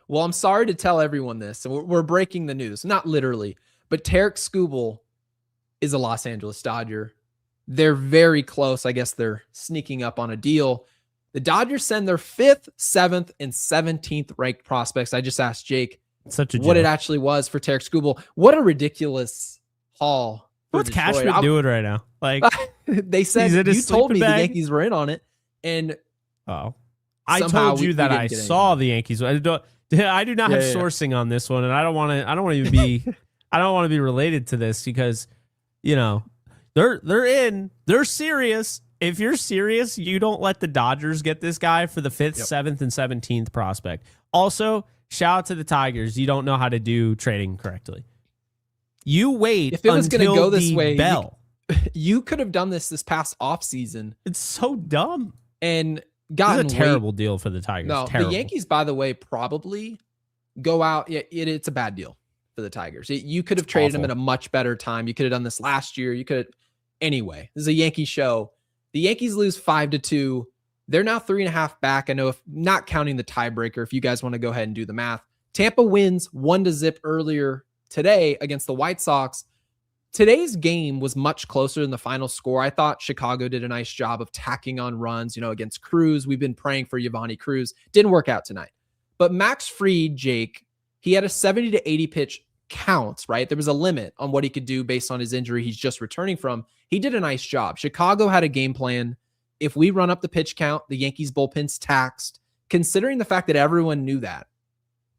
Well, I'm sorry to tell everyone this, and we're breaking the news. Not literally, but Tarek Skubal is a Los Angeles Dodger. They're very close. I guess they're sneaking up on a deal. The Dodgers send their 5th, 7th, and 17th ranked prospects. I just asked Jake what it actually was for Tarek Skubal. What a ridiculous haul. What's Cashman doing right now? Like they said, you told me the Yankees were in on it, and I told you that I saw the Yankees. I do not have sourcing on this one, and I don't want to be I don't want to be related to this because they're in. They're serious. If you're serious, you don't let the Dodgers get this guy for the 5th, 7th, and 17th prospect. Also, shout out to the Tigers. You don't know how to do trading correctly. You wait if it was going to go this way. You could have done this past offseason. It's so dumb. And gotten a terrible deal for the Tigers. No, terrible. The Yankees, by the way, probably go out. It's a bad deal for the Tigers. You could have traded them at a much better time. You could have done this last year. You could. Anyway, this is a Yankee show. The Yankees lose 5-2. They're now 3.5 back. I know, if not counting the tiebreaker, if you guys want to go ahead and do the math. Tampa wins 1-0 earlier today against the White Sox. Today's game was much closer than the final score. I thought Chicago did a nice job of tacking on runs, against Cruz. We've been praying for Yvonne Cruz. Didn't work out tonight. But Max Fried, Jake, he had a 70 to 80 pitch counts, right? There was a limit on what he could do based on his injury he's just returning from. He did a nice job. Chicago had a game plan. If we run up the pitch count, the Yankees bullpen's taxed. Considering the fact that everyone knew that,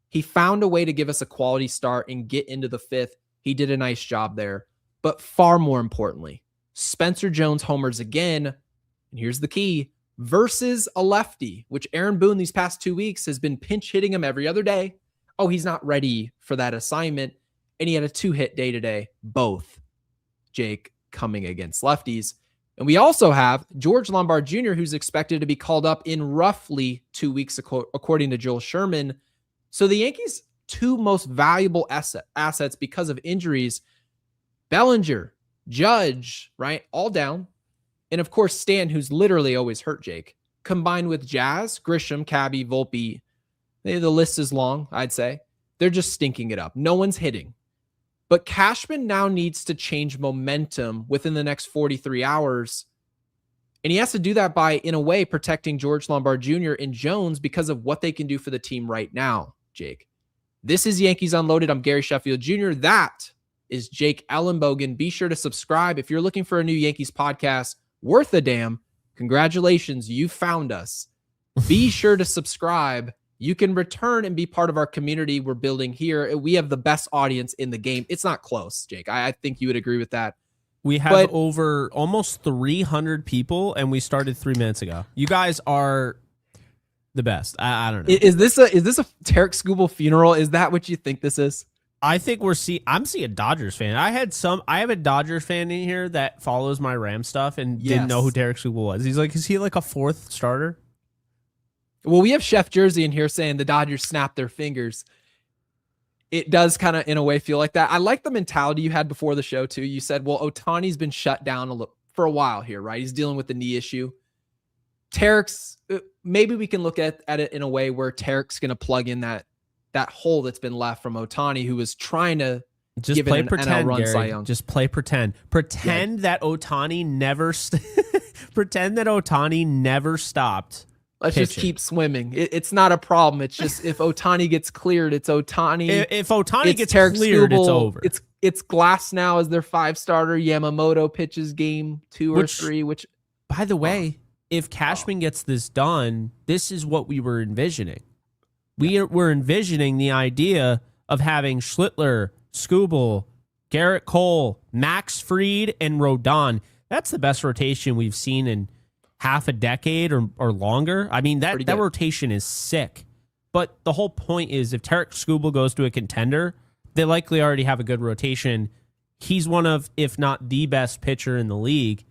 he found a way to give us a quality start and get into the 5th. He did a nice job there. But far more importantly, Spencer Jones homers again. And here's the key: versus a lefty, which Aaron Boone these past 2 weeks has been pinch hitting him every other day. Oh, he's not ready for that assignment. And he had a 2-hit day today, both, Jake, coming against lefties. And we also have George Lombard Jr., who's expected to be called up in roughly 2 weeks, according to Joel Sherman. So the Yankees' 2 most valuable assets because of injuries, Bellinger, Judge, right? All down. And of course, Stan, who's literally always hurt, Jake, combined with Jazz, Grisham, Cabby, Volpe. The list is long, I'd say. They're just stinking it up. No one's hitting. But Cashman now needs to change momentum within the next 43 hours. And he has to do that by, in a way, protecting George Lombard Jr. and Jones because of what they can do for the team right now, Jake. This is Yankees Unloaded. I'm Gary Sheffield Jr. That is Jake Ellenbogen. Be sure to subscribe. If you're looking for a new Yankees podcast worth a damn, congratulations, you found us. Be sure to subscribe. You can return and be part of our community we're building here. We have the best audience in the game. It's not close, Jake. I think you would agree with that. We have over almost 300 people, and we started 3 minutes ago. You guys are the best. I don't know. Is this a Tarek Skubal funeral? Is that what you think this is? I think I'm seeing a Dodgers fan. I have a Dodgers fan in here that follows my Ram stuff and didn't know who Tarek Skubal was. He's like, is he like a 4th starter? Well, we have Chef Jersey in here saying the Dodgers snapped their fingers. It does kind of, in a way, feel like that. I like the mentality you had before the show, too. You said, well, Ohtani's been shut down for a while here, right? He's dealing with the knee issue. Tarek's, maybe we can look at it in a way where Tarek's going to plug in that hole that's been left from Ohtani, who was trying to just play pretend, NL run Cy Young. Just play pretend. Pretend that Ohtani never pretend that Ohtani never stopped. Let's pitching. Just keep swimming. It's not a problem. It's just if Ohtani gets cleared, it's Ohtani. If Ohtani gets cleared, it's over. It's Glass now as their 5 starter. Yamamoto pitches game 2 or 3. Which, by the way, if Cashman gets this done, this is what we were envisioning. We were envisioning the idea of having Schlittler, Skubal, Garrett Cole, Max Fried, and Rodon. That's the best rotation we've seen in half a decade or longer. I mean, that rotation is sick. But the whole point is if Tarek Skubal goes to a contender, they likely already have a good rotation. He's one of, if not the best pitcher in the league.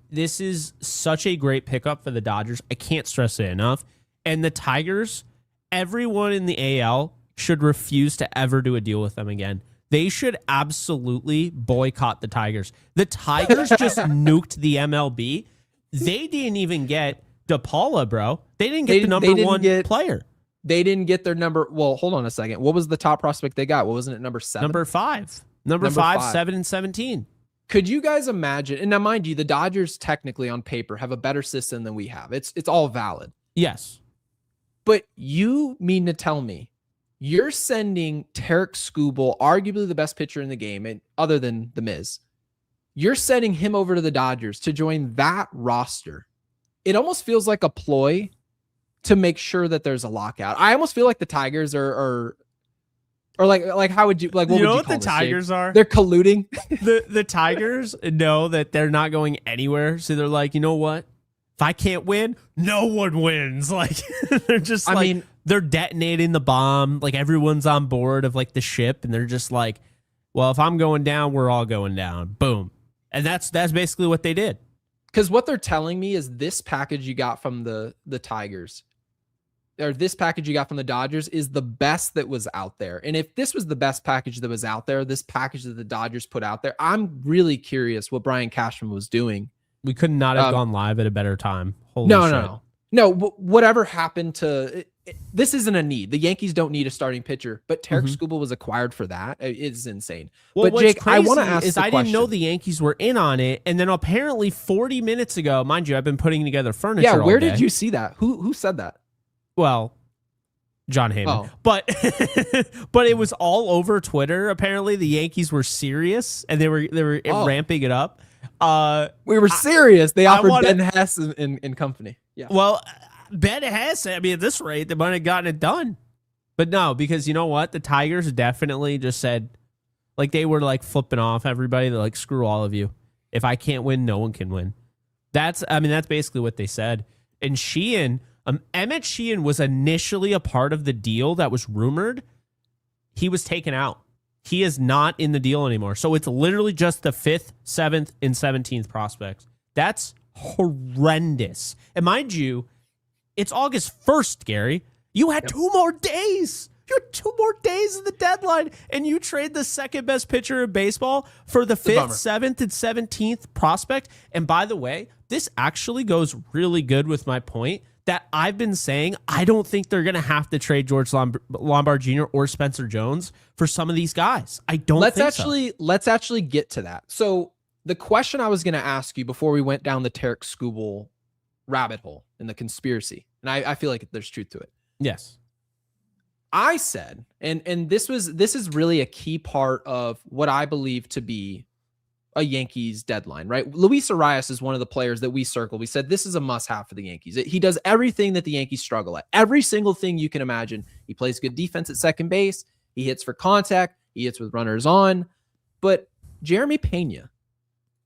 This is such a great pickup for the Dodgers. I can't stress it enough. And the Tigers, everyone in the AL should refuse to ever do a deal with them again. They should absolutely boycott the Tigers. The Tigers just nuked the MLB. They didn't even get DePaula, bro. They didn't get the number 1 player. They didn't get their number. Well, hold on a second. What was the top prospect they got? What wasn't it? Number 7? Number 5. Number 5, 7, and 17. Could you guys imagine? And now, mind you, the Dodgers technically on paper have a better system than we have. It's all valid. Yes. But you mean to tell me you're sending Tarek Skubal, arguably the best pitcher in the game, and other than the Miz, you're sending him over to the Dodgers to join that roster. It almost feels like a ploy to make sure that there's a lockout. I almost feel like the Tigers are like how would you like what you know would you what call the Tigers are? They're colluding. The Tigers know that they're not going anywhere, so they're like, you know what? If I can't win, no one wins. Like they're just they're detonating the bomb. Like everyone's on board of like the ship, and they're just like, well, if I'm going down, we're all going down. Boom. And that's basically what they did. Because what they're telling me is this package you got from the Tigers, or this package you got from the Dodgers, is the best that was out there. And if this was the best package that was out there, this package that the Dodgers put out there, I'm really curious what Brian Cashman was doing. We could not have gone live at a better time. Holy shit. No. Whatever happened to this isn't a need. The Yankees don't need a starting pitcher, but Tarek Skubal was acquired for that. It's insane. Well, but Jake, I want to ask I didn't know the Yankees were in on it, and then apparently 40 minutes ago, mind you, I've been putting together furniture. Yeah, where all day. did you see that? Who said that? Well, John Heyman. But it was all over Twitter. Apparently, the Yankees were serious, and they were ramping it up. We were serious. They offered Ben Hess and company. Yeah. Well, Ben Hess, I mean, at this rate, they might have gotten it done. But no, because you know what? The Tigers definitely just said, like, they were like flipping off everybody. They're like, screw all of you. If I can't win, no one can win. That's basically what they said. And Sheehan, Emmett Sheehan was initially a part of the deal that was rumored. He was taken out. He is not in the deal anymore. So it's literally just the 5th, 7th, and 17th prospects. That's horrendous. And mind you, it's August 1st, Gary. You had 2 more days. You had 2 more days of the deadline, and you trade the second best pitcher in baseball for the 5th, 7th, and 17th prospect. And by the way, this actually goes really good with my point that I've been saying. I don't think they're going to have to trade George Lombard Jr. or Spencer Jones for some of these guys. I don't think so. Let's actually get to that. So the question I was going to ask you before we went down the Tarek Skubal rabbit hole in the conspiracy, and I feel like there's truth to it. Yes. I said, and this is really a key part of what I believe to be a Yankees deadline, right? Luis Arias is one of the players that we circled. We said this is a must-have for the Yankees. He does everything that the Yankees struggle at. Every single thing you can imagine. He plays good defense at second base. He hits for contact. He hits with runners on. But Jeremy Pena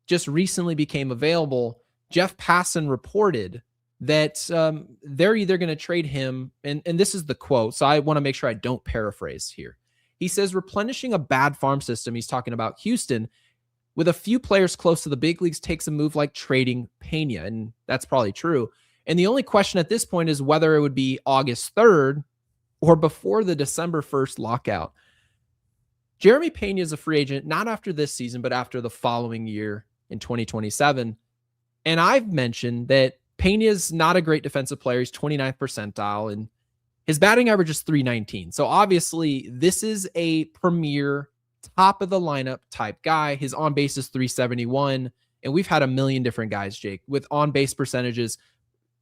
just recently became available. Jeff Passan reported that they're either going to trade him, and this is the quote, so I want to make sure I don't paraphrase here. He says, replenishing a bad farm system, he's talking about Houston, with a few players close to the big leagues takes a move like trading Pena, and that's probably true. And the only question at this point is whether it would be August 3rd or before the December 1st lockout. Jeremy Pena is a free agent, not after this season, but after the following year in 2027. And I've mentioned that Pena is not a great defensive player. He's 29th percentile, and his batting average is .319. So obviously, this is a premier, top of the lineup type guy. His on base is .371, and we've had a million different guys, Jake, with on base percentages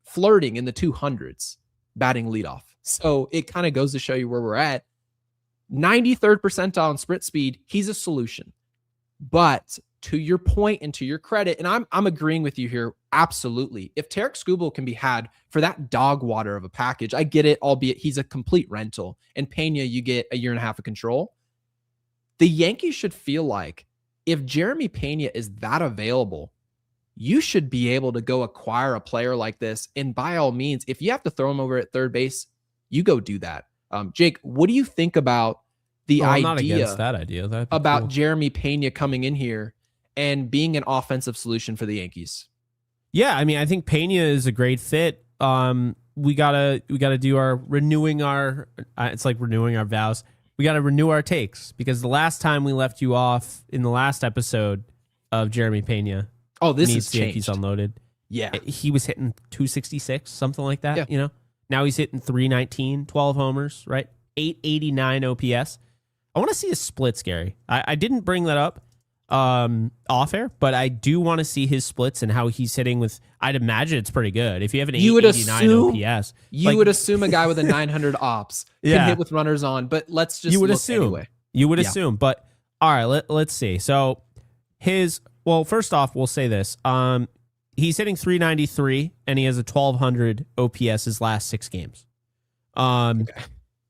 flirting in the 200s, batting leadoff. So it kind of goes to show you where we're at. 93rd percentile in sprint speed. He's a solution, but to your point and to your credit, and I'm agreeing with you here, absolutely. If Tarek Skubal can be had for that dog water of a package, I get it, albeit he's a complete rental. And Pena, you get a year and a half of control. The Yankees should feel like if Jeremy Pena is that available, you should be able to go acquire a player like this. And by all means, if you have to throw him over at third base, you go do that. Jake, what do you think about the idea? I'm not against that idea. About cool. Jeremy Pena coming in here and being an offensive solution for the Yankees? Yeah, I mean, I think Pena is a great fit. We gotta do our renewing our. It's like renewing our vows. We gotta renew our takes because the last time we left you off in the last episode of Jeremy Pena. Oh, this is the Yankees Unloaded. Yeah, he was hitting 266, something like that. Yeah. You know, Now he's hitting 319, 12 homers, right? 889 OPS. I want to see his splits, Gary. I didn't bring that up off air, but I do want to see his splits and how he's hitting with. I'd imagine it's pretty good. If you have an 889 OPS, you would assume a guy with a 900 ops can hit with runners on. But let's just look anyway. You would assume, but all right, let's see. So first off, we'll say this. He's hitting 393 and he has a 1200 OPS his last 6 games. Okay.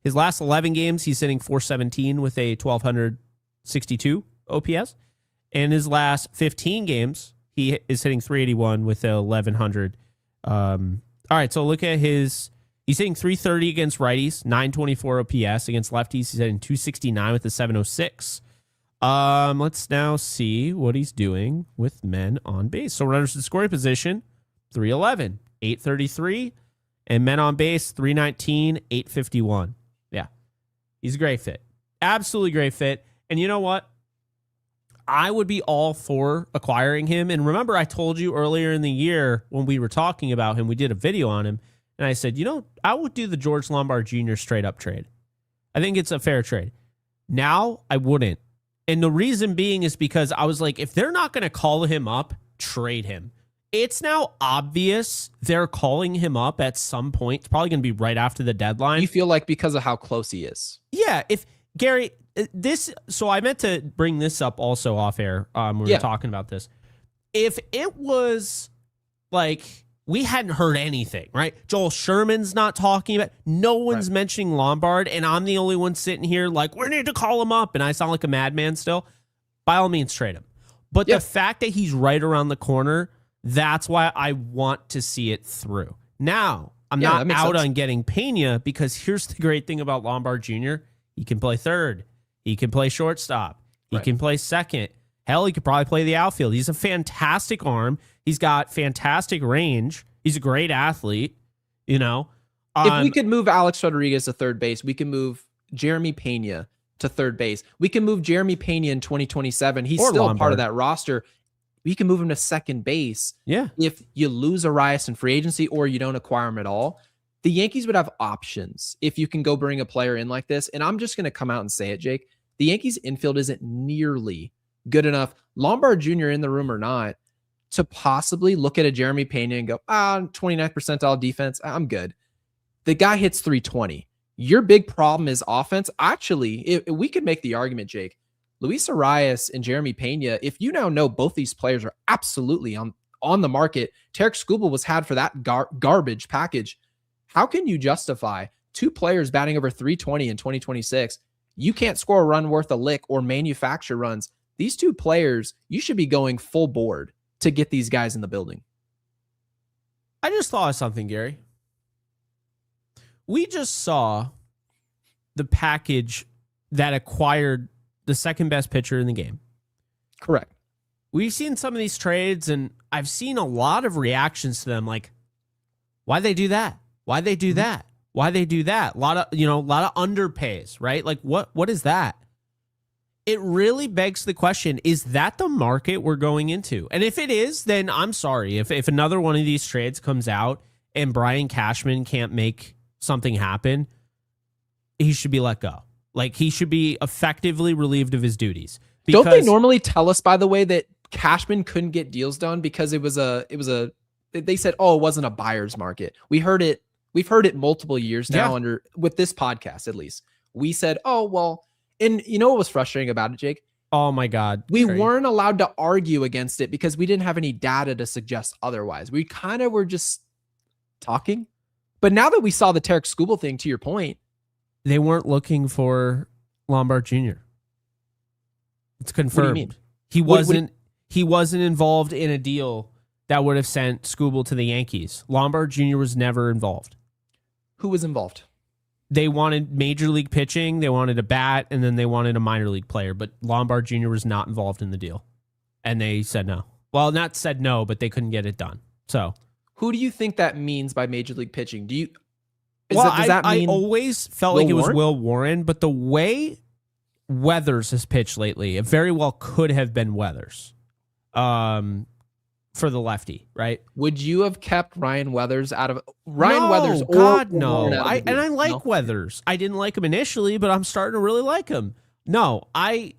His last 11 games, he's hitting 417 with a 1262 OPS. And his last 15 games, he is hitting 381 with a 1100. All right, so look at he's hitting 330 against righties, 924 OPS. Against lefties, he's hitting 269 with a 706. Let's now see what he's doing with men on base. So runners in scoring position, 311, 833, and men on base, 319, 851. Yeah, he's a great fit. Absolutely great fit. And you know what? I would be all for acquiring him. And remember, I told you earlier in the year when we were talking about him, we did a video on him, and I said, I would do the George Lombard Jr. straight up trade. I think it's a fair trade. Now, I wouldn't. And the reason being is because I was like, if they're not going to call him up, trade him. It's now obvious they're calling him up at some point. It's probably going to be right after the deadline. You feel like because of how close he is. Yeah. If Gary, so I meant to bring this up also off air when we were talking about this. If it was like we hadn't heard anything, right? Joel Sherman's not talking about, no one's mentioning Lombard, and I'm the only one sitting here like, we need to call him up, and I sound like a madman still. By all means, trade him. But the fact that he's right around the corner, that's why I want to see it through. Now, I'm not out on getting Pena, because here's the great thing about Lombard Jr. He can play third. He can play shortstop. He can play second. Hell, he could probably play the outfield. He's a fantastic arm. He's got fantastic range. He's a great athlete, If we could move Alex Rodriguez to third base, we can move Jeremy Pena to third base. We can move Jeremy Pena in 2027. He's still a part of that roster. We can move him to second base. Yeah. If you lose Arias in free agency or you don't acquire him at all, the Yankees would have options if you can go bring a player in like this. And I'm just going to come out and say it, Jake. The Yankees infield isn't nearly good enough, Lombard Jr. in the room or not, to possibly look at a Jeremy Pena and go, 29th percentile defense, I'm good. The guy hits 320. Your big problem is offense. Actually, if we could make the argument, Jake, Luis Arias and Jeremy Pena, if you now know both these players are absolutely on the market, Tarek Skubal was had for that garbage package. How can you justify 2 players batting over 320 in 2026? You can't score a run worth a lick or manufacture runs. These 2 players, you should be going full board to get these guys in the building. I just thought of something, Gary. We just saw the package that acquired the second best pitcher in the game. Correct. We've seen some of these trades, and I've seen a lot of reactions to them, like, why'd they do that? Why'd they do that? Why they do that? A lot of underpays, right? Like what is that? It really begs the question, is that the market we're going into? And if it is, then I'm sorry. If another one of these trades comes out and Brian Cashman can't make something happen, he should be let go. Like, he should be effectively relieved of his duties. Don't they normally tell us, by the way, that Cashman couldn't get deals done because they said, it wasn't a buyer's market. We've heard it multiple years now with this podcast, at least. We said, and you know what was frustrating about it, Jake? Oh my God. We weren't allowed to argue against it because we didn't have any data to suggest otherwise. We kind of were just talking. But now that we saw the Tarek Skubal thing, to your point, they weren't looking for Lombard Jr. It's confirmed. What do you mean? He wasn't involved in a deal that would have sent Skubal to the Yankees. Lombard Jr. was never involved. Who was involved? They wanted major league pitching, they wanted a bat, and then they wanted a minor league player, but Lombard Jr. was not involved in the deal. And they said no. Well, not said no, but they couldn't get it done. So, who do you think that means by major league pitching? Does that mean I always felt like it was Will Warren, but the way Weathers has pitched lately, it very well could have been Weathers. For for the lefty, right? Would you have kept Ryan Weathers out of Ryan Weathers? God, or no. Warren out of the deal? I like No? Weathers. I didn't like him initially, but I'm starting to really like him. No, I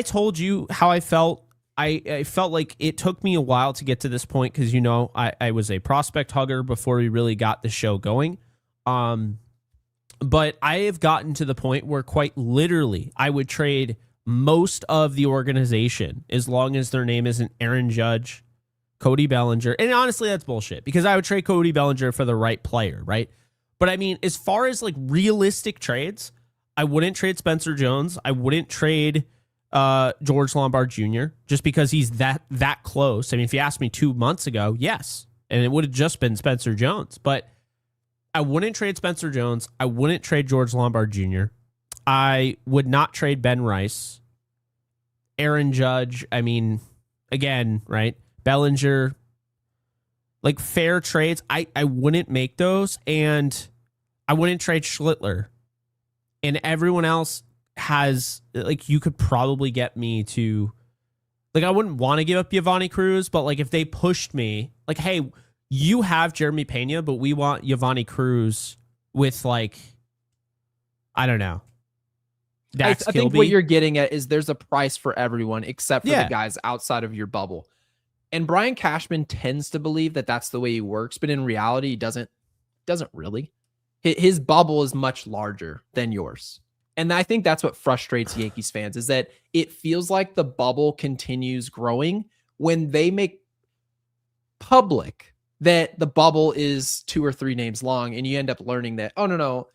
told you how I felt. I felt like it took me a while to get to this point because, I was a prospect hugger before we really got the show going. But I have gotten to the point where quite literally I would trade most of the organization as long as their name isn't Aaron Judge, Cody Bellinger. And honestly, that's bullshit because I would trade Cody Bellinger for the right player, right? But I mean, as far as like realistic trades, I wouldn't trade Spencer Jones. I wouldn't trade George Lombard Jr. just because he's that close. I mean, if you asked me 2 months ago, yes, and it would have just been Spencer Jones. But I wouldn't trade Spencer Jones. I wouldn't trade George Lombard Jr. I would not trade Ben Rice. Aaron Judge, I mean, again, right? Bellinger, like fair trades. I wouldn't make those, and I wouldn't trade Schlittler. And everyone else has, like, you could probably get me to, like, I wouldn't want to give up Giovanni Cruz, but like if they pushed me, like, hey, you have Jeremy Pena, but we want Giovanni Cruz with, like, I don't know. I think what you're getting at is there's a price for everyone except for the guys outside of your bubble. And Brian Cashman tends to believe that that's the way he works, but in reality, he doesn't really. His bubble is much larger than yours. And I think that's what frustrates Yankees fans is that it feels like the bubble continues growing when they make public that the bubble is 2 or 3 names long, and you end up learning that, oh, no,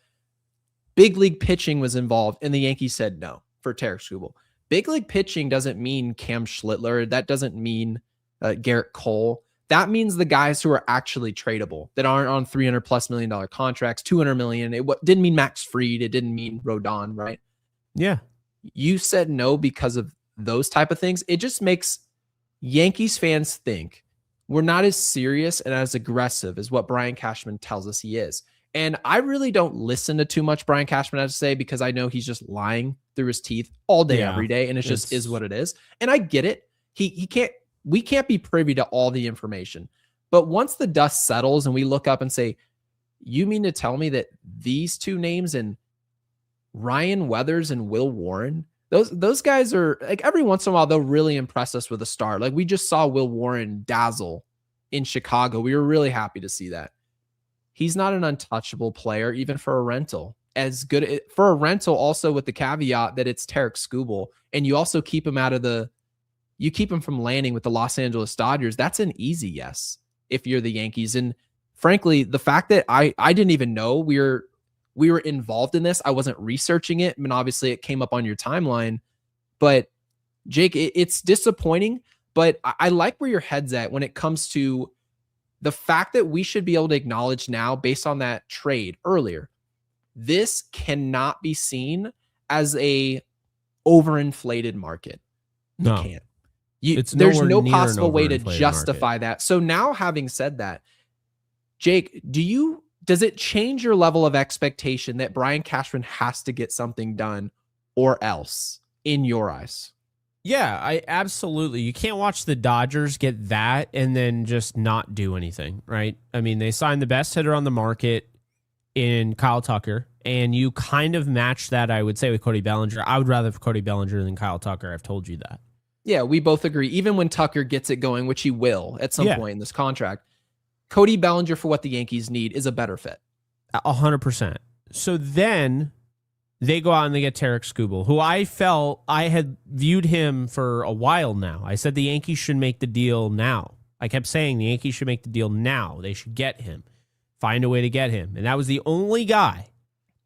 big league pitching was involved, and the Yankees said no for Tarek Skubal. Big league pitching doesn't mean Cam Schlittler. That doesn't mean Garrett Cole. That means the guys who are actually tradable, that aren't on $300+ million contracts, $200 million. It didn't mean Max Fried. It didn't mean Rodon, right? Yeah. You said no because of those type of things. It just makes Yankees fans think we're not as serious and as aggressive as what Brian Cashman tells us he is. And I really don't listen to too much Brian Cashman has to say because I know he's just lying through his teeth all day, every day. And it just is what it is. And I get it. We can't be privy to all the information. But once the dust settles and we look up and say, you mean to tell me that these 2 names and Ryan Weathers and Will Warren, those guys are like, every once in a while, they'll really impress us with a start. Like we just saw Will Warren dazzle in Chicago. We were really happy to see that. He's not an untouchable player, even for a rental. As good for a rental, also with the caveat that it's Tarek Skubal, and you also keep him you keep him from landing with the Los Angeles Dodgers. That's an easy yes if you're the Yankees. And frankly, the fact that I didn't even know we were involved in this, I wasn't researching it. I mean, obviously it came up on your timeline, but Jake, it's disappointing. But I like where your head's at when it comes to the fact that we should be able to acknowledge now, based on that trade earlier, this cannot be seen as a overinflated market. You can't. There's no possible way to justify that. So now, having said that, Jake, does it change your level of expectation that Brian Cashman has to get something done or else in your eyes? Yeah, I absolutely. You can't watch the Dodgers get that and then just not do anything, right? I mean, they signed the best hitter on the market in Kyle Tucker, and you kind of match that, I would say, with Cody Bellinger. I would rather have Cody Bellinger than Kyle Tucker. I've told you that. Yeah, we both agree. Even when Tucker gets it going, which he will at some point in this contract, Cody Bellinger for what the Yankees need is a better fit. 100%. So then they go out and they get Tarek Skubal, who I felt I had viewed him for a while now. I said the Yankees should make the deal now. I kept saying the Yankees should make the deal now. They should get him, find a way to get him. And that was the only guy,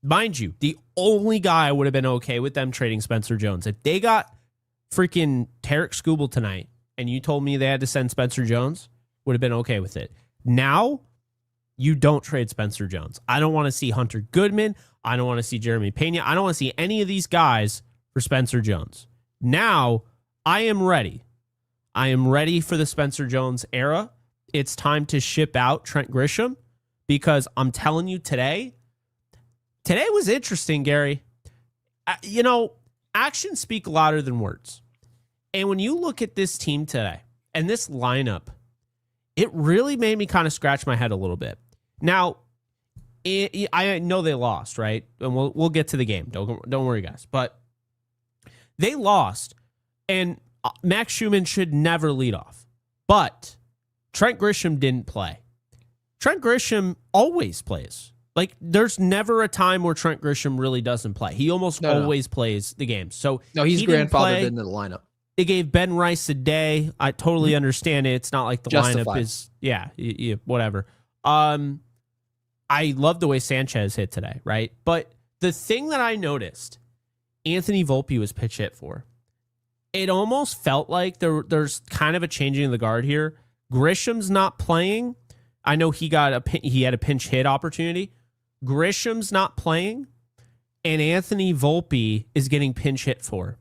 mind you, the only guy I would have been okay with them trading Spencer Jones. If they got freaking Tarek Skubal tonight and you told me they had to send Spencer Jones, would have been okay with it. Now, you don't trade Spencer Jones. I don't want to see Hunter Goodman. I don't want to see Jeremy Pena. I don't want to see any of these guys for Spencer Jones. Now, I am ready. I am ready for the Spencer Jones era. It's time to ship out Trent Grisham because I'm telling you today was interesting, Gary. Actions speak louder than words. And when you look at this team today, And this lineup, it really made me kind of scratch my head a little bit. Now, I know they lost, right? And we'll get to the game. Don't worry, guys. But they lost, and Max Schumann should never lead off. But Trent Grisham didn't play. Trent Grisham always plays. Like, there's never a time where Trent Grisham really doesn't play. He almost always plays the game. So he's grandfathered into the lineup. They gave Ben Rice a day. I totally understand it. It's not like the lineup is, whatever. I love the way Sanchez hit today, right? But the thing that I noticed, Anthony Volpe was pitch hit for. It almost felt like there's kind of a changing of the guard here. Grisham's not playing. I know he had a pinch hit opportunity. Grisham's not playing, and Anthony Volpe is getting pinch hit for.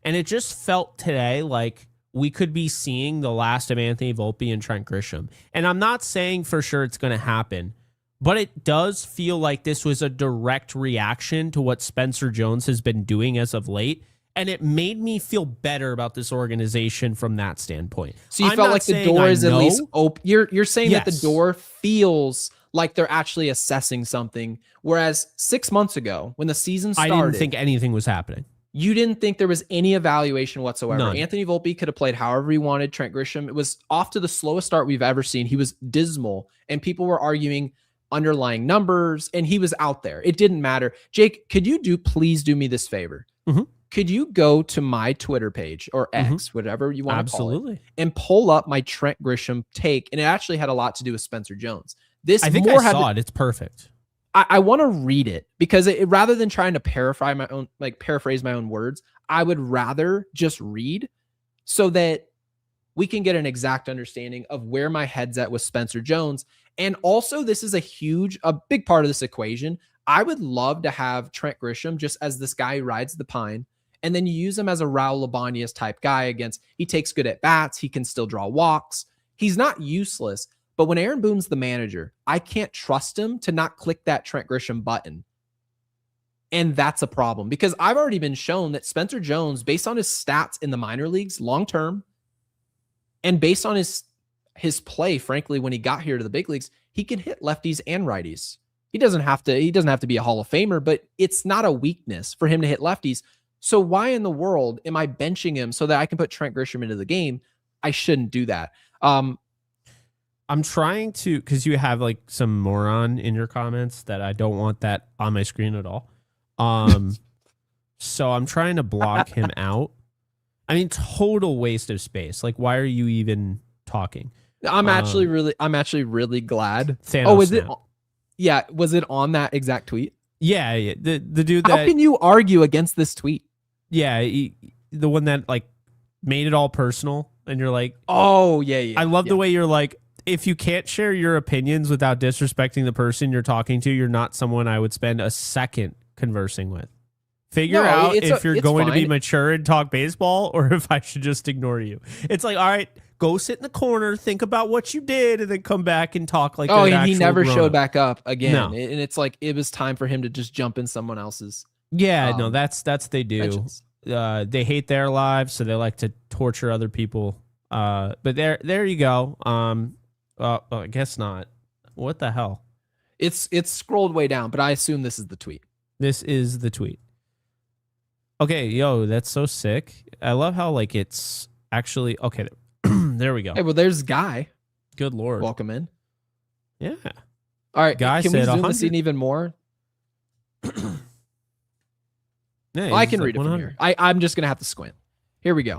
And it just felt today like we could be seeing the last of Anthony Volpe and Trent Grisham. And I'm not saying for sure it's going to happen, but it does feel like this was a direct reaction to what Spencer Jones has been doing as of late. And it made me feel better about this organization from that standpoint. So you felt like the door is at least open. You're saying that the door feels like they're actually assessing something. Whereas 6 months ago, when the season started, I didn't think anything was happening. You didn't think there was any evaluation whatsoever. None. Anthony Volpe could have played however he wanted. Trent Grisham, it was off to the slowest start we've ever seen. He was dismal, and people were arguing underlying numbers, and he was out there. It didn't matter. Jake, could you please do me this favor? Mm-hmm. Could you go to my Twitter page or X, whatever you want to call it, and pull up my Trent Grisham take? And it actually had a lot to do with Spencer Jones. I think I saw it. It's perfect. I want to read it because rather than trying to paraphrase my own words, I would rather just read so that we can get an exact understanding of where my head's at with Spencer Jones. And also, this is a big part of this equation. I would love to have Trent Grisham just as this guy who rides the pine, and then you use him as a Raul Ibanez type guy he takes good at bats. He can still draw walks. He's not useless. But when Aaron Boone's the manager, I can't trust him to not click that Trent Grisham button. And that's a problem because I've already been shown that Spencer Jones, based on his stats in the minor leagues long-term, and based on his play, frankly, when he got here to the big leagues, he can hit lefties and righties. He doesn't have to be a Hall of Famer, but it's not a weakness for him to hit lefties. So why in the world am I benching him so that I can put Trent Grisham into the game? I shouldn't do that. I'm trying to, because you have like some moron in your comments that I don't want that on my screen at all. So I'm trying to block him out. I mean, total waste of space. Like, why are you even talking? I'm actually really glad. Thanos was it? Yeah, was it on that exact tweet? Yeah. The dude How can you argue against this tweet? Yeah, the one that like made it all personal, and you're like, oh yeah. I love the way you're like, if you can't share your opinions without disrespecting the person you're talking to, you're not someone I would spend a second conversing with. Figure out if you're going to be mature and talk baseball or if I should just ignore you. It's like, all right, go sit in the corner, think about what you did, and then come back and talk like he never showed back up again. No. And it's like it was time for him to just jump in someone else's. Yeah, no, that's they do. Mentions. They hate their lives, so they like to torture other people. But there you go. I guess not. What the hell? It's scrolled way down, but I assume this is the tweet. This is the tweet. Okay, yo, that's so sick. I love how like it's actually okay. There we go. Hey, well, there's Guy. Good Lord. Welcome in. Yeah. All right, Guy can we said zoom 100? this in even more? Yeah, I can read it from here. I'm just going to have to squint. Here we go.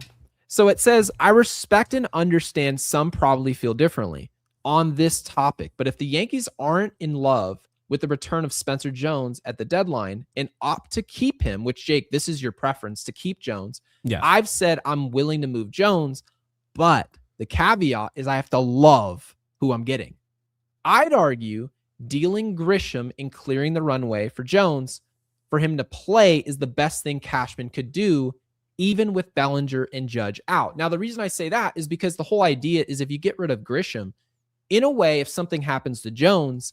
So it says, I respect and understand some probably feel differently on this topic, but if the Yankees aren't in love with the return of Spencer Jones at the deadline and opt to keep him, which, Jake, this is your preference to keep Jones. Yeah. I've said I'm willing to move Jones, but the caveat is I have to love who I'm getting. I'd argue dealing Grisham and clearing the runway for Jones for him to play is the best thing Cashman could do, even with Bellinger and Judge out. Now, the reason I say that is because the whole idea is if you get rid of Grisham, in a way, if something happens to Jones,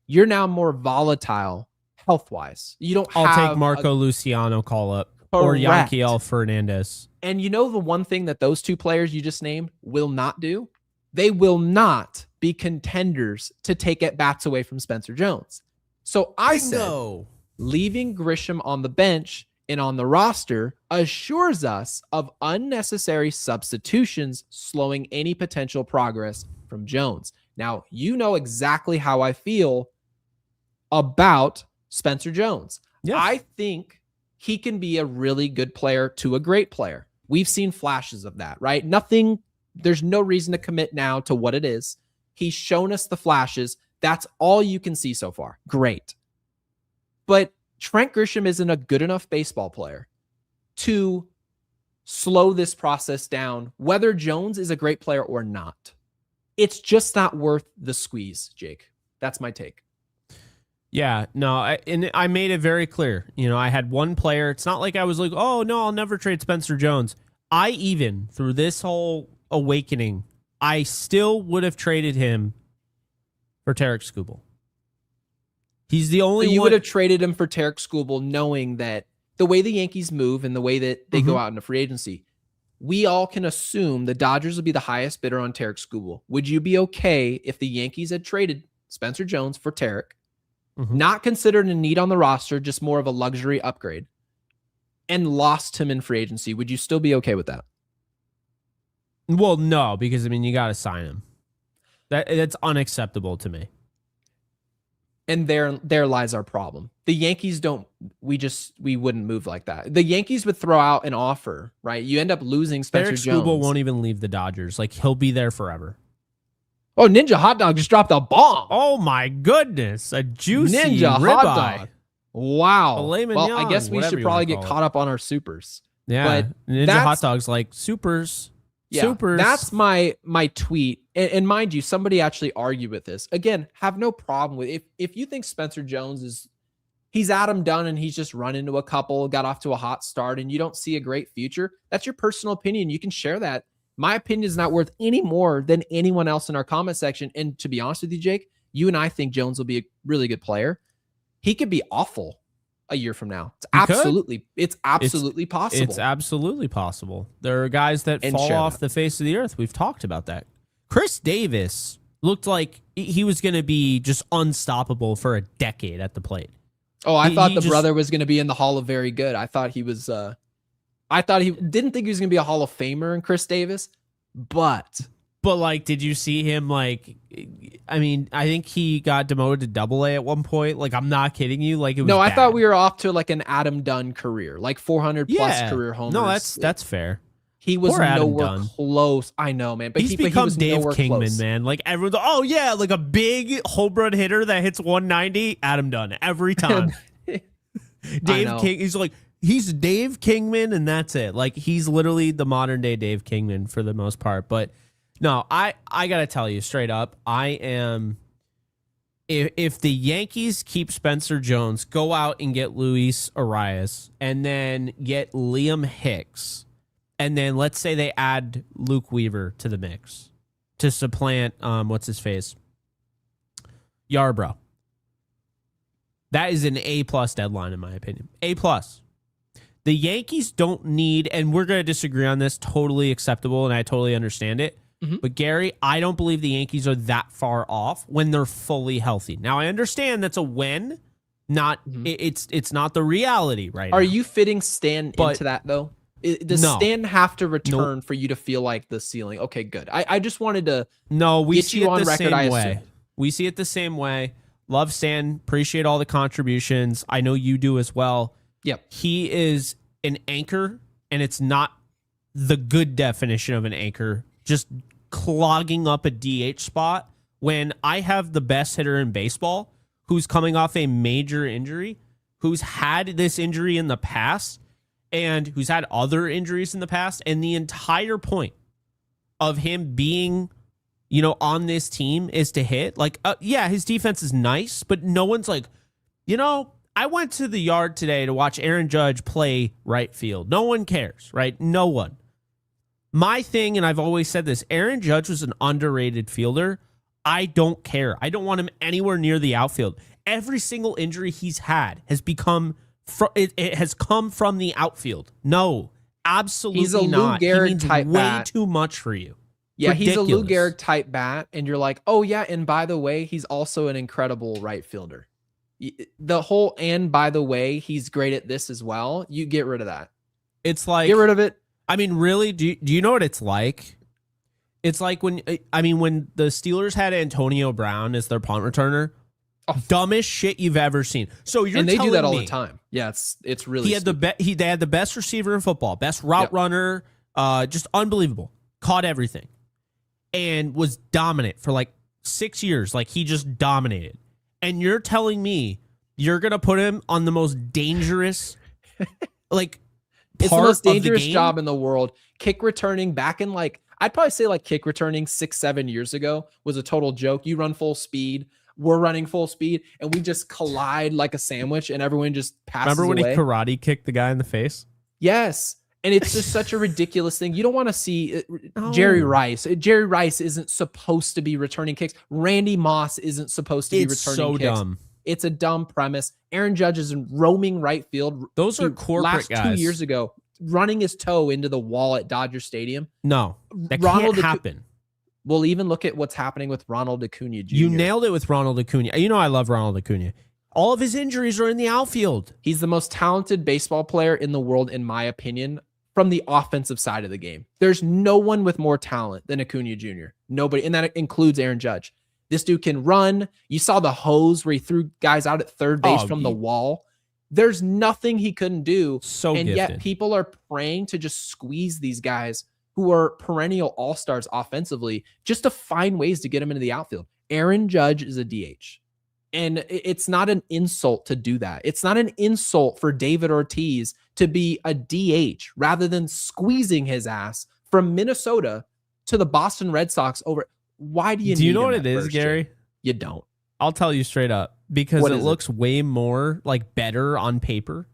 you're now more volatile health-wise. You don't I'll take Marco Luciano call up. or Correct. Yankiel Fernandez. And you know the one thing that those two players you just named will not do? They will not be contenders to take at-bats away from Spencer Jones. So I said, leaving Grisham on the bench and on the roster assures us of unnecessary substitutions, slowing any potential progress from Jones. Now, you know exactly how I feel about Spencer Jones. Yes. I think he can be a really good player to a great player. We've seen flashes of that, right? There's no reason to commit now to what it is. He's shown us the flashes. That's all you can see so far. Great. But Trent Grisham isn't a good enough baseball player to slow this process down, whether Jones is a great player or not. It's just not worth the squeeze, Jake. That's my take. Yeah, no, I made it very clear. I had one player. It's not like I was like, oh, no, I'll never trade Spencer Jones. Through this whole awakening, I still would have traded him for Tarek Skubal. He's the only one. You would have traded him for Tarek Skubal knowing that the way the Yankees move and the way that they go out into free agency, we all can assume the Dodgers will be the highest bidder on Tarek Skubal. Would you be okay if the Yankees had traded Spencer Jones for Tarek, not considered a need on the roster, just more of a luxury upgrade, and lost him in free agency? Would you still be okay with that? Well, no, because you got to sign him. That's unacceptable to me. And there lies our problem. The Yankees we wouldn't move like that. The Yankees would throw out an offer, right? You end up losing Spencer Jones. Skubal won't even leave the Dodgers. He'll be there forever. Oh, Ninja Hot Dog just dropped a bomb. Oh my goodness. A juicy Ninja ribeye. Hot Dog. Wow. Well, I guess we should probably get caught up on our supers. Yeah. But Ninja Hot Dog's like supers. Yeah, supers. That's my tweet. And mind you, somebody actually argued with this. Again, have no problem with if you think Spencer Jones he's Adam Dunn and he's just run into a couple, got off to a hot start, and you don't see a great future. That's your personal opinion. You can share that. My opinion is not worth any more than anyone else in our comment section. And to be honest with you, Jake, you and I think Jones will be a really good player. He could be awful a year from now. It's absolutely possible. It's absolutely possible. There are guys that fall off the face of the earth. We've talked about that. Chris Davis looked like he was going to be just unstoppable for a decade at the plate. Oh, I thought the brother was going to be in the Hall of Very Good. I thought he was. I thought he didn't think he was going to be a Hall of Famer in Chris Davis, but did you see him? I think he got demoted to Double-A at one point. I'm not kidding you. It was I bad. thought we were off to an Adam Dunn career, 400 plus career homers. No, that's fair. He was nowhere close. I know, man. But he's become Dave Kingman, close. Man. Everyone's, oh yeah, a big home run hitter that hits 190. Adam Dunn every time. Dave King. He's Dave Kingman, and that's it. He's literally the modern day Dave Kingman for the most part. But no, I gotta tell you straight up, I am. If the Yankees keep Spencer Jones, go out and get Luis Arias, and then get Liam Hicks. And then let's say they add Luke Weaver to the mix to supplant, what's his face? Yarbrough. That is an A+ deadline, in my opinion. A+. The Yankees don't need, and we're going to disagree on this, totally acceptable, and I totally understand it. But Gary, I don't believe the Yankees are that far off when they're fully healthy. Now, I understand that's a when, not it's not the reality right now. Are you fitting Stan into that, though? Does Stan have to return for you to feel like the ceiling? Okay, good. I just wanted to we get see you it on the record. Same way. We see it the same way. Love Stan. Appreciate all the contributions. I know you do as well. Yep. He is an anchor, and it's not the good definition of an anchor, just clogging up a DH spot when I have the best hitter in baseball who's coming off a major injury, who's had this injury in the past, and who's had other injuries in the past. And the entire point of him being, on this team is to hit. His defense is nice, but no one's I went to the yard today to watch Aaron Judge play right field. No one cares, right? No one. My thing, and I've always said this, Aaron Judge was an underrated fielder. I don't care. I don't want him anywhere near the outfield. Every single injury he's had has become It has come from the outfield. No, absolutely He's a Lou not. He Gehrig means type way bat. too much for you. Yeah, he's a Lou Ridiculous. Gehrig type bat, and you're like, oh yeah, and by the way, he's also an incredible right fielder. The whole and by the way, he's great at this as well. You get rid of that. It's like, Get rid of it. I mean, really, do you know what it's like? It's like when the Steelers had Antonio Brown as their punt returner. Oh. Dumbest shit you've ever seen. So you're and they do that all me the time. Yeah, it's really. They had the best receiver in football, best route runner, just unbelievable. Caught everything, and was dominant for like 6 years. Like he just dominated. And you're telling me you're gonna put him on the most dangerous, like it's the most dangerous job in the world. Kick returning back in like I'd probably say like kick returning 6-7 years ago was a total joke. You run full speed. We're running full speed, and we just collide like a sandwich, and everyone just passes away. Remember when he karate kicked the guy in the face? Yes, and it's just such a ridiculous thing. You don't want to see Jerry Rice. Jerry Rice isn't supposed to be returning kicks. Randy Moss isn't supposed to be returning kicks. Dumb. It's a dumb premise. Aaron Judge is in roaming right field. Those are corporate guys. 2 years ago, running his toe into the wall at Dodger Stadium. No, that can't happen. We'll even look at what's happening with Ronald Acuna Jr. You nailed it with Ronald Acuna. You know I love Ronald Acuna. All of his injuries are in the outfield. He's the most talented baseball player in the world, in my opinion, from the offensive side of the game. There's no one with more talent than Acuna Jr. Nobody, and that includes Aaron Judge. This dude can run. You saw the hose where he threw guys out at third base from the wall. There's nothing he couldn't do. And yet people are praying to just squeeze these guys who are perennial all-stars offensively just to find ways to get them into the outfield. Aaron Judge is a DH. And it's not an insult to do that. It's not an insult for David Ortiz to be a DH rather than squeezing his ass from Minnesota to the Boston Red Sox over. Why do you Do you know what it is, Gary? You don't. I'll tell you straight up. Because it looks way more like better on paper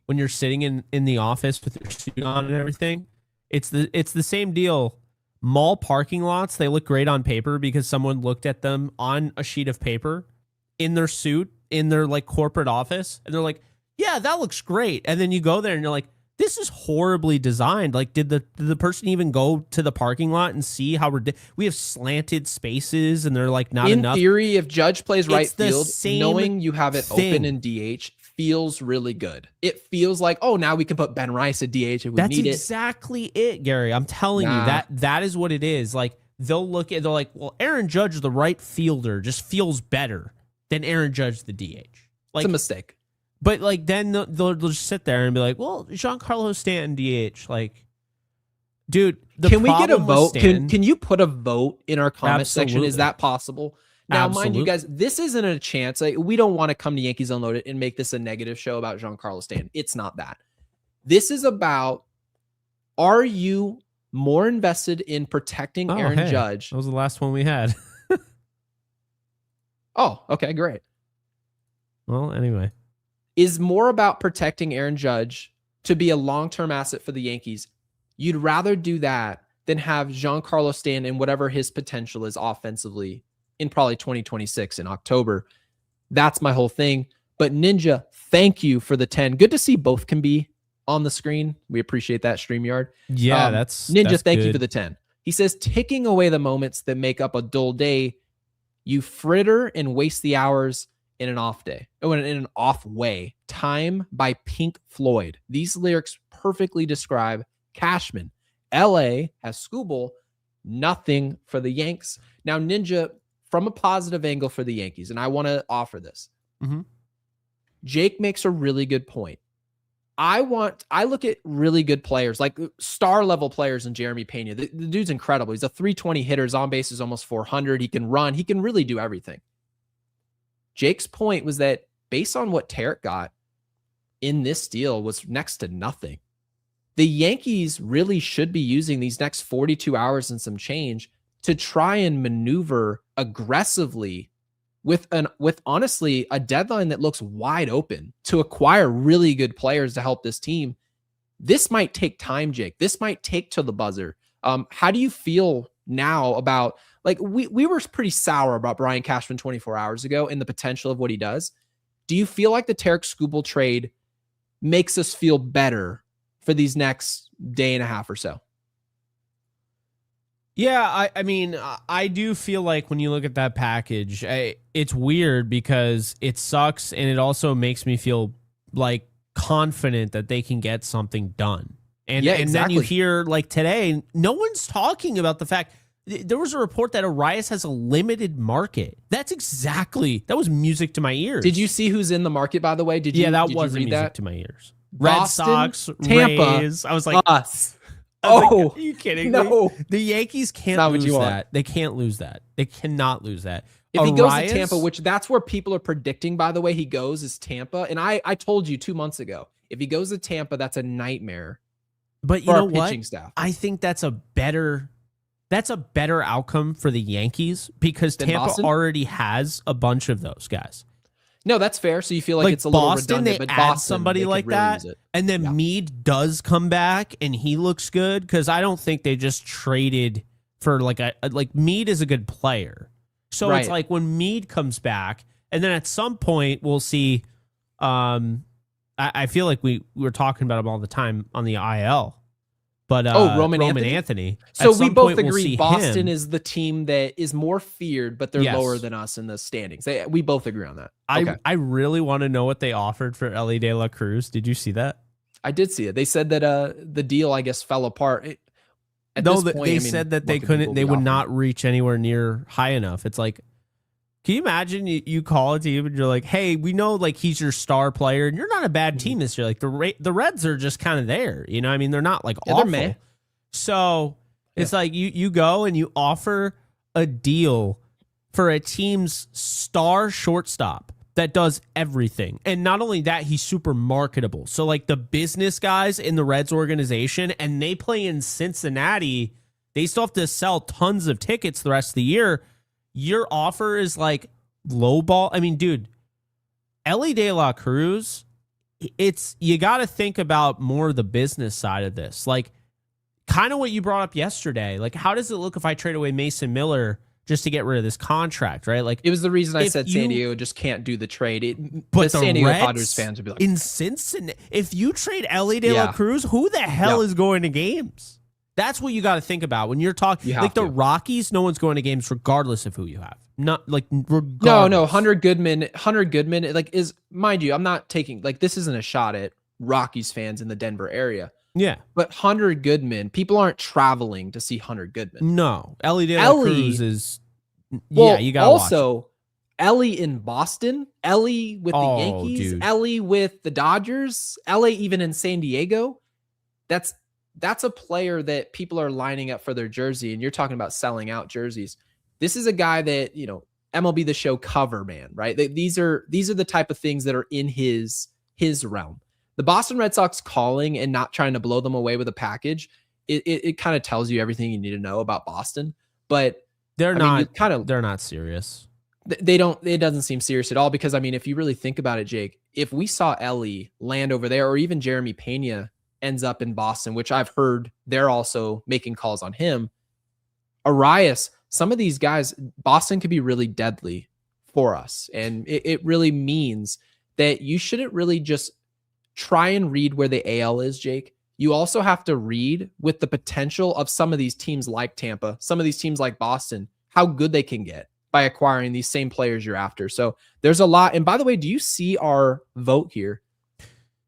when you're sitting in the office with your suit on and everything. It's the same deal. Mall parking lots, they look great on paper because someone looked at them on a sheet of paper in their suit, in their like corporate office, and they're like, yeah, that looks great. And then you go there and you're like, this is horribly designed. Like, did the person even go to the parking lot and see how we have slanted spaces and they're like not enough? In theory, if Judge plays right field, knowing you have it open in DH feels really good. It feels like, oh, now we can put Ben Rice at DH if we need it. That's exactly it, Gary. I'm telling you, that is what it is. Like, they're like, well, Aaron Judge, the right fielder, just feels better than Aaron Judge, the DH. Like, it's a mistake. But like, then they'll just sit there and be like, well, Giancarlo Stanton DH. Like, dude, can we get a vote? Can you put a vote in our comment section? Is that possible? Now, mind you guys, this isn't a chance. Like, we don't want to come to Yankees Unloaded and make this a negative show about Giancarlo Stanton. It's not that. This is about, are you more invested in protecting Aaron Judge? That was the last one we had. Oh, okay, great. Well, anyway. Is more about protecting Aaron Judge to be a long-term asset for the Yankees. You'd rather do that than have Giancarlo Stanton and whatever his potential is offensively in probably 2026 in October. That's my whole thing. But Ninja, thank you for the 10. Good to see both can be on the screen. We appreciate that, StreamYard. Yeah, that's Ninja, thank you good. for the 10. He says, ticking away the moments that make up a dull day, you fritter and waste the hours in an off day. Oh, in an off way. Time by Pink Floyd. These lyrics perfectly describe Cashman. LA has Skubal, nothing for the Yanks. Now, Ninja, from a positive angle for the Yankees, and I want to offer this. Mm-hmm. Jake makes a really good point. I look at really good players, like star level players in Jeremy Pena. The dude's incredible. He's a 320 hitter. His on base is almost 400. He can run. He can really do everything. Jake's point was that based on what Tarek got in this deal was next to nothing. The Yankees really should be using these next 42 hours and some change to try and maneuver aggressively with honestly a deadline that looks wide open to acquire really good players to help this team. This might take time, Jake. This might take to the buzzer. How do you feel now about, like, we were pretty sour about Brian Cashman 24 hours ago and the potential of what he does. Do you feel like the Tarek Skubal trade makes us feel better for these next day and a half or so? Yeah, I mean, I do feel like when you look at that package, it's weird because it sucks, and it also makes me feel like confident that they can get something done. And Yeah, and then exactly. you hear like today, no one's talking about the fact there was a report that Arias has a limited market. That was music to my ears. Did you see who's in the market, by the way? Did you? That did was you read music that? to my ears. Red Boston, Sox, Tampa, Rays. I was like, us. are you kidding me? No. The Yankees can't not what lose you want. that. They can't lose that. They cannot lose that. If he goes to Arias- Tampa, which that's where people are predicting, by the way, he goes is Tampa. And I told you 2 months ago, if he goes to Tampa, that's a nightmare but you for know our what? pitching staff. I think that's a better outcome for the Yankees because Than Tampa Boston? already has a bunch of those guys. No, that's fair. So you feel like, Like it's a little Boston, redundant, they but add Boston, somebody they could like really that, use it. and then Yeah. Meade does come back and he looks good because I don't think they just traded for like Meade is a good player. So Right. it's like when Meade comes back, and then at some point we'll see. I feel like we were talking about him all the time on the IL, but Roman Anthony? Anthony. So At we some both point we'll agree see Boston him. is the team that is more feared, but they're Yes. lower than us in the standings. We both agree on that. I really want to know what they offered for Ellie De La Cruz. Did you see that? I did see it. They said that the deal, I guess, fell apart. They said that they couldn't. They would not reach anywhere near high enough. It's like, can you imagine you call a team and you're like, hey, we know like he's your star player and you're not a bad team this year. Like the Reds are just kind of there. You know, I mean, they're not like awful. They're meh. So it's like you go and you offer a deal for a team's star shortstop that does everything. And not only that, he's super marketable. So like the business guys in the Reds organization, and they play in Cincinnati, they still have to sell tons of tickets the rest of the year. Your offer is like low ball. I mean, dude, Ellie De La Cruz, you got to think about more the business side of this. Like kind of what you brought up yesterday. Like, how does it look if I trade away Mason Miller just to get rid of this contract, right? Like, It was the reason I if said you- San Diego just can't do the trade. but the the San Diego Reds Padres fans would be like, in Cincinnati, if you trade Ellie De La Yeah. Cruz, who the hell Yeah. is going to games? That's what you got to think about when you're talking. You have Like the to. Rockies, no one's going to games regardless of who you have. Not like regardless. no, Hunter Goodman, like is, mind you, I'm not taking, like, this isn't a shot at Rockies fans in the Denver area, Yeah, but Hunter Goodman, people aren't traveling to see Hunter Goodman. no. Ellie De La Ellie- Cruz is. Well, Yeah, you got also Ellie in Boston, Ellie with the Oh, Yankees, dude. Ellie with the Dodgers, Ellie even in San Diego. That's a player that people are lining up for their jersey, and you're talking about selling out jerseys. This is a guy that, MLB The Show cover man, right? These are the type of things that are in his realm. The Boston Red Sox calling and not trying to blow them away with a package, it kind of tells you everything you need to know about Boston. But They're I mean, you not. kind of They're not serious. they don't, it doesn't seem serious at all, because I mean, if you really think about it, Jake, if we saw Ellie land over there, or even Jeremy Pena ends up in Boston, which I've heard they're also making calls on him, Arias, some of these guys, Boston could be really deadly for us. And it really means that you shouldn't really just try and read where the AL is, Jake. You also have to read with the potential of some of these teams like Tampa, some of these teams like Boston, how good they can get by acquiring these same players you're after. So there's a lot. And by the way, do you see our vote here?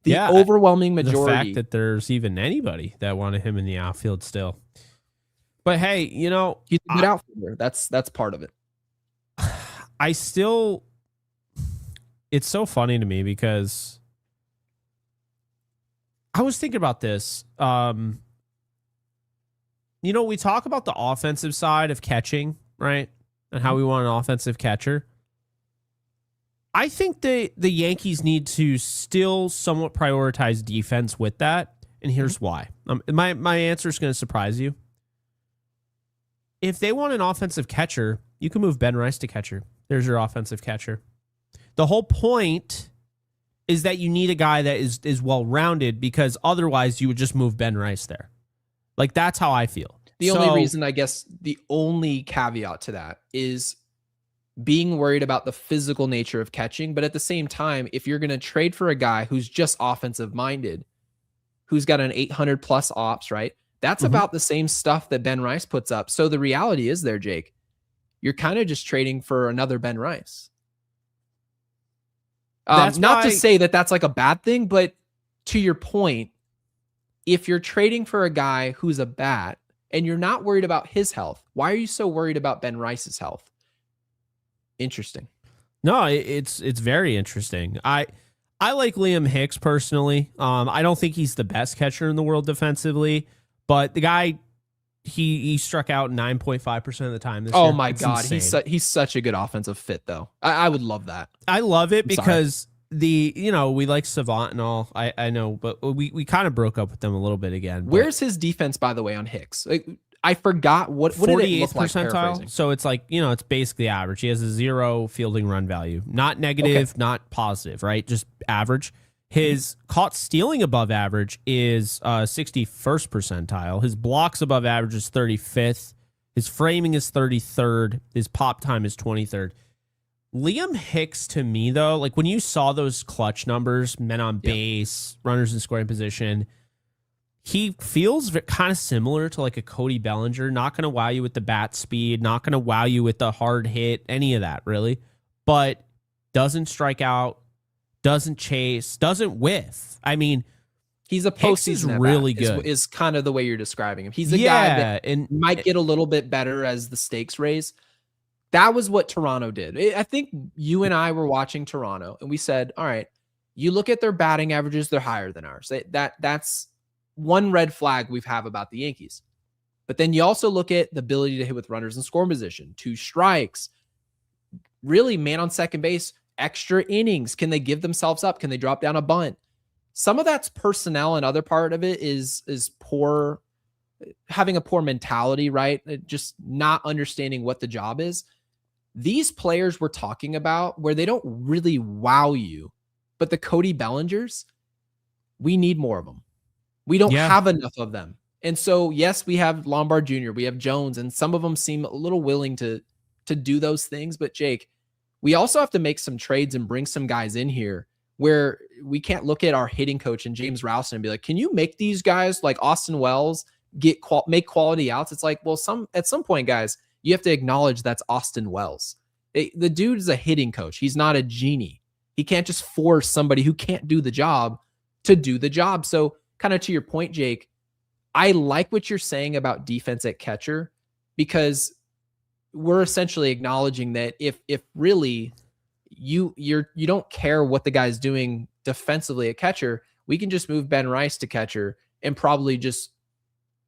The overwhelming majority. The fact that there's even anybody that wanted him in the outfield still. But hey, he's a good outfielder. That's part of it. It's so funny to me because I was thinking about this. We talk about the offensive side of catching, right? And how we want an offensive catcher. I think the Yankees need to still somewhat prioritize defense with that. And here's why. My answer is going to surprise you. If they want an offensive catcher, you can move Ben Rice to catcher. There's your offensive catcher. The whole point is that you need a guy that is well-rounded, because otherwise you would just move Ben Rice there. Like, that's how I feel. The only reason, I guess, the only caveat to that is being worried about the physical nature of catching. But at the same time, if you're going to trade for a guy who's just offensive minded, who's got an 800 plus ops, right? That's about the same stuff that Ben Rice puts up. So the reality is there, Jake, you're kind of just trading for another Ben Rice. Not to say that that's like a bad thing, but to your point, if you're trading for a guy who's a bat and you're not worried about his health, why are you so worried about Ben Rice's health? Interesting. No, it's very interesting. I like Liam Hicks personally. I don't think he's the best catcher in the world defensively, but the guy, he struck out 9.5% of the time this year. Oh my God. He's such a good offensive fit though. I would love that. I love it because we like Savant and all. I know, but we kind of broke up with them a little bit again. Where's his defense, by the way, on Hicks? Like, I forgot what did it look like? 48th percentile. So it's like, it's basically average. He has a 0 fielding run value, not negative, not positive, right? Just average. His caught stealing above average is 61st percentile. His blocks above average is 35th. His framing is 33rd. His pop time is 23rd. Liam Hicks, to me, though, like when you saw those clutch numbers, men on base, runners in scoring position, he feels kind of similar to like a Cody Bellinger. Not going to wow you with the bat speed, not going to wow you with the hard hit, any of that, really. But doesn't strike out, doesn't chase, doesn't whiff. I mean, he's a postseason really good. Is kind of the way you're describing him. He's a guy that might get a little bit better as the stakes raise. That was what Toronto did. I think you and I were watching Toronto, and we said, all right, you look at their batting averages, they're higher than ours. That's one red flag we have about the Yankees. But then you also look at the ability to hit with runners in scoring position, 2 strikes, really man on second base, extra innings. Can they give themselves up? Can they drop down a bunt? Some of that's personnel, and other part of it is poor, having a poor mentality, right? Just not understanding what the job is. These players we're talking about where they don't really wow you, but the Cody Bellingers, we need more of them. We don't have enough of them. And so, yes, we have Lombard Jr., we have Jones, and some of them seem a little willing to do those things. But Jake, we also have to make some trades and bring some guys in here where we can't look at our hitting coach and James Rowson and be like, can you make these guys like Austin Wells make quality outs? It's like, well, at some point, guys, you have to acknowledge that's Austin Wells. The dude is a hitting coach. He's not a genie. He can't just force somebody who can't do the job to do the job. So kind of to your point, Jake, I like what you're saying about defense at catcher, because we're essentially acknowledging that if really you don't care what the guy's doing defensively at catcher, we can just move Ben Rice to catcher and probably just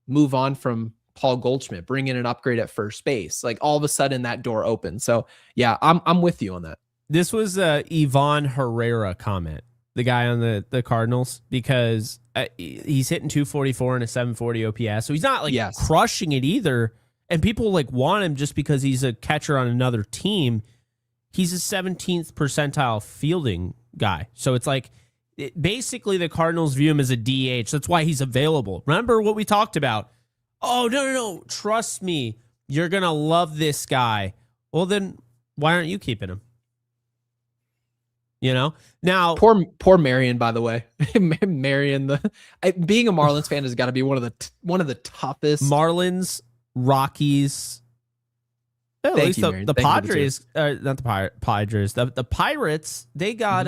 move on from Paul Goldschmidt, bring in an upgrade at first base. Like all of a sudden that door opens. So yeah, I'm with you on that. This was a Ivan Herrera comment, the guy on the Cardinals, because he's hitting 244 and a 740 OPS. So he's not like crushing it either. And people like want him just because he's a catcher on another team. He's a 17th percentile fielding guy. So it's like, basically the Cardinals view him as a DH. That's why he's available. Remember what we talked about? Oh, no. Trust me. You're going to love this guy. Well, then why aren't you keeping him? Now poor Marion, by the way. Marion, being a Marlins fan has got to be one of the toughest. Marlins, Rockies. Thank you, Marion. The Padres, not the Padres. The Pirates. They got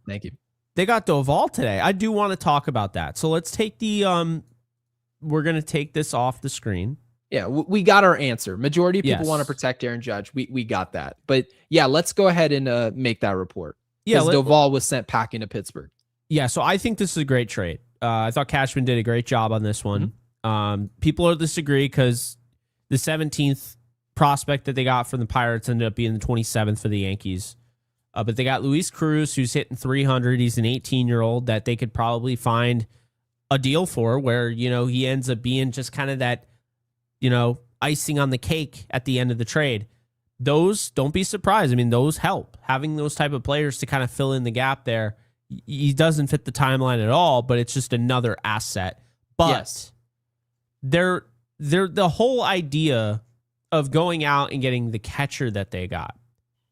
Thank you. They got Doval today. I do want to talk about that. So let's take we're going to take this off the screen. Yeah, we got our answer. Majority of people want to protect Aaron Judge. We got that. But yeah, let's go ahead and make that report. Yeah, Doval was sent packing to Pittsburgh. Yeah, so I think this is a great trade. I thought Cashman did a great job on this one. People will disagree because the 17th prospect that they got from the Pirates ended up being the 27th for the Yankees. But they got Luis Cruz, who's hitting 300. He's an 18-year-old that they could probably find a deal for where, he ends up being just kind of that, icing on the cake at the end of the trade. Those, don't be surprised. I mean, those help. Having those type of players to kind of fill in the gap there. He doesn't fit the timeline at all, but it's just another asset. But they're the whole idea of going out and getting the catcher that they got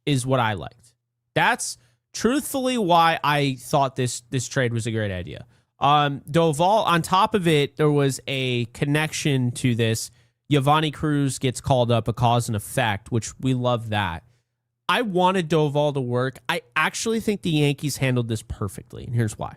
is what I liked. That's truthfully why I thought this trade was a great idea. Doval, on top of it, there was a connection to this. Giovanni Cruz gets called up, a cause and effect, which we love that. I wanted Doval to work. I actually think the Yankees handled this perfectly, and here's why.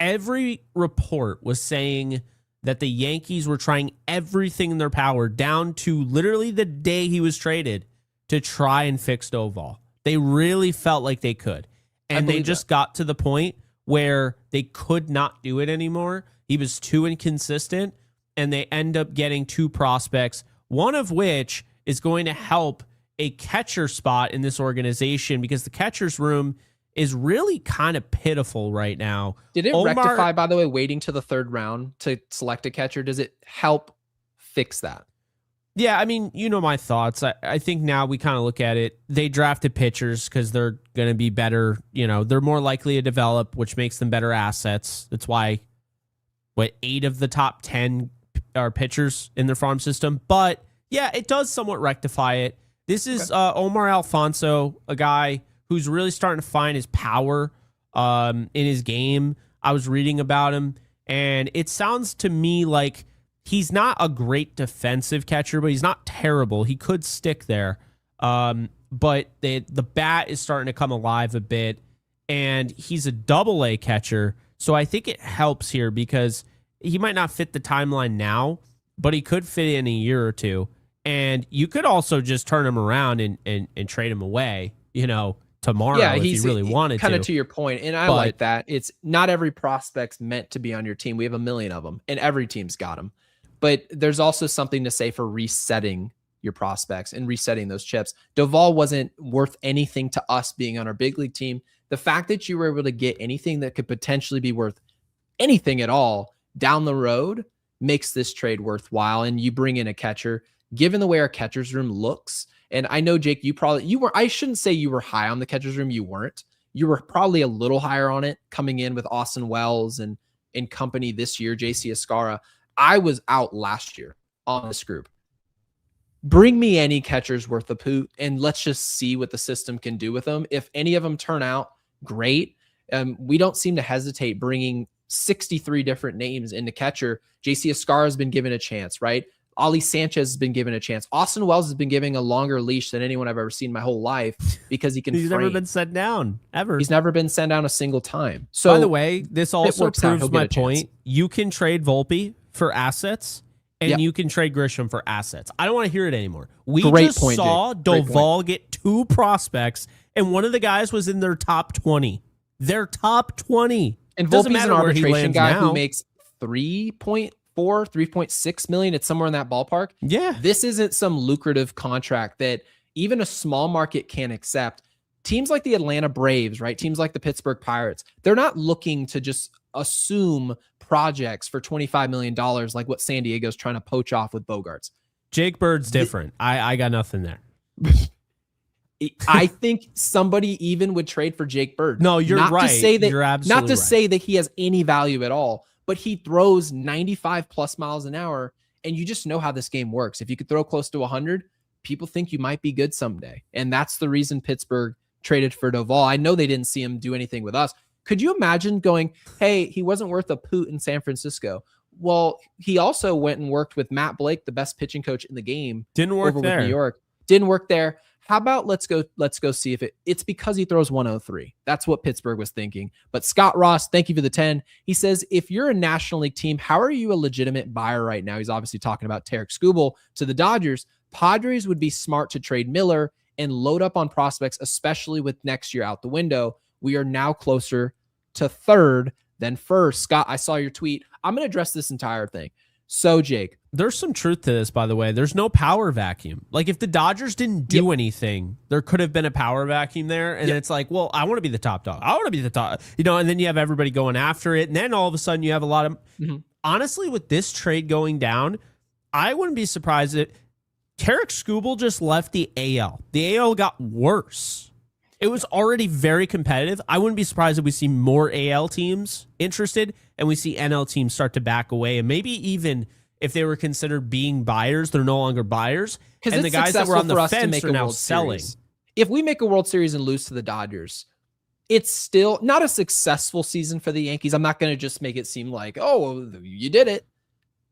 Every report was saying that the Yankees were trying everything in their power down to literally the day he was traded to try and fix Doval. They really felt like they could. And they just got to the point where they could not do it anymore. He was too inconsistent, and they end up getting two prospects, one of which is going to help a catcher spot in this organization because the catcher's room is really kind of pitiful right now. Did it rectify, by the way, waiting to the third round to select a catcher? Does it help fix that? Yeah, I mean, you know my thoughts. I think now we kind of look at it. They drafted pitchers because they're going to be better. You know, they're more likely to develop, which makes them better assets. That's why, 8 of the top 10 are pitchers in their farm system. But, yeah, it does somewhat rectify it. This is Omar Alfonso, a guy who's really starting to find his power in his game. I was reading about him, and it sounds to me like he's not a great defensive catcher, but he's not terrible. He could stick there. But the bat is starting to come alive a bit, and he's a double-A catcher, so I think it helps here because he might not fit the timeline now, but he could fit in a year or two. And you could also just turn him around and trade him away, tomorrow if you really wanted to. Kind of to your point, and I like that. It's not every prospect's meant to be on your team. We have a million of them, and every team's got them. But there's also something to say for resetting your prospects and resetting those chips. Doval wasn't worth anything to us being on our big league team. The fact that you were able to get anything that could potentially be worth anything at all down the road makes this trade worthwhile. And you bring in a catcher. Given the way our catcher's room looks, and I know, Jake, I shouldn't say you were high on the catcher's room. You weren't. You were probably a little higher on it coming in with Austin Wells and company this year, JC Escara. I was out last year on this group. Bring me any catchers worth a poot, and let's just see what the system can do with them. If any of them turn out, great. We don't seem to hesitate bringing 63 different names into catcher. JC Escara has been given a chance, right? Ali Sanchez has been given a chance. Austin Wells has been giving a longer leash than anyone I've ever seen in my whole life because he can He's never been sent down, ever. He's never been sent down a single time. So, by the way, this also proves my point. You can trade Volpe for assets, and you can trade Grisham for assets. I don't want to hear it anymore. We saw Doval get 2 prospects, and one of the guys was in their top 20. Their top 20. And Volpe's an arbitration guy who makes 3.6 million. It's somewhere in that ballpark. Yeah. This isn't some lucrative contract that even a small market can accept. Teams like the Atlanta Braves, right? Teams like the Pittsburgh Pirates, they're not looking to just assume projects for $25 million like what San Diego's trying to poach off with Bogarts. Jake Bird's different. I got nothing there. I think somebody even would trade for Jake Bird. No, you're right. You're absolutely not to say that he has any value at all, but he throws 95 plus miles an hour, and you just know how this game works. If you could throw close to 100, people think you might be good someday. And that's the reason Pittsburgh traded for Doval. I know they didn't see him do anything with us. Could you imagine going, hey, he wasn't worth a poot in San Francisco? Well, he also went and worked with Matt Blake, the best pitching coach in the game. Didn't work there. With New York. Didn't work there. How about let's go see if it's because he throws 103. That's what Pittsburgh was thinking. But Scott Ross, thank you for the 10. He says, if you're a National League team, how are you a legitimate buyer right now? He's obviously talking about Tarek Skubal to the Dodgers. Padres would be smart to trade Miller and load up on prospects, especially with next year out the window. We are now closer to third than first. Scott, I saw your tweet. I'm going to address this entire thing. So, Jake, there's some truth to this, by the way. There's no power vacuum. Like, if the Dodgers didn't do anything, there could have been a power vacuum there. And it's like, well, I want to be the top dog. I want to be the top, and then you have everybody going after it. And then all of a sudden you have a lot of, honestly, with this trade going down, I wouldn't be surprised that Tarek Skubal just left the AL. The AL got worse. It was already very competitive. I wouldn't be surprised if we see more AL teams interested and we see NL teams start to back away. And maybe even if they were considered being buyers, they're no longer buyers. And the guys that were on the fence are now selling. if we make a World Series and lose to the Dodgers, it's still not a successful season for the Yankees. I'm not going to just make it seem like, oh, you did it.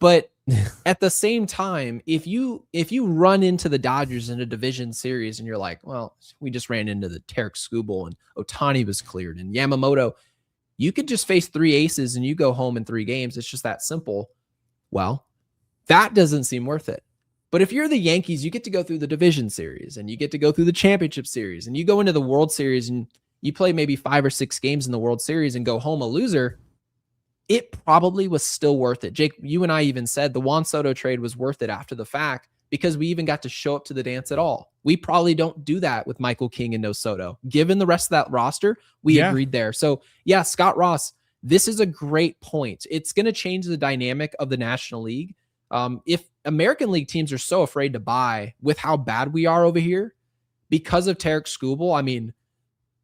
But at the same time, if you run into the Dodgers in a division series and you're like, well, we just ran into the Tarek Skubal and Ohtani was cleared and Yamamoto, you could just face 3 aces and you go home in 3 games. It's just that simple. Well, that doesn't seem worth it. But if you're the Yankees, you get to go through the division series and you get to go through the championship series and you go into the World Series and you play maybe 5 or 6 games in the World Series and go home a loser, it probably was still worth it. Jake, you and I even said the Juan Soto trade was worth it after the fact because we even got to show up to the dance at all. We probably don't do that with Michael King and no Soto. Given the rest of that roster, we agreed there. So yeah, Scott Ross, this is a great point. It's going to change the dynamic of the National League. If American League teams are so afraid to buy with how bad we are over here because of Tarek Skubal, I mean,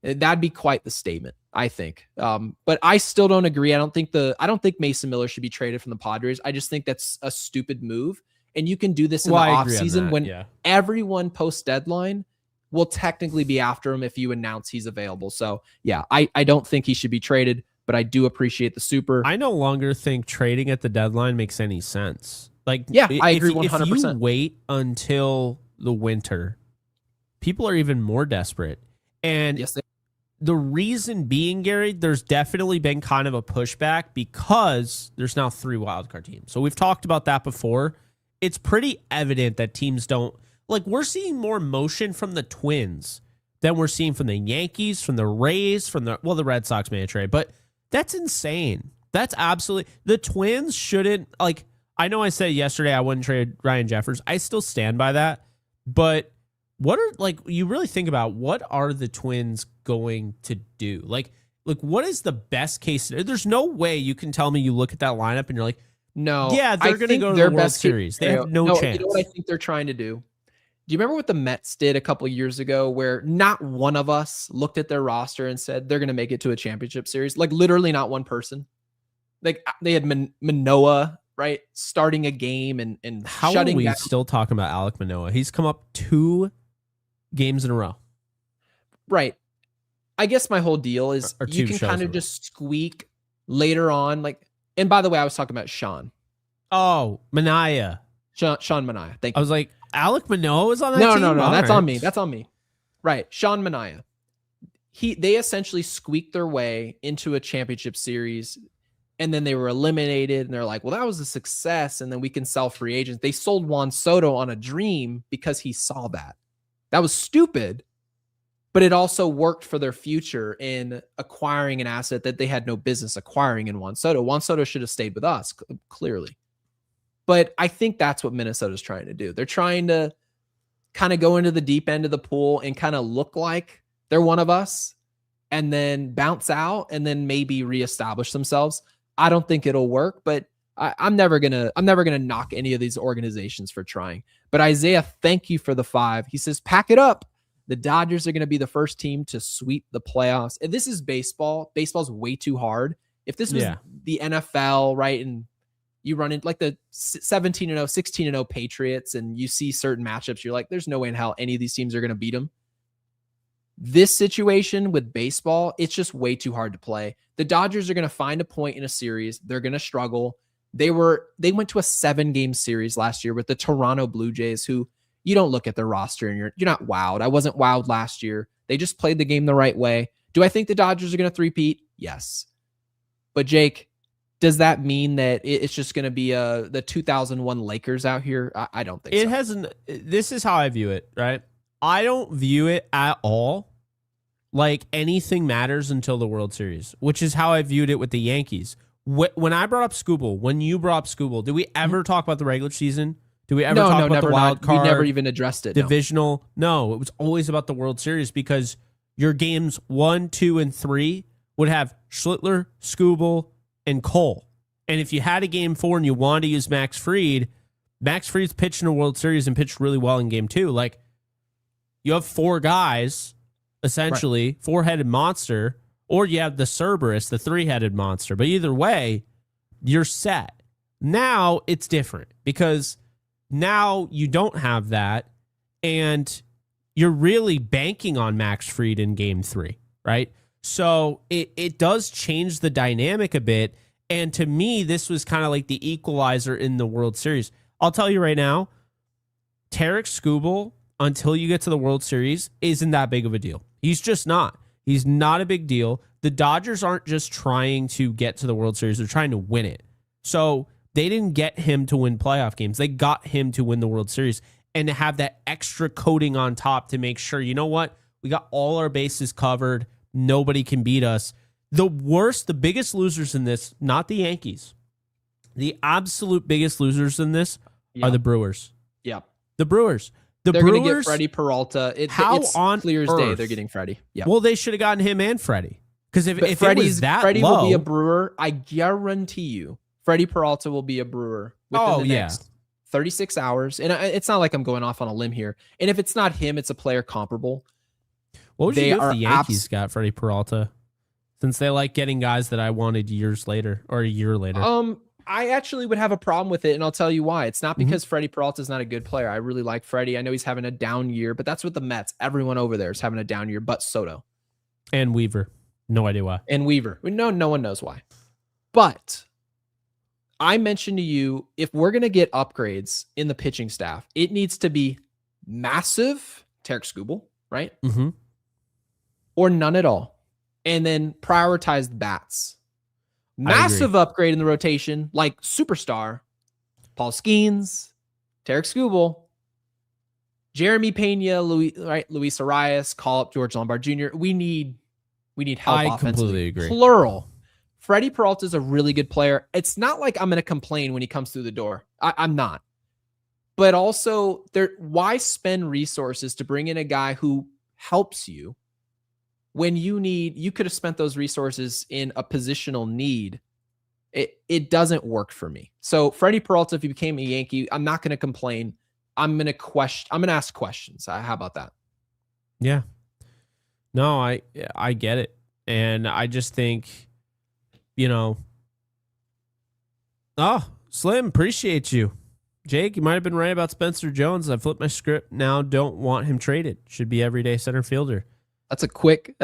that'd be quite the statement, I think. But I still don't agree. I don't think Mason Miller should be traded from the Padres. I just think that's a stupid move. And you can do this in the offseason when everyone post deadline will technically be after him if you announce he's available. So yeah, I don't think he should be traded, but I do appreciate the super. I no longer think trading at the deadline makes any sense. Like, yeah, I agree 100%. If you wait until the winter, people are even more desperate. And yes, the reason being, Gary, there's definitely been kind of a pushback because there's now 3 wildcard teams. So we've talked about that before. It's pretty evident that teams don't, like, we're seeing more motion from the Twins than we're seeing from the Yankees, from the Rays, from the Red Sox may trade, but that's insane. That's absolutely, the Twins shouldn't, like, I know I said yesterday I wouldn't trade Ryan Jeffers. I still stand by that, but what are, like, you really think about what are the Twins going to do? Like what is the best case? There's no way you can tell me you look at that lineup and you're like, no, yeah, they're going to go to the World Series. They have no chance. You know what I think they're trying to do? Do you remember what the Mets did a couple of years ago where not one of us looked at their roster and said they're going to make it to a championship series? Like literally not one person. Like they had Manoah, right? Starting a game and how shutting are we down. Still talking about Alek Manoah? He's come up 2 games in a row. Right. I guess my whole deal is you can kind of just squeak later on. Like, and by the way, I was talking about Sean. Oh, Manaea. Sean Manaea. Thank you. I was like, Alek Manoah was on that team? No. That's on me. That's on me. Right. Sean Manaea. They essentially squeaked their way into a championship series and then they were eliminated and they're like, well, that was a success. And then we can sell free agents. They sold Juan Soto on a dream because he saw that. That was stupid, but it also worked for their future in acquiring an asset that they had no business acquiring in Juan Soto. Juan Soto should have stayed with us, clearly. But I think that's what Minnesota's trying to do. They're trying to kind of go into the deep end of the pool and kind of look like they're one of us and then bounce out and then maybe reestablish themselves. I don't think it'll work, but I'm never gonna knock any of these organizations for trying. But Isaiah, thank you for the 5. He says, pack it up. The Dodgers are going to be the first team to sweep the playoffs. And this is baseball. Baseball's way too hard. If this was the NFL, right, and you run into like the 17-0, 16-0 Patriots, and you see certain matchups, you're like, there's no way in hell any of these teams are going to beat them. This situation with baseball, it's just way too hard to play. The Dodgers are going to find a point in a series. They're going to struggle. They went to a 7-game series last year with the Toronto Blue Jays, who you don't look at their roster and you're not wowed. I wasn't wowed last year. They just played the game the right way. Do I think the Dodgers are going to three-peat? Yes. But Jake, does that mean that it's just going to be the 2001 Lakers out here? I don't think so. This is how I view it, right? I don't view it at all like anything matters until the World Series, which is how I viewed it with the Yankees. When I brought up Skubal, when you brought up Skubal, did we ever talk about the regular season? Did we ever talk about the wild card? We never even addressed it. Divisional? No, it was always about the World Series because your games 1, 2, and 3 would have Schlittler, Skubal, and Cole. And if you had a game 4 and you wanted to use Max Fried's pitched in a World Series and pitched really well in game 2. Like, you have 4 guys, essentially, right. 4-headed monster, or you have the Cerberus, the 3-headed monster. But either way, you're set. Now it's different because now you don't have that, and you're really banking on Max Fried in game 3, right? So it does change the dynamic a bit. And to me, this was kind of like the equalizer in the World Series. I'll tell you right now, Tarek Skubal, until you get to the World Series, isn't that big of a deal. He's just not. He's not a big deal. The Dodgers aren't just trying to get to the World Series. They're trying to win it. So they didn't get him to win playoff games. They got him to win the World Series and to have that extra coating on top to make sure, you know what? We got all our bases covered. Nobody can beat us. The biggest losers in this, not the Yankees. The absolute biggest losers in this are the Brewers. Yeah. The Brewers. They're going to get Freddie Peralta. It's clear as day they're getting Freddie. Yeah. Well, they should have gotten him and Freddie. Because if Freddie it was that Freddie low, will be a Brewer. I guarantee you, Freddie Peralta will be a Brewer within the next 36 hours. And it's not like I'm going off on a limb here. And if it's not him, it's a player comparable. What would you do if the Yankees got Freddie Peralta? Since they like getting guys that I wanted years later or a year later. I actually would have a problem with it, and I'll tell you why. It's not because Freddie Peralta is not a good player. I really like Freddie. I know he's having a down year, but that's what the Mets. Everyone over there is having a down year, but Soto. And Weaver. No idea why. And Weaver. No one knows why. But I mentioned to you, if we're going to get upgrades in the pitching staff, it needs to be massive, Tarek Skubal, right? Mm-hmm. Or none at all. And then prioritize bats. Massive upgrade in the rotation, like superstar, Paul Skeens, Tarek Skubal, Jeremy Pena, Luis Arias, call up George Lombard Jr. We need help offensively. I completely agree. Plural. Freddie Peralta is a really good player. It's not like I'm going to complain when he comes through the door. I'm not. But also, why spend resources to bring in a guy who helps you when you could have spent those resources in a positional need? It doesn't work for me. So Freddie Peralta, if he became a Yankee, I'm not going to complain. I'm going to ask questions. How about that? Yeah. No, I get it. And I just think, Slim, appreciate you. Jake, you might have been right about Spencer Jones. I flipped my script. Now don't want him traded. Should be everyday center fielder. That's a quick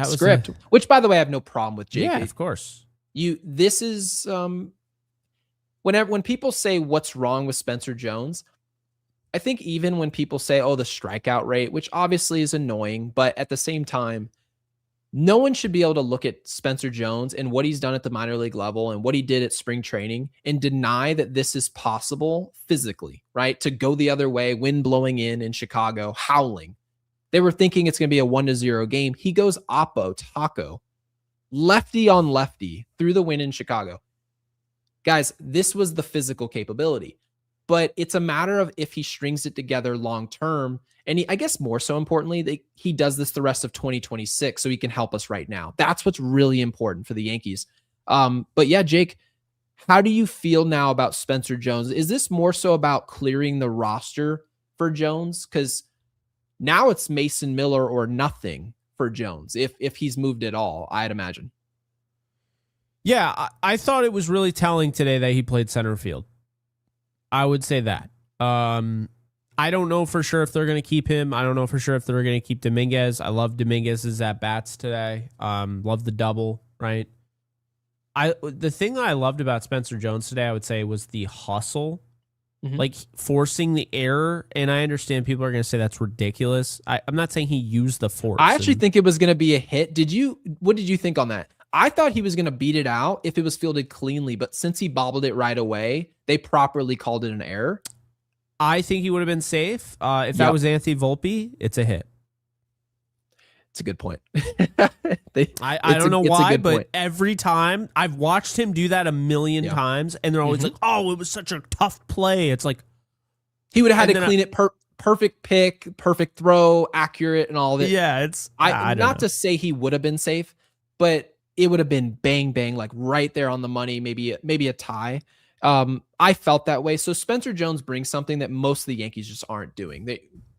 script, which, by the way, I have no problem with, Jake. Yeah, of course. This is when people say what's wrong with Spencer Jones, I think even when people say, the strikeout rate, which obviously is annoying, but at the same time, no one should be able to look at Spencer Jones and what he's done at the minor league level and what he did at spring training and deny that this is possible physically, right? To go the other way, wind blowing in Chicago, howling. They were thinking it's going to be a 1-0 game. He goes oppo, taco, lefty on lefty through the win in Chicago. Guys, this was the physical capability, but it's a matter of if he strings it together long term. And I guess more so importantly, that he does this the rest of 2026 so he can help us right now. That's what's really important for the Yankees. But yeah, Jake, how do you feel now about Spencer Jones? Is this more so about clearing the roster for Jones? Because now it's Mason Miller or nothing for Jones, if he's moved at all, I'd imagine. Yeah, I thought it was really telling today that he played center field. I would say that. I don't know for sure if they're going to keep him. I don't know for sure if they're going to keep Dominguez. I love Dominguez's at-bats today. Love the double, right? The thing that I loved about Spencer Jones today, I would say, was the hustle. Like forcing the error, and I understand people are going to say that's ridiculous. I'm not saying he used the force. I actually think it was going to be a hit. What did you think on that? I thought he was going to beat it out if it was fielded cleanly, but since he bobbled it right away, they properly called it an error. I think he would have been safe. If that was Anthony Volpe, it's a hit. It's a good point. I don't know why, but every time I've watched him do that a million times, and they're always like, "Oh, it was such a tough play." It's like he would have had to clean it, perfect pick, perfect throw, accurate, and all of it. Yeah, it's I not to say he would have been safe, but it would have been bang bang, like right there on the money, maybe a tie. I felt that way. So Spencer Jones brings something that most of the Yankees just aren't doing.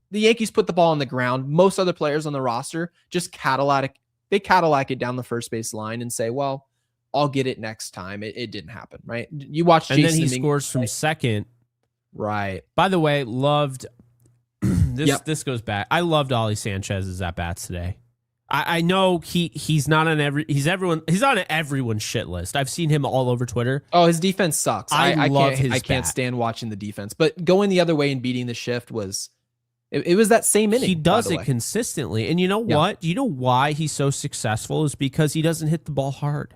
The Yankees put the ball on the ground. Most other players on the roster just Cadillac it down the first base line and say, well, I'll get it next time. It didn't happen, right? You watch Jason. And then he scores from second. Right. By the way, loved this goes back. I loved Ollie Sanchez's at bats today. I know he's not on he's on everyone's shit list. I've seen him all over Twitter. Oh, his defense sucks. I can't stand watching the defense. But going the other way and beating the shift was it was that same inning. He does it consistently. And you know what? Do you know why he's so successful? Is because he doesn't hit the ball hard.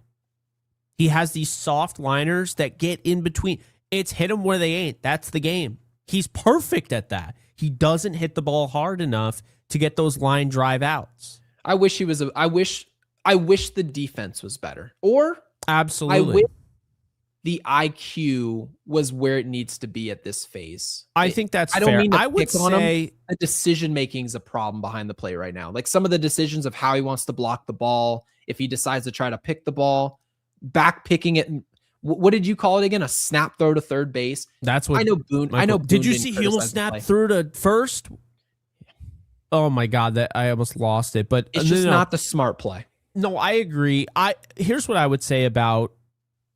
He has these soft liners that get in between. It's hit them where they ain't. That's the game. He's perfect at that. He doesn't hit the ball hard enough to get those line drive outs. I wish he was I wish the defense was better. Or absolutely. I wish the IQ was where it needs to be at this phase. I think that's fair. I don't mean to I would pick on him. say The decision making is a problem behind the play right now. Like some of the decisions of how he wants to block the ball, if he decides to try to pick the ball, back picking it. What did you call it again? A snap throw to third base. That's what I know. Boone. I know. Boone did you see he almost snapped through to first? Oh my God, that I almost lost it. But it's just not the smart play. No, I agree. Here's what I would say about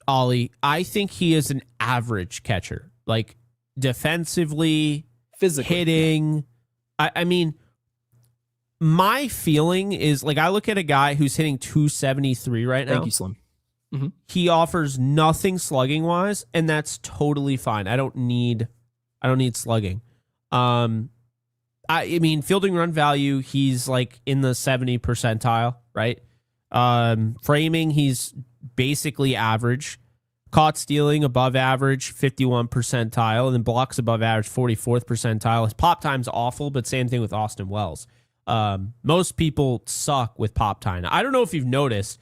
Ollie. I think he is an average catcher, like defensively, physically hitting. I mean, my feeling is like I look at a guy who's hitting 273 right now. Thank you, Slim. Mm-hmm. He offers nothing slugging wise, and that's totally fine. I don't need slugging. I mean, fielding run value, he's like in the 70 percentile, right? Framing, he's basically average. Caught stealing, above average, 51 percentile. And then blocks above average, 44th percentile. His pop time's awful, but same thing with Austin Wells. Most people suck with pop time. I don't know if you've noticed,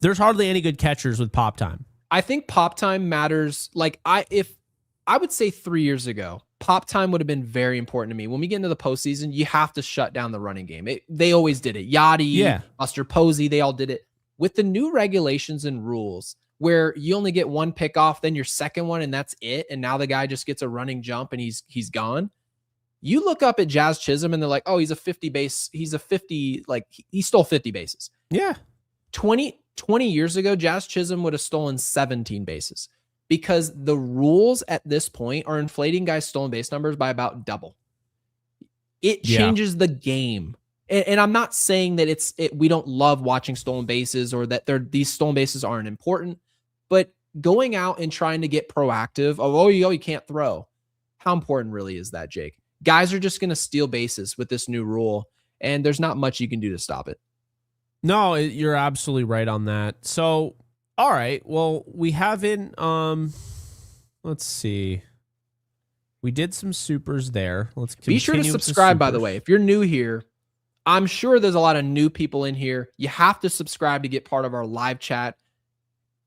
there's hardly any good catchers with pop time. I think pop time matters. Like I would say 3 years ago, pop time would have been very important to me. When we get into the postseason, you have to shut down the running game. They always did it. Yachty, Buster Posey, they all did it. With the new regulations and rules where you only get one pick off, then your second one, and that's it. And now the guy just gets a running jump and he's gone. You look up at Jazz Chisholm and they're like, oh, he's a 50 base. He's a 50, like he stole 50 bases. Yeah. 20 years ago, Jazz Chisholm would have stolen 17 bases. Because the rules at this point are inflating guys' stolen base numbers by about double. It changes the game. And I'm not saying that we don't love watching stolen bases or that these stolen bases aren't important, but going out and trying to get proactive, you can't throw. How important really is that, Jake? Guys are just going to steal bases with this new rule, and there's not much you can do to stop it. No, you're absolutely right on that. So, all right. Well, we haven't, let's see. We did some supers there. Let's be sure to subscribe, by the way. If you're new here, I'm sure there's a lot of new people in here. You have to subscribe to get part of our live chat,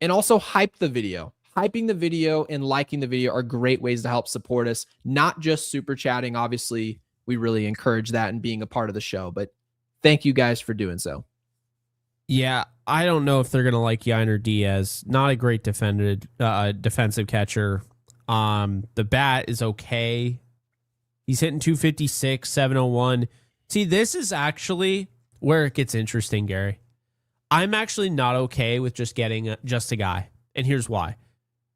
and also hype the video. Hyping the video and liking the video are great ways to help support us, not just super chatting. Obviously, we really encourage that and being a part of the show, but thank you guys for doing so. Yeah, I don't know if they're going to like Yainer Diaz. Not a great defensive catcher. The bat is okay. He's hitting 256, 701. See, this is actually where it gets interesting, Gary. I'm actually not okay with just getting just a guy, and here's why.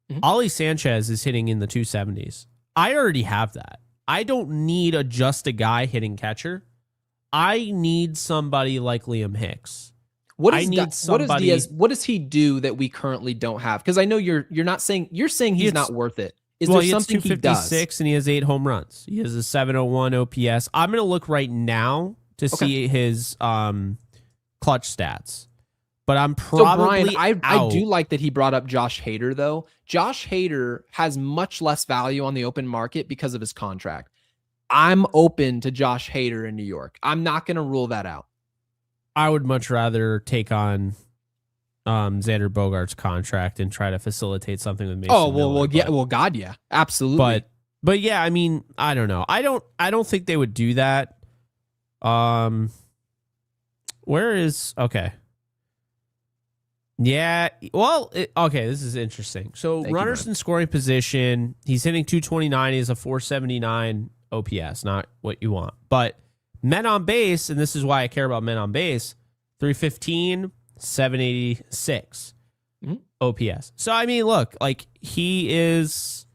Mm-hmm. Ollie Sanchez is hitting in the 270s. I already have that. I don't need just a guy hitting catcher. I need somebody like Liam Hicks. What does he do that we currently don't have? Because I know you're saying he's not worth it. Is there something he does? And he has 8 home runs. He has a 701 OPS. I'm going to look right now to see his clutch stats. But I'm probably so Brian, I do like that he brought up Josh Hader, though. Josh Hader has much less value on the open market because of his contract. I'm open to Josh Hader in New York. I'm not going to rule that out. I would much rather take on Xander Bogaerts' contract and try to facilitate something with Mason Miller, yeah, absolutely. But yeah, I mean, I don't know. I don't think they would do that. Okay. Yeah, well, okay, this is interesting. So runners in scoring position, he's hitting 229. He has a 479 OPS, not what you want. But men on base, and this is why I care about men on base, 315, 786 OPS. So, I mean, look, like he is,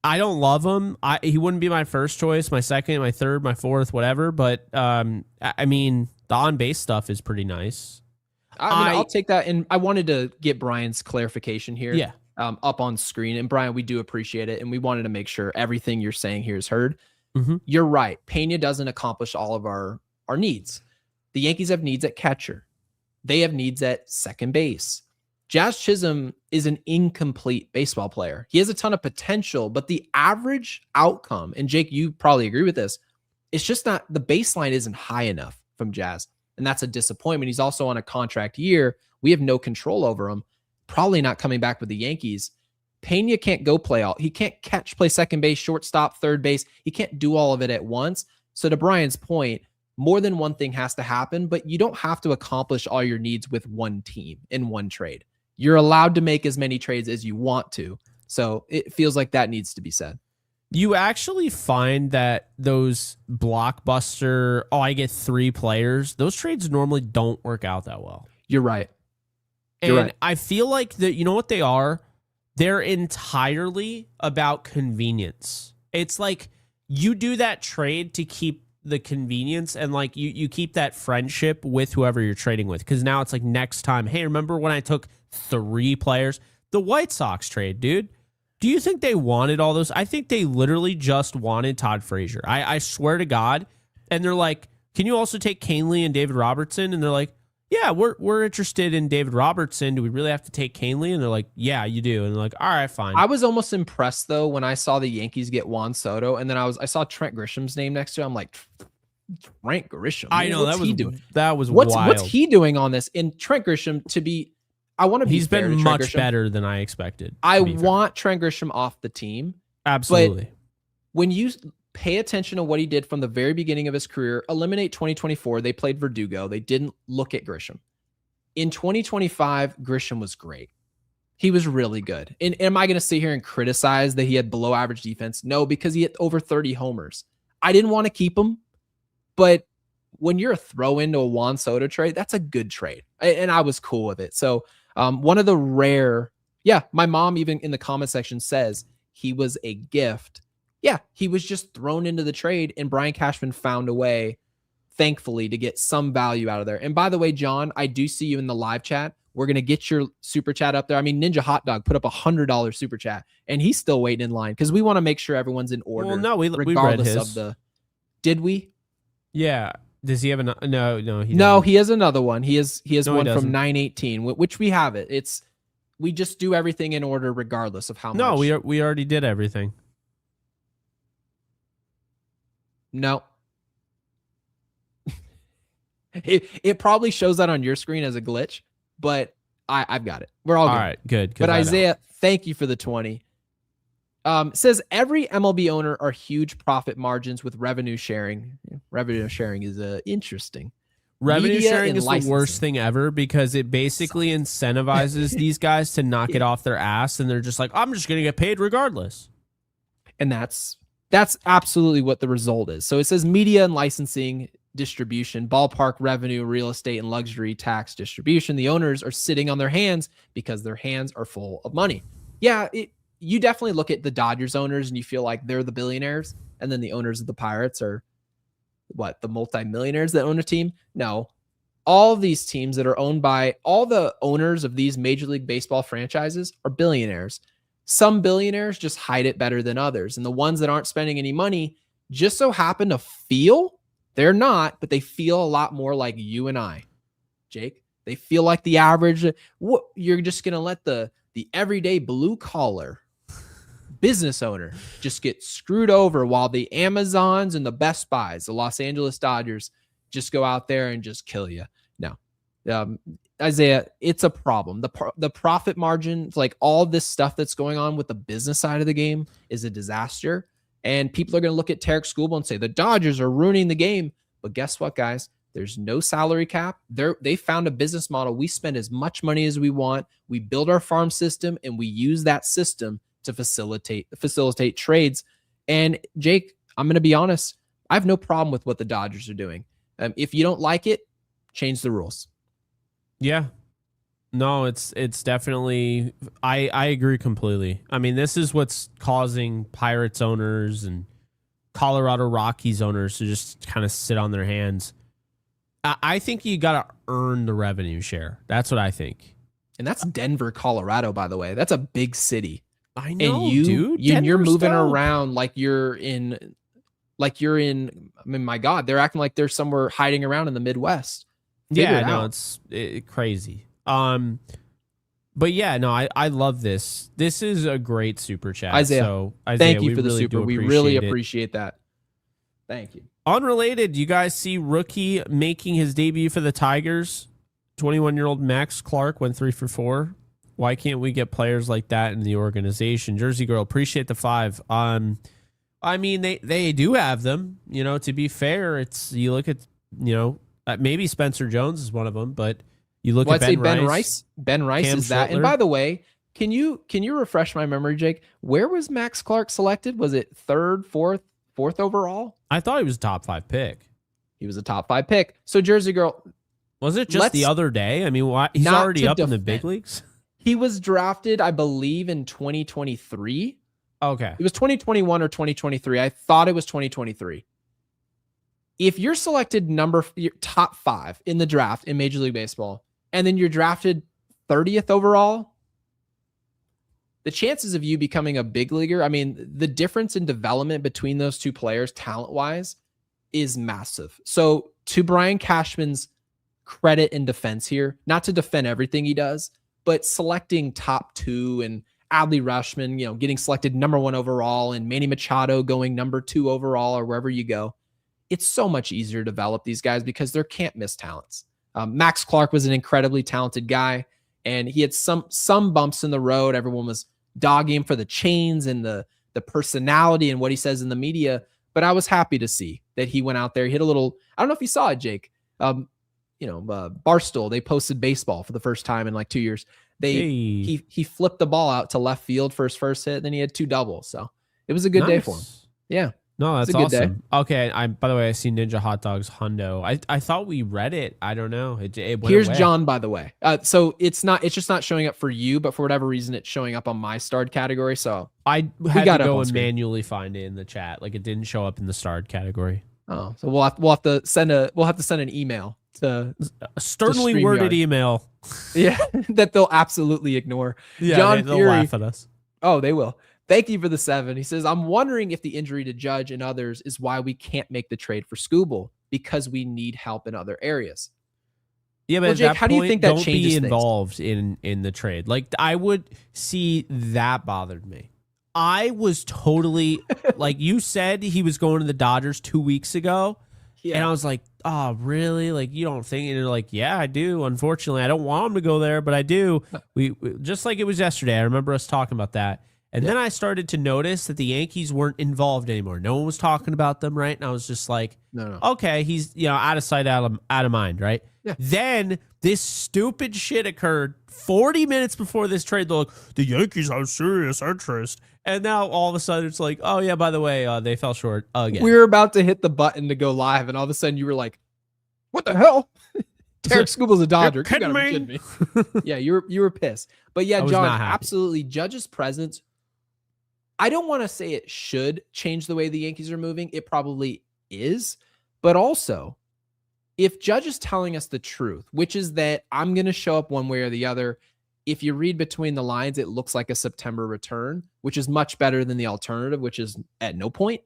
I don't love him. He wouldn't be my first choice, my second, my third, my fourth, whatever. But I mean, the on base stuff is pretty nice. I mean, I'll take that. And I wanted to get Brian's clarification here. Yeah. Up on screen. And Brian, we do appreciate it. And we wanted to make sure everything you're saying here is heard. Mm-hmm. You're right. Pena doesn't accomplish all of our needs. The Yankees have needs at catcher. They have needs at second base. Jazz Chisholm is an incomplete baseball player. He has a ton of potential, but the average outcome, and Jake, you probably agree with this, it's just not, the baseline isn't high enough from Jazz. And that's a disappointment. He's also on a contract year. We have no control over him. Probably not coming back with the Yankees. Pena can't go play all. He can't play second base, shortstop, third base. He can't do all of it at once. So to Brian's point, more than one thing has to happen, but you don't have to accomplish all your needs with one team in one trade. You're allowed to make as many trades as you want to. So it feels like that needs to be said. You actually find that those blockbuster, I get 3 players, those trades normally don't work out that well. You're right. And I feel like that, you know what they are? They're entirely about convenience. It's like you do that trade to keep the convenience and like you keep that friendship with whoever you're trading with. Because now it's like next time, hey, remember when I took 3 players? The White Sox trade, dude. Do you think they wanted all those? I think they literally just wanted Todd Frazier. I swear to God. And they're like, can you also take Canely and David Robertson? And they're like, yeah, we're interested in David Robertson. Do we really have to take Canely? And they're like, yeah, you do. And they're like, all right, fine. I was almost impressed though when I saw the Yankees get Juan Soto, and then I saw Trent Grisham's name next to him. I'm like, Trent Grisham. I know what's he doing? That was wild. What's he doing on this? In Trent Grisham to be, I want to be. He's been much better than I expected. I want Trent Grisham off the team. Absolutely. But when you pay attention to what he did from the very beginning of his career, eliminate 2024. They played Verdugo. They didn't look at Grisham. In 2025, Grisham was great. He was really good. And am I going to sit here and criticize that he had below average defense? No, because he had over 30 homers. I didn't want to keep him, but when you're a throw into a Juan Soto trade, that's a good trade. And I was cool with it. So one of the rare, my mom even in the comment section says he was a gift. Yeah, he was just thrown into the trade, and Brian Cashman found a way, thankfully, to get some value out of there. And by the way, John, I do see you in the live chat. We're going to get your super chat up there. I mean, Ninja Hot Dog put up $100 super chat, and he's still waiting in line because we want to make sure everyone's in order. Well, no, we regardless read his. of the. Did we? Yeah. Does he have no? He has another one. He has one from 918, which we have it. We just do everything in order regardless of how much. No, we already did everything. No. It probably shows that on your screen as a glitch, but I've got it. We're all good. All right, good. But Isaiah, thank you for the 20. Says every MLB owner are huge profit margins with revenue sharing. Revenue sharing is interesting. Revenue Media sharing and is licensing. the worst thing ever because it basically incentivizes these guys to knock it off their ass, and they're just like, I'm just going to get paid regardless. And that's absolutely what the result is. So it says media and licensing, distribution, ballpark revenue, real estate, and luxury tax distribution. The owners are sitting on their hands because their hands are full of money. Yeah, you definitely look at the Dodgers owners and you feel like they're the billionaires, and then the owners of the Pirates are the multimillionaires that own a team? No. All these teams that are owned by all the owners of these Major League Baseball franchises are billionaires. Some billionaires just hide it better than others. And the ones that aren't spending any money just so happen to feel they're not, but they feel a lot more like you and I, Jake. They feel like the average. What you're just going to let the everyday blue collar business owner just get screwed over while the Amazons and the Best Buys, the Los Angeles Dodgers, just go out there and just kill you. No, Isaiah, it's a problem. The profit margins, like all this stuff that's going on with the business side of the game, is a disaster. And people are going to look at Tarek Skubal and say the Dodgers are ruining the game. But guess what, guys? There's no salary cap. They found a business model. We spend as much money as we want. We build our farm system, and we use that system to facilitate trades. And Jake, I'm going to be honest. I have no problem with what the Dodgers are doing. If you don't like it, change the rules. Yeah. No, it's definitely. I agree completely. I mean, this is what's causing Pirates owners and Colorado Rockies owners to just kind of sit on their hands. I think you got to earn the revenue share. That's what I think. And that's Denver, Colorado, by the way. That's a big city. I know, and dude. You're moving dope. around like you're in. I mean, my God, they're acting like they're somewhere hiding around in the Midwest. Yeah, no, it's crazy. But yeah, no, I love this. This is a great super chat. Isaiah, so Isaiah, thank you for the super. We really appreciate that. Thank you. Unrelated, you guys see rookie making his debut for the Tigers? 21-year-old Max Clark went 3 for 4. Why can't we get players like that in the organization? Jersey Girl, appreciate the 5. I mean, they do have them. You know, to be fair, it's you look at maybe Spencer Jones is one of them, but you look at Ben Rice. Ben Rice Cam is that. Schlittler. And by the way, can you refresh my memory, Jake? Where was Max Clark selected? Was it 3rd, 4th overall? I thought he was a top 5 pick. He was a top 5 pick. So Jersey Girl, was it just the other day? I mean, why, he's already up in the big leagues. He was drafted, I believe, in 2023. Okay. It was 2021 or 2023. I thought it was 2023. If you're selected your top 5 in the draft in Major League Baseball, and then you're drafted 30th overall, the chances of you becoming a big leaguer, I mean, the difference in development between those two players, talent-wise, is massive. So to Brian Cashman's credit and defense here, not to defend everything he does, but selecting top 2 and Adley Rutschman, getting selected number 1 overall, and Manny Machado going number 2 overall, or wherever you go. It's so much easier to develop these guys because they're can't miss talents. Max Clark was an incredibly talented guy, and he had some bumps in the road. Everyone was dogging him for the chains and the personality and what he says in the media. But I was happy to see that he went out there, hit a little. I don't know if you saw it, Jake. Barstool, they posted baseball for the first time in like 2 years. He flipped the ball out to left field for his first hit. Then he had 2 doubles. So it was a good day for him. Yeah. No, that's awesome. Okay. By the way, I see Ninja Hot Dogs Hundo. I thought we read it. I don't know. It went Here's away. John, by the way. So it's just not showing up for you, but for whatever reason, it's showing up on my starred category. So I had to go and manually find it in the chat. Like it didn't show up in the starred category. Oh, so we'll have to send an email to a sternly worded email. Yeah, that they'll absolutely ignore. Yeah, John they'll Fury, laugh at us. Oh, they will. Thank you for the 7. He says, I'm wondering if the injury to Judge and others is why we can't make the trade for Skubal, because we need help in other areas. Yeah, but well, Jake, how do you think that don't changes be involved in the trade? Like, I would see that bothered me. I was totally like you said he was going to the Dodgers 2 weeks ago. Yeah. And I was like, oh, really? Like, you don't think? And you're like, yeah, I do. Unfortunately, I don't want him to go there, but I do. We just like it was yesterday. I remember us talking about that. And then I started to notice that the Yankees weren't involved anymore. No one was talking about them, right? And I was just like, no. Okay, he's out of sight, out of mind, right? Yeah. Then this stupid shit occurred 40 minutes before this trade. They're like, the Yankees have serious interest. And now all of a sudden it's like, oh, yeah, by the way, they fell short again. We were about to hit the button to go live, and all of a sudden you were like, what the hell? Tarek Skubal's a Dodger. You're kidding me? Yeah, you were pissed. But yeah, John, absolutely. Judge's presence, I don't want to say it should change the way the Yankees are moving. It probably is. But also, if Judge is telling us the truth, which is that I'm going to show up one way or the other, if you read between the lines, it looks like a September return, which is much better than the alternative, which is at no point.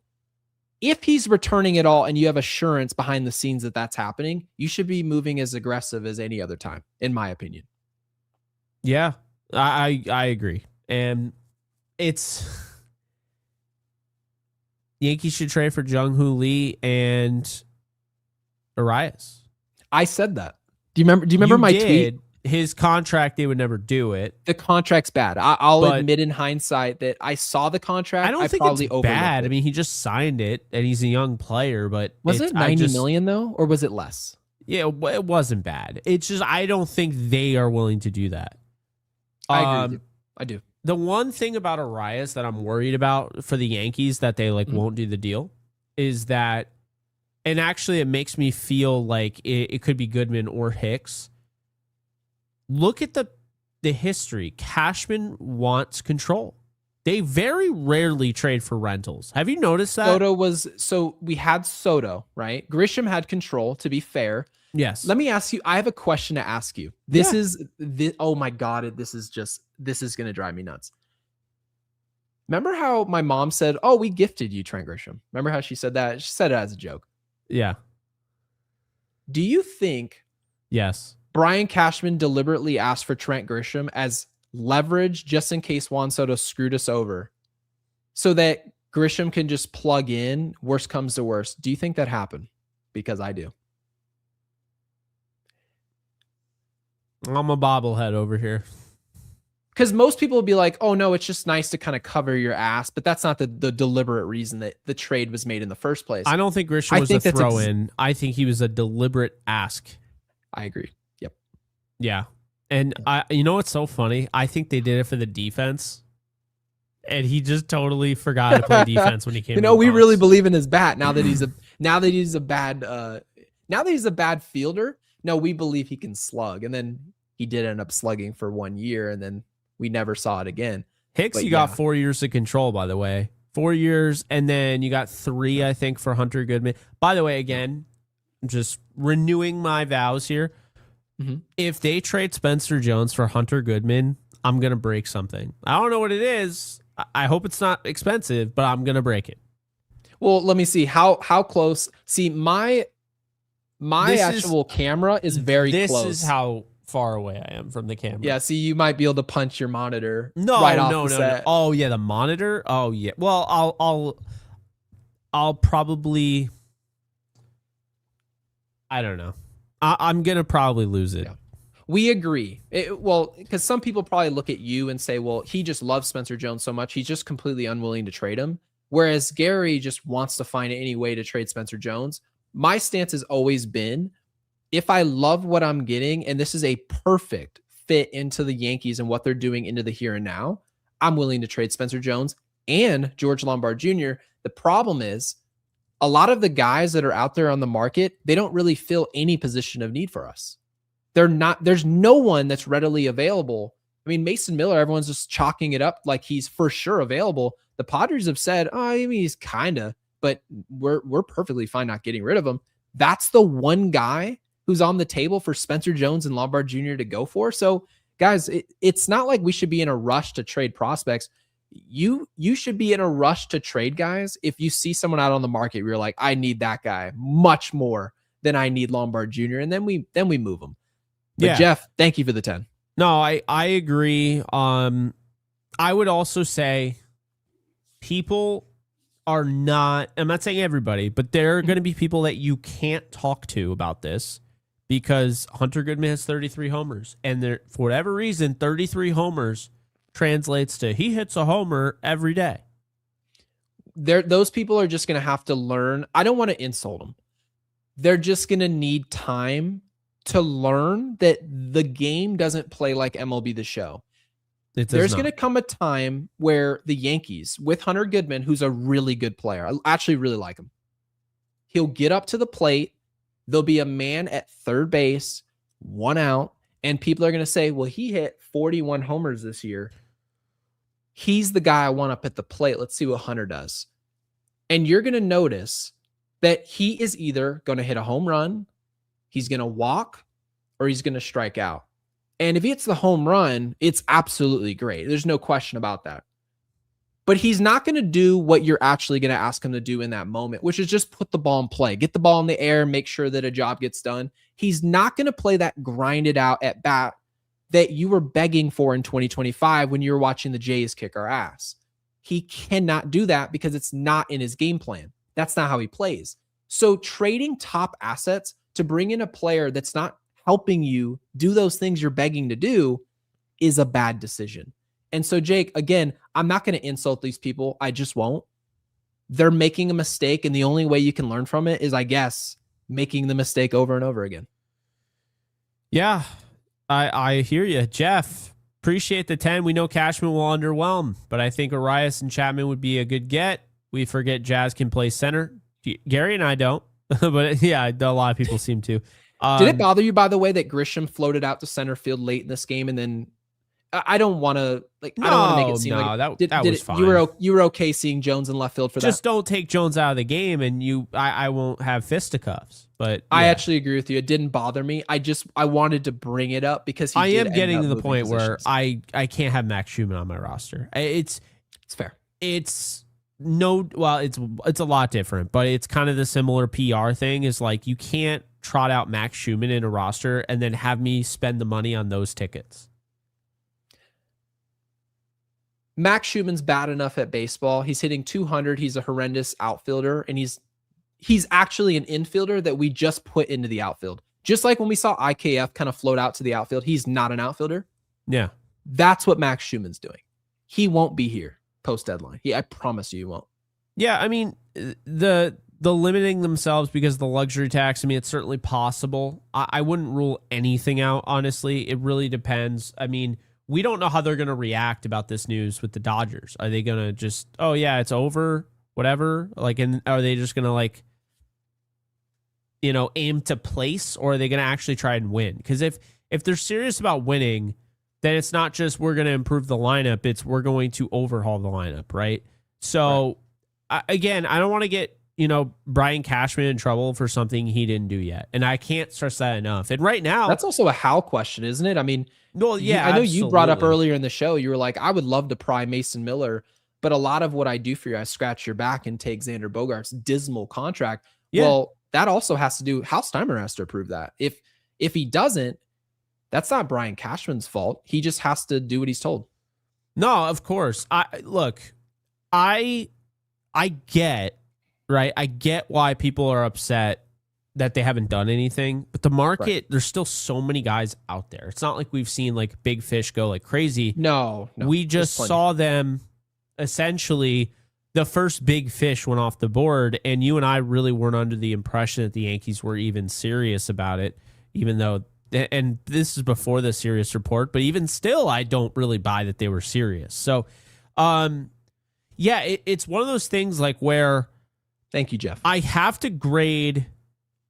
If he's returning at all and you have assurance behind the scenes that that's happening, you should be moving as aggressive as any other time, in my opinion. Yeah, I agree. And it's... Yankees should trade for Jung-Hoo Lee and Arias. I said that. Do you remember my tweet? His contract, they would never do it. The contract's bad. I'll admit in hindsight that I saw the contract. I don't think it's bad. I mean, he just signed it, and he's a young player. But was it $90 million though, or was it less? Yeah, it wasn't bad. It's just I don't think they are willing to do that. I agree with you. I do. The one thing about Arias that I'm worried about for the Yankees that they won't do the deal is that, and actually it makes me feel like it could be Goodman or Hicks. look at the history. Cashman wants control. They very rarely trade for rentals. Have you noticed that? We had Soto, right? Grisham had control, to be fair. Yes. Let me ask you, I have a question to ask you. Oh my God, this is going to drive me nuts. Remember how my mom said, "Oh, we gifted you Trent Grisham." Remember how she said that? She said it as a joke. Yeah. Do you think yes, Brian Cashman deliberately asked for Trent Grisham as leverage just in case Juan Soto screwed us over so that Grisham can just plug in, worst comes to worst? Do you think that happened? Because I do. I'm a bobblehead over here. Because most people will be like, oh, no, it's just nice to kind of cover your ass. But that's not the deliberate reason that the trade was made in the first place. I don't think Grisham was a throw-in. I think he was a deliberate ask. I agree. Yep. Yeah. And you know what's so funny? I think they did it for the defense. And he just totally forgot to play defense when he came. We really believe in his bat now that he's a bad fielder. No, we believe he can slug. And then he did end up slugging for 1 year, and then we never saw it again. Hicks, you got 4 years of control, by the way. 4 years, and then you got 3, I think, for Hunter Goodman. By the way, again, just renewing my vows here. Mm-hmm. If they trade Spencer Jones for Hunter Goodman, I'm going to break something. I don't know what it is. I hope it's not expensive, but I'm going to break it. Well, let me see. How close? See, my actual camera is very close. This is how far away I am from the camera. Yeah, see, you might be able to punch your monitor. No. Set. Oh yeah, the monitor. Oh yeah. Well, I'll probably. I don't know. I'm gonna probably lose it. Yeah. We agree. Because some people probably look at you and say, well, he just loves Spencer Jones so much, he's just completely unwilling to trade him. Whereas Gary just wants to find any way to trade Spencer Jones. My stance has always been, if I love what I'm getting, and this is a perfect fit into the Yankees and what they're doing into the here and now, I'm willing to trade Spencer Jones and George Lombard Jr. The problem is, a lot of the guys that are out there on the market, they don't really fill any position of need for us. There's no one that's readily available. I mean, Mason Miller, everyone's just chalking it up like he's for sure available. The Padres have said, oh, I mean, he's kind of, but we're perfectly fine not getting rid of him. That's the one guy who's on the table for Spencer Jones and Lombard Jr. to go for. So, guys, it's not like we should be in a rush to trade prospects. You should be in a rush to trade guys if you see someone out on the market where you're like, I need that guy much more than I need Lombard Jr. And then we move them. But yeah. Jeff, thank you for the 10. No, I agree. I would also say people are not, I'm not saying everybody, but there are going to be people that you can't talk to about this because Hunter Goodman has 33 homers. And for whatever reason, 33 homers translates to he hits a homer every day. Those people are just going to have to learn. I don't want to insult them. They're just going to need time to learn that the game doesn't play like MLB The Show. There's going to come a time where the Yankees, with Hunter Goodman, who's a really good player, I actually really like him, he'll get up to the plate, there'll be a man at third base, 1 out, and people are going to say, well, he hit 41 homers this year. He's the guy I want up at the plate. Let's see what Hunter does. And you're going to notice that he is either going to hit a home run, he's going to walk, or he's going to strike out. And if he hits the home run, it's absolutely great. There's no question about that. But he's not going to do what you're actually going to ask him to do in that moment, which is just put the ball in play, get the ball in the air, make sure that a job gets done. He's not going to play that grinded out at bat that you were begging for in 2025 when you were watching the Jays kick our ass. He cannot do that because it's not in his game plan. That's not how he plays. So trading top assets to bring in a player that's not helping you do those things you're begging to do is a bad decision. And so, Jake, again, I'm not going to insult these people. I just won't. They're making a mistake, and the only way you can learn from it is, I guess, making the mistake over and over again. Yeah, I hear you. Jeff, appreciate the 10. We know Cashman will underwhelm, but I think Arias and Chapman would be a good get. We forget Jazz can play center. Gary and I don't, but yeah, a lot of people seem to. Did it bother you, by the way, that Grisham floated out to center field late in this game, and then I don't want to I don't want to make it seem like that was fine. You were okay seeing Jones in left field for that. Just don't take Jones out of the game, and I won't have fisticuffs. But yeah. I actually agree with you. It didn't bother me. I wanted to bring it up because I am getting to the point where I can't have Max Schumann on my roster. It's fair. It's a lot different, but it's kind of the similar PR thing. Is like you can't trot out Max Schumann in a roster and then have me spend the money on those tickets. Max Schumann's bad enough at baseball. He's hitting 200. He's a horrendous outfielder, and he's actually an infielder that we just put into the outfield. Just like when we saw IKF kind of float out to the outfield, he's not an outfielder. Yeah. That's what Max Schumann's doing. He won't be here post-deadline. I promise you he won't. Yeah, I mean, the limiting themselves because of the luxury tax, I mean, it's certainly possible. I wouldn't rule anything out, honestly. It really depends. I mean, we don't know how they're going to react about this news with the Dodgers. Are they going to just, oh, yeah, it's over, whatever? Like, and are they just going to, like, aim to place, or are they going to actually try and win? Because if they're serious about winning, then it's not just we're going to improve the lineup. It's we're going to overhaul the lineup, right? So, again, I don't want to get, Brian Cashman in trouble for something he didn't do yet. And I can't stress that enough. And right now, that's also a how question, isn't it? I mean, well, yeah, I know you brought up earlier in the show, you were like, I would love to pry Mason Miller, but a lot of what I do for you, I scratch your back and take Xander Bogaerts' dismal contract. Yeah. Well, that also has to do, Hal Steimer has to approve that. If he doesn't, that's not Brian Cashman's fault. He just has to do what he's told. No, of course. I get, right? I get why people are upset that they haven't done anything, but the market, there's still so many guys out there. It's not like we've seen like big fish go like crazy. No. We just saw them essentially. The first big fish went off the board, and you and I really weren't under the impression that the Yankees were even serious about it, even though, and this is before the serious report, but even still, I don't really buy that they were serious. So, yeah, it's one of those things like where. Thank you, Jeff. I have to grade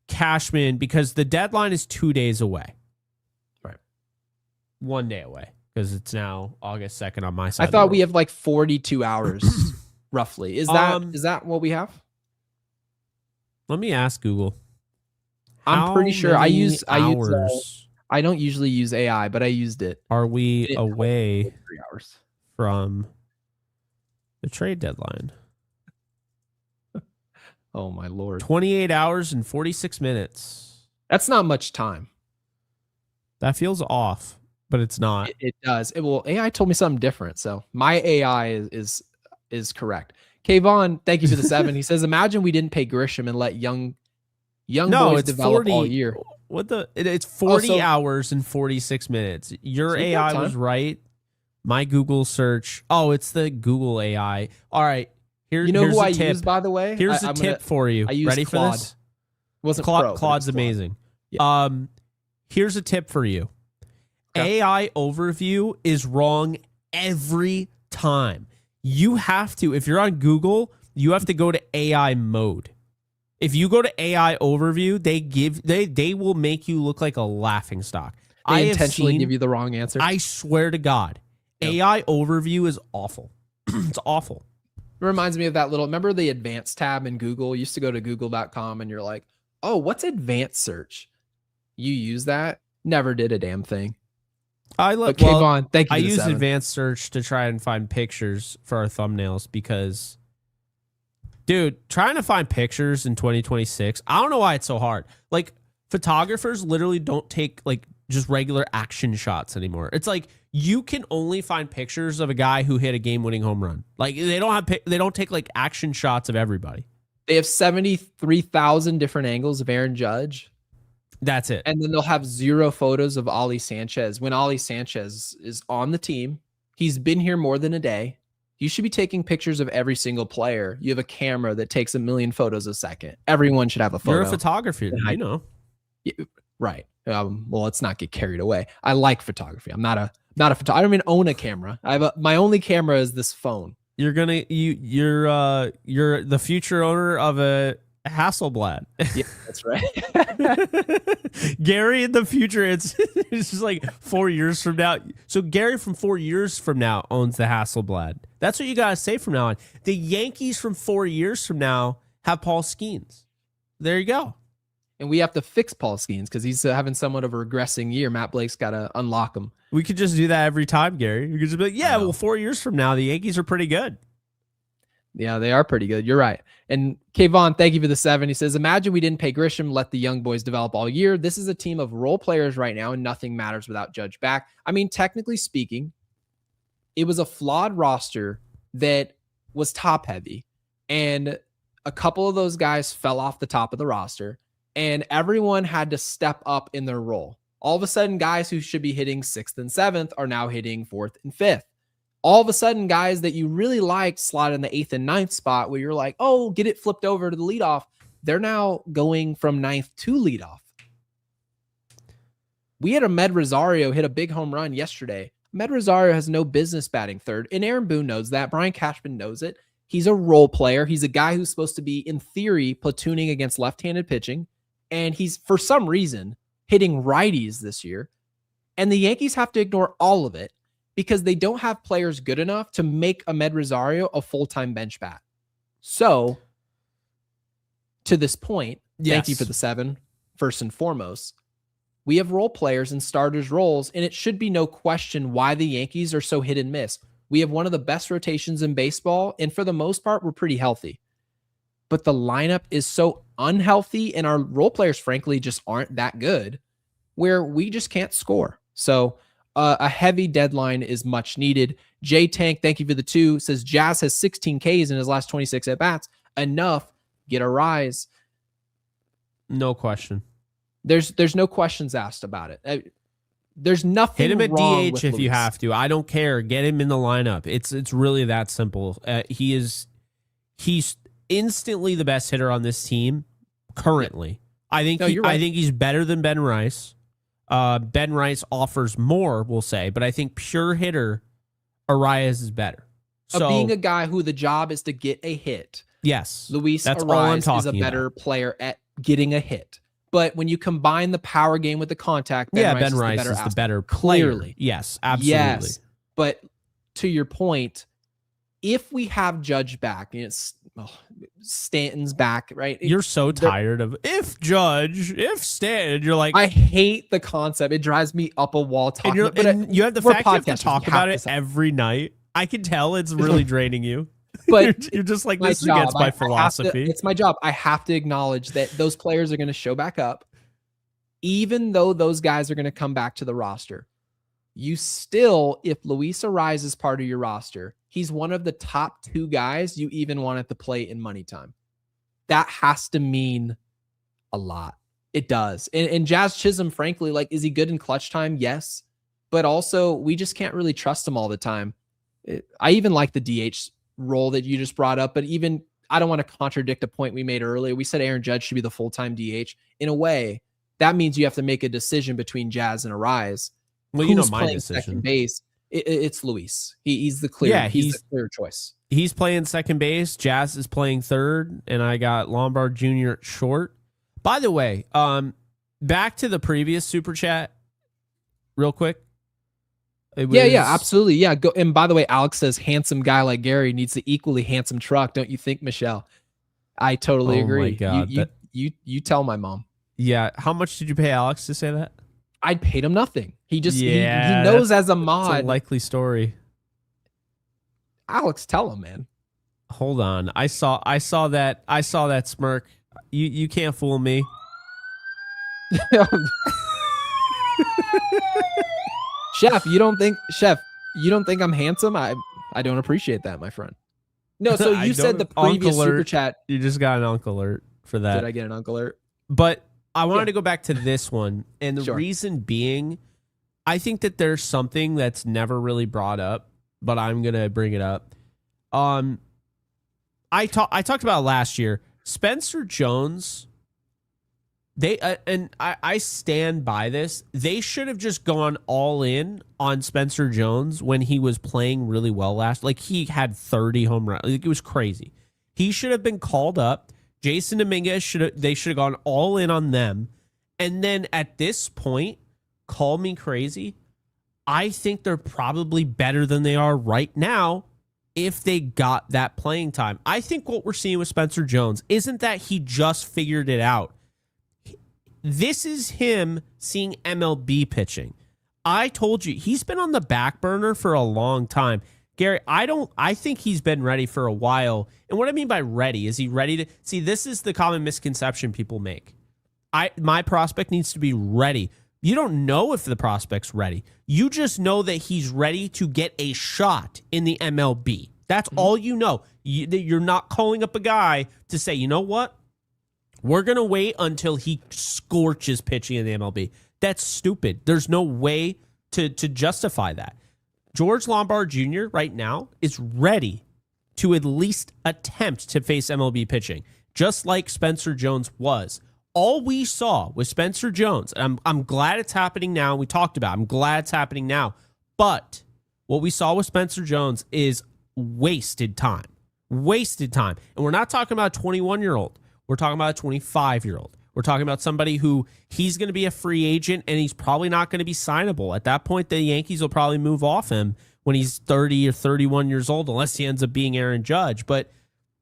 Cashman because the deadline is 2 days away. Right. 1 day away because it's now August 2nd on my side. I thought we have like 42 hours. Roughly. Is that what we have? Let me ask Google. I'm pretty sure I don't usually use AI, but I used it. Are we away 3 hours from the trade deadline? Oh my Lord. 28 hours and 46 minutes. That's not much time. That feels off, but it's not. It does. AI told me something different. So my AI is correct. Kayvon, thank you for the 7. He says, imagine we didn't pay Grisham and let young boys develop 40, all year. It's 40 hours and 46 minutes. Your AI was right. My Google search. Oh, it's the Google AI. All right. Here's who I tip. Use, by the way? Here's a tip for you. Ready Claude. for this? It wasn't Claude's amazing. Yeah. Here's a tip for you. Okay. AI overview is wrong every time. You have to, if you're on Google, you have to go to AI mode. If you go to AI overview, they will make you look like a laughingstock. They intentionally give you the wrong answer. I swear to God, AI overview is awful. It's awful. It reminds me of that remember the advanced tab in Google? You used to go to google.com and you're like, oh, what's advanced search? You use that? Never did a damn thing. Kayvon, thank you. I use advanced search to try and find pictures for our thumbnails because, dude, trying to find pictures in 2026, I don't know why it's so hard. Like, photographers literally don't take like just regular action shots anymore. It's like you can only find pictures of a guy who hit a game-winning home run. Like they don't take like action shots of everybody. They have 73,000 different angles of Aaron Judge. That's it. And then they'll have 0 photos of Ollie Sanchez. When Ollie Sanchez is on the team, he's been here more than a day. You should be taking pictures of every single player. You have a camera that takes 1 million photos a second. Everyone should have a photo. You're a photographer, Yeah, right. Well, let's not get carried away. I like photography. I'm not a photographer. I don't even own a camera. My only camera is this phone. You're the future owner of a Hasselblad. Yeah, that's right. Gary in the future, it's just like 4 years from now. So Gary from 4 years from now owns the Hasselblad. That's what you got to say from now on. The Yankees from 4 years from now have Paul Skeens. There you go. And we have to fix Paul Skeens because he's having somewhat of a regressing year. Matt Blake's got to unlock him. We could just do that every time, Gary. We could just be like, yeah, well, 4 years from now, the Yankees are pretty good. Yeah, they are pretty good. You're right. And Kayvon, thank you for the 7. He says, imagine we didn't pay Grisham, let the young boys develop all year. This is a team of role players right now, and nothing matters without Judge back. I mean, technically speaking, it was a flawed roster that was top heavy. And a couple of those guys fell off the top of the roster, and everyone had to step up in their role. All of a sudden, guys who should be hitting 6th and 7th are now hitting 4th and 5th. All of a sudden, guys that you really liked slot in the 8th and 9th spot where you're like, oh, get it flipped over to the leadoff. They're now going from 9th to leadoff. We had Ahmed Rosario hit a big home run yesterday. Ahmed Rosario has no business batting 3rd, and Aaron Boone knows that. Brian Cashman knows it. He's a role player. He's a guy who's supposed to be, in theory, platooning against left-handed pitching, and he's, for some reason, hitting righties this year. And the Yankees have to ignore all of it because they don't have players good enough to make Ahmed Rosario a full-time bench bat. So, to this point, thank you for the 7, first and foremost. We have role players and starters roles, and it should be no question why the Yankees are so hit and miss. We have one of the best rotations in baseball, and for the most part, we're pretty healthy. But the lineup is so unhealthy, and our role players, frankly, just aren't that good, where we just can't score. So, a heavy deadline is much needed. J-Tank, thank you for the 2, says Jazz has 16 Ks in his last 26 at-bats. Enough. Get a rise. No question. There's no questions asked about it. There's nothing wrong. Hit him wrong at DH with if Luis. you have to. I don't care. Get him in the lineup. It's really that simple. He's instantly the best hitter on this team currently. I think I think he's better than Ben Rice. Ben Rice offers more, we'll say, but I think pure hitter, Arias is better. So, being a guy who the job is to get a hit. Yes. Luis that's all I'm Arias is a talking better about. player at getting a hit. But when you combine the power game with the contact, Ben Rice is the better player. Clearly. Yes, absolutely. Yes. But to your point, if we have Judge back, Stanton's back, right? You're so tired of if Stanton. You're like, I hate the concept. It drives me up a wall talking about it. And you have the fact you have to talk about it every night. I can tell it's really draining you. But you're just like, this is against my philosophy. It's my job. I have to acknowledge that those players are going to show back up. Even though those guys are going to come back to the roster, you still, if Luis Arias is part of your roster, he's one of the top 2 guys you even want at the plate in money time. That has to mean a lot. It does. And Jazz Chisholm, frankly, like, is he good in clutch time? Yes. But also, we just can't really trust him all the time. I even like the DH role that you just brought up, but even I don't want to contradict a point we made earlier. We said Aaron Judge should be the full-time DH. In a way, that means you have to make a decision between Jazz and Arias. Well, Who's my playing decision. Second base? It's Luis. He's the clear. He's the clear choice. He's playing second base. Jazz is playing third, and I got Lombard Jr. at short. By the way, back to the previous super chat, real quick. Yeah, absolutely. Yeah. Go. And by the way, Alex says handsome guy like Gary needs the equally handsome truck. Don't you think, Michelle? I totally agree. My God, you tell my mom. Yeah. How much did you pay Alex to say that? I paid him nothing. He just he knows as a mod. It's a likely story. Alex, tell him, man. Hold on. I saw that smirk. You can't fool me. Chef, you don't think I'm handsome? I don't appreciate that, my friend. No, so you said the previous super chat. You just got an uncle alert for that. Did I get an uncle alert? But I wanted to go back to this one, and the reason being, I think that there's something that's never really brought up, but I'm gonna bring it up. I talked about it last year. Spencer Jones. I stand by this. They should have just gone all in on Spencer Jones when he was playing really well last. Like, he had 30 home runs. Like, it was crazy. He should have been called up, Jason Dominguez should have gone all in on them. And then at this point, call me crazy, I think they're probably better than they are right now if they got that playing time. I think what we're seeing with Spencer Jones isn't that he just figured it out. This is him seeing MLB pitching. I told you, he's been on the back burner for a long time. Gary, I think he's been ready for a while. And what I mean by ready, is he ready to see? This is the common misconception people make. My prospect needs to be ready. You don't know if the prospect's ready. You just know that he's ready to get a shot in the MLB. That's all you know. You're not calling up a guy to say, you know what? We're going to wait until he scorches pitching in the MLB. That's stupid. There's no way to justify that. George Lombard Jr. right now is ready to at least attempt to face MLB pitching, just like Spencer Jones was. All we saw was Spencer Jones, and I'm glad it's happening now. We talked about it. I'm glad it's happening now. But what we saw with Spencer Jones is wasted time. Wasted time. And we're not talking about a 21-year-old. We're talking about a 25-year-old. We're talking about somebody who he's going to be a free agent, and he's probably not going to be signable. At that point, the Yankees will probably move off him when he's 30 or 31 years old, unless he ends up being Aaron Judge. But,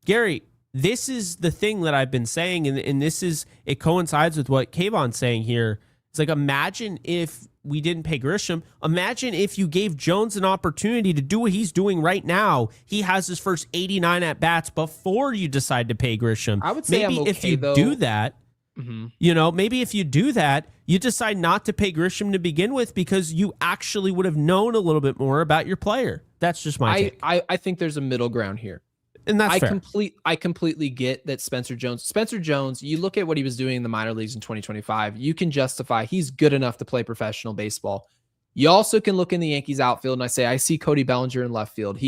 Gary, this is the thing that I've been saying, and it coincides with what Kayvon's saying here. It's like, imagine if we didn't pay Grisham. Imagine if you gave Jones an opportunity to do what he's doing right now. He has his first 89 at-bats before you decide to pay Grisham. I would say maybe if you do that, maybe if you do that, you decide not to pay Grisham to begin with because you actually would have known a little bit more about your player. That's just my take. I think there's a middle ground here. And that's fair. I completely get that Spencer Jones, you look at what he was doing in the minor leagues in 2025, you can justify he's good enough to play professional baseball. You also can look in the Yankees outfield and I see Cody Bellinger in left field.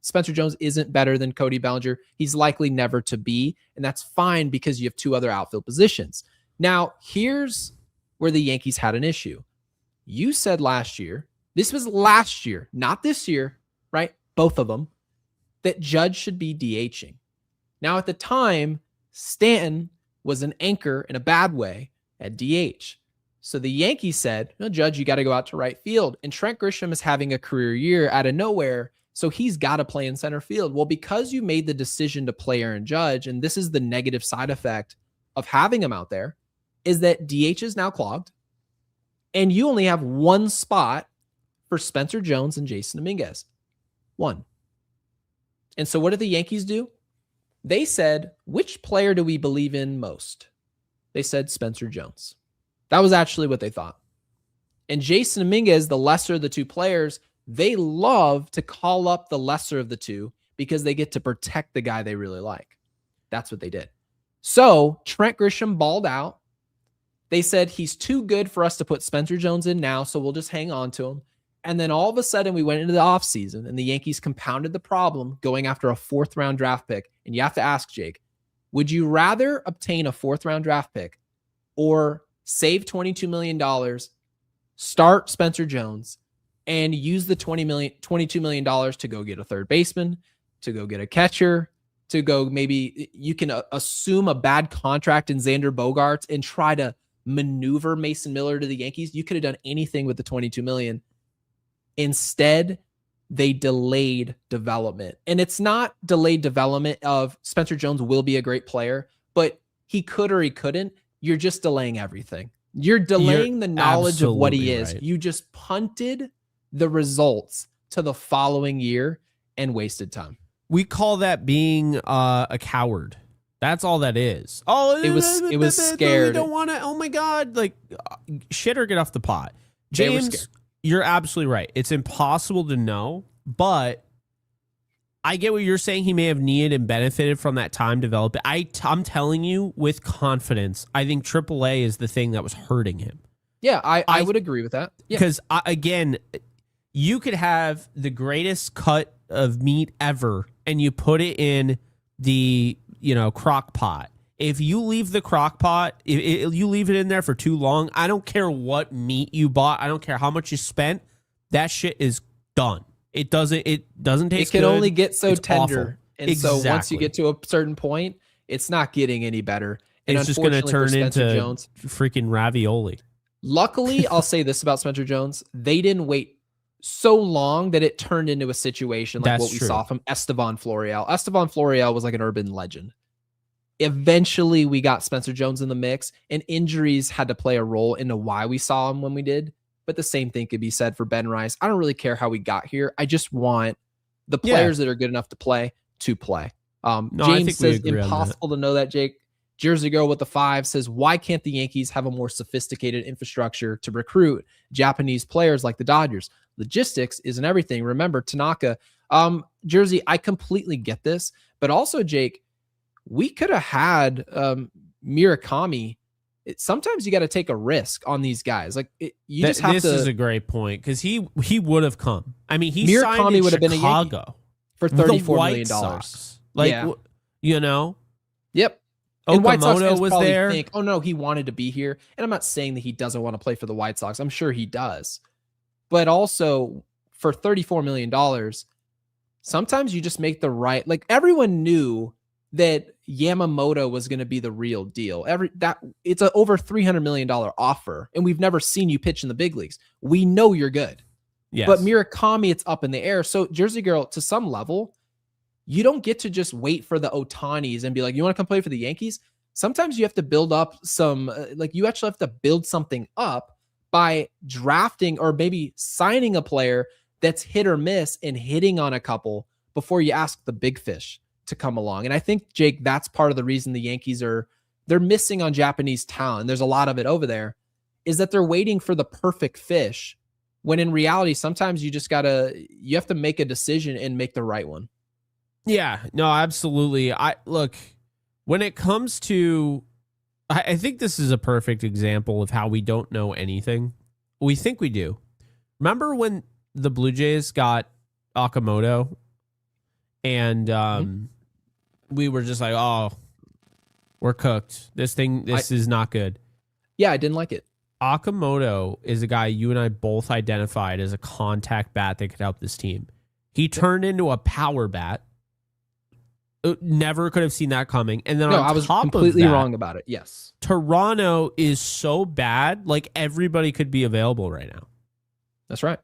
Spencer Jones isn't better than Cody Bellinger. He's likely never to be, and that's fine because you have two other outfield positions. Now, here's where the Yankees had an issue. You said last year, this was last year, not this year, right? Both of them, that Judge should be DHing. Now, at the time, Stanton was an anchor in a bad way at DH. So the Yankees said, no, Judge, you got to go out to right field. And Trent Grisham is having a career year out of nowhere, so he's got to play in center field. Well, because you made the decision to play Aaron Judge, and this is the negative side effect of having him out there, is that DH is now clogged, and you only have one spot for Spencer Jones and Jason Dominguez. One. And so what did the Yankees do? They said, which player do we believe in most? They said Spencer Jones. That was actually what they thought. And Jason Dominguez, the lesser of the two players, they love to call up the lesser of the two because they get to protect the guy they really like. That's what they did. So Trent Grisham balled out. They said he's too good for us to put Spencer Jones in now, so we'll just hang on to him. And then all of a sudden we went into the offseason and the Yankees compounded the problem going after a fourth-round draft pick. And you have to ask, Jake, would you rather obtain a fourth-round draft pick or save $22 million, start Spencer Jones, and use the $22 million to go get a third baseman, to go get a catcher, to go maybe you can assume a bad contract in Xander Bogaerts and try to maneuver Mason Miller to the Yankees? You could have done anything with the $22 million. Instead, they delayed development. And it's not delayed development of Spencer Jones will be a great player, but he could or he couldn't. You're just delaying everything. You're delaying the knowledge of what he is. Right. You just punted the results to the following year and wasted time. We call that being a coward. That's all that is. Oh, it was scared. We don't want to. Oh my God! Like shit or get off the pot. James, you're absolutely right. It's impossible to know, but I get what you're saying. He may have needed and benefited from that time developing. I'm telling you with confidence, I think AAA is the thing that was hurting him. Yeah, I would agree with that. Because, again, you could have the greatest cut of meat ever, and you put it in the crock pot. If you leave the crock pot, if you leave it in there for too long, I don't care what meat you bought. I don't care how much you spent. That shit is done. It doesn't taste good. It can only get so tender. Awful. And so once you get to a certain point, It's not getting any better. And it's just going to turn into Jones, freaking ravioli. Luckily, I'll say this about Spencer Jones. They didn't wait so long that it turned into a situation like what we saw from Estevan Florial. Estevan Florial was like an urban legend. Eventually, we got Spencer Jones in the mix, and injuries had to play a role into why we saw him when we did. But the same thing could be said for Ben Rice. I don't really care how we got here. I just want the players that are good enough to play. James says, impossible to know that, Jake. Jersey Girl with the 5 says, why can't the Yankees have a more sophisticated infrastructure to recruit Japanese players like the Dodgers? Logistics isn't everything. Remember, Tanaka. Jersey, I completely get this. But also, Jake, we could have had Murakami. Sometimes you got to take a risk on these guys. Like you just have to. This is a great point because he would have come. I mean, he Murakami signed in would have been a Yankee for $34 million. Like, you know. Yep. And White Sox fans was probably there. think, oh no, he wanted to be here. And I'm not saying that he doesn't want to play for the White Sox. I'm sure he does. But also for $34 million, sometimes you just make the right. Like everyone knew that Yamamoto was going to be the real deal. It's an over $300 million offer, and we've never seen you pitch in the big leagues. We know you're good. Yes. But Murakami, it's up in the air. So Jersey Girl, to some level, you don't get to just wait for the Otanis and be like, you want to come play for the Yankees? Sometimes you have to build up some, you actually have to build something up by drafting or maybe signing a player that's hit or miss and hitting on a couple before you ask the big fish to come along. And I think, Jake, that's part of the reason the Yankees they're missing on Japanese talent. There's a lot of it over there, is that they're waiting for the perfect fish when in reality, sometimes you have to make a decision and make the right one. Yeah, no, absolutely. When it comes to, I think this is a perfect example of how we don't know anything. We think we do. Remember when the Blue Jays got Okamoto and we were just like, oh, we're cooked. This is not good. Yeah, I didn't like it. Okamoto is a guy you and I both identified as a contact bat that could help this team. He turned into a power bat. Never could have seen that coming. And then I was completely wrong about it. Yes. Toronto is so bad, like everybody could be available right now. That's right.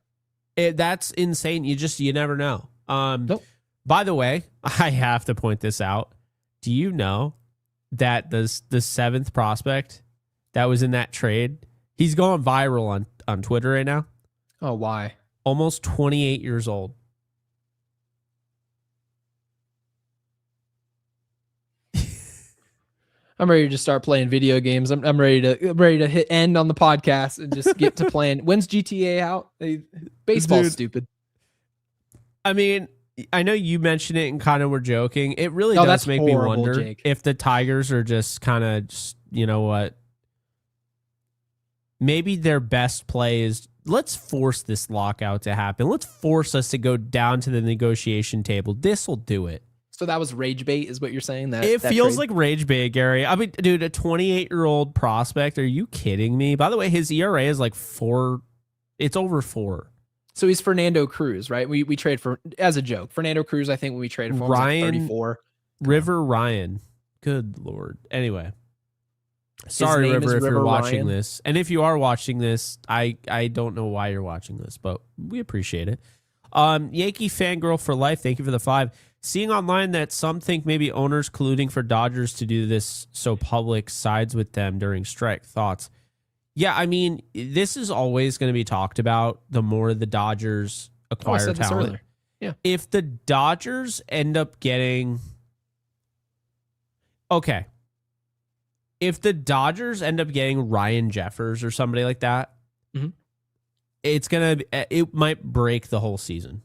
That's insane. You never know. Nope. By the way, I have to point this out. Do you know that the 7th prospect that was in that trade, he's going viral on Twitter right now? Oh, why? Almost 28 years old. I'm ready to just start playing video games. I'm ready to hit end on the podcast and just get to playing. When's GTA out? Baseball's stupid. I mean, I know you mentioned it and kind of were joking. It really does make me wonder, Jake, if the Tigers are just kind of, you know what? Maybe their best play is, let's force this lockout to happen. Let's force us to go down to the negotiation table. This will do it. So that was rage bait, is what you're saying? That feels like rage bait, Gary. I mean, dude, a 28-year-old prospect. Are you kidding me? By the way, his ERA is like 4. It's over 4. So he's Fernando Cruz, right? We trade for, as a joke, Fernando Cruz. I think when we traded for him, Ryan, was like 34. River Ryan. Good Lord. Anyway, sorry, River, if you're watching this, and if you are watching this, I don't know why you're watching this, but we appreciate it. Yankee fangirl for life. Thank you for the 5. Seeing online that some think maybe owners colluding for Dodgers to do this so public sides with them during strike. Thoughts? Yeah, I mean, this is always going to be talked about the more the Dodgers acquire talent. Yeah. If the Dodgers end up getting... Okay. If the Dodgers end up getting Ryan Jeffers or somebody like that, it might break the whole season.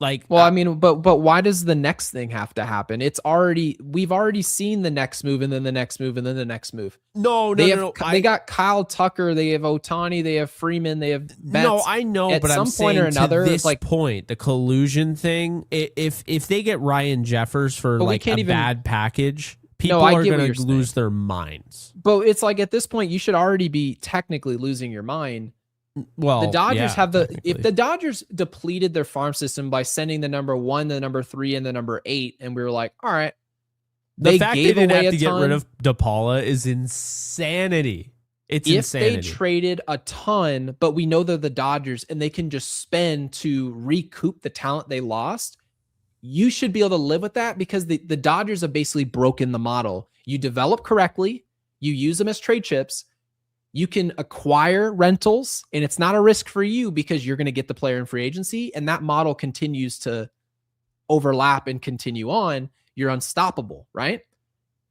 Like, well, I mean, but why does the next thing have to happen? We've already seen the next move and then the next move and then the next move. No. They got Kyle Tucker, they have Ohtani, they have Freeman, they have Betts. No, I know, at but some I'm point saying or another, to this point, the collusion thing. If they get Ryan Jeffers for like a bad package, people are going to lose their minds. But it's like at this point, you should already be technically losing your mind. Well, the Dodgers if the Dodgers depleted their farm system by sending the number 1, the number 3, and the number 8, and we were like, all right, The They fact they gave didn't away have a to get rid ton. of DePaula is insanity. It's If insanity. they traded a ton, but we know they're the Dodgers and they can just spend to recoup the talent they lost, you should be able to live with that because the Dodgers have basically broken the model. You develop correctly, you use them as trade chips, you can acquire rentals, and it's not a risk for you because you're going to get the player in free agency, and that model continues to overlap and continue on. You're unstoppable, right?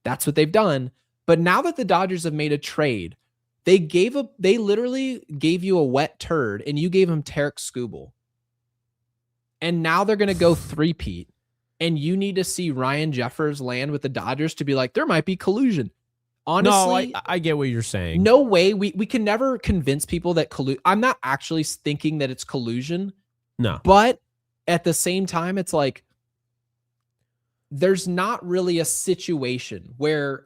That's what they've done. But now that the Dodgers have made a trade, they literally gave you a wet turd and you gave him Tarek Skubal. And now they're going to go three-peat. And you need to see Ryan Jeffers land with the Dodgers to be like, there might be collusion. Honestly, no, I get what you're saying. No way. We can never convince people that I'm not actually thinking that it's collusion. No. But at the same time, it's like, there's not really a situation where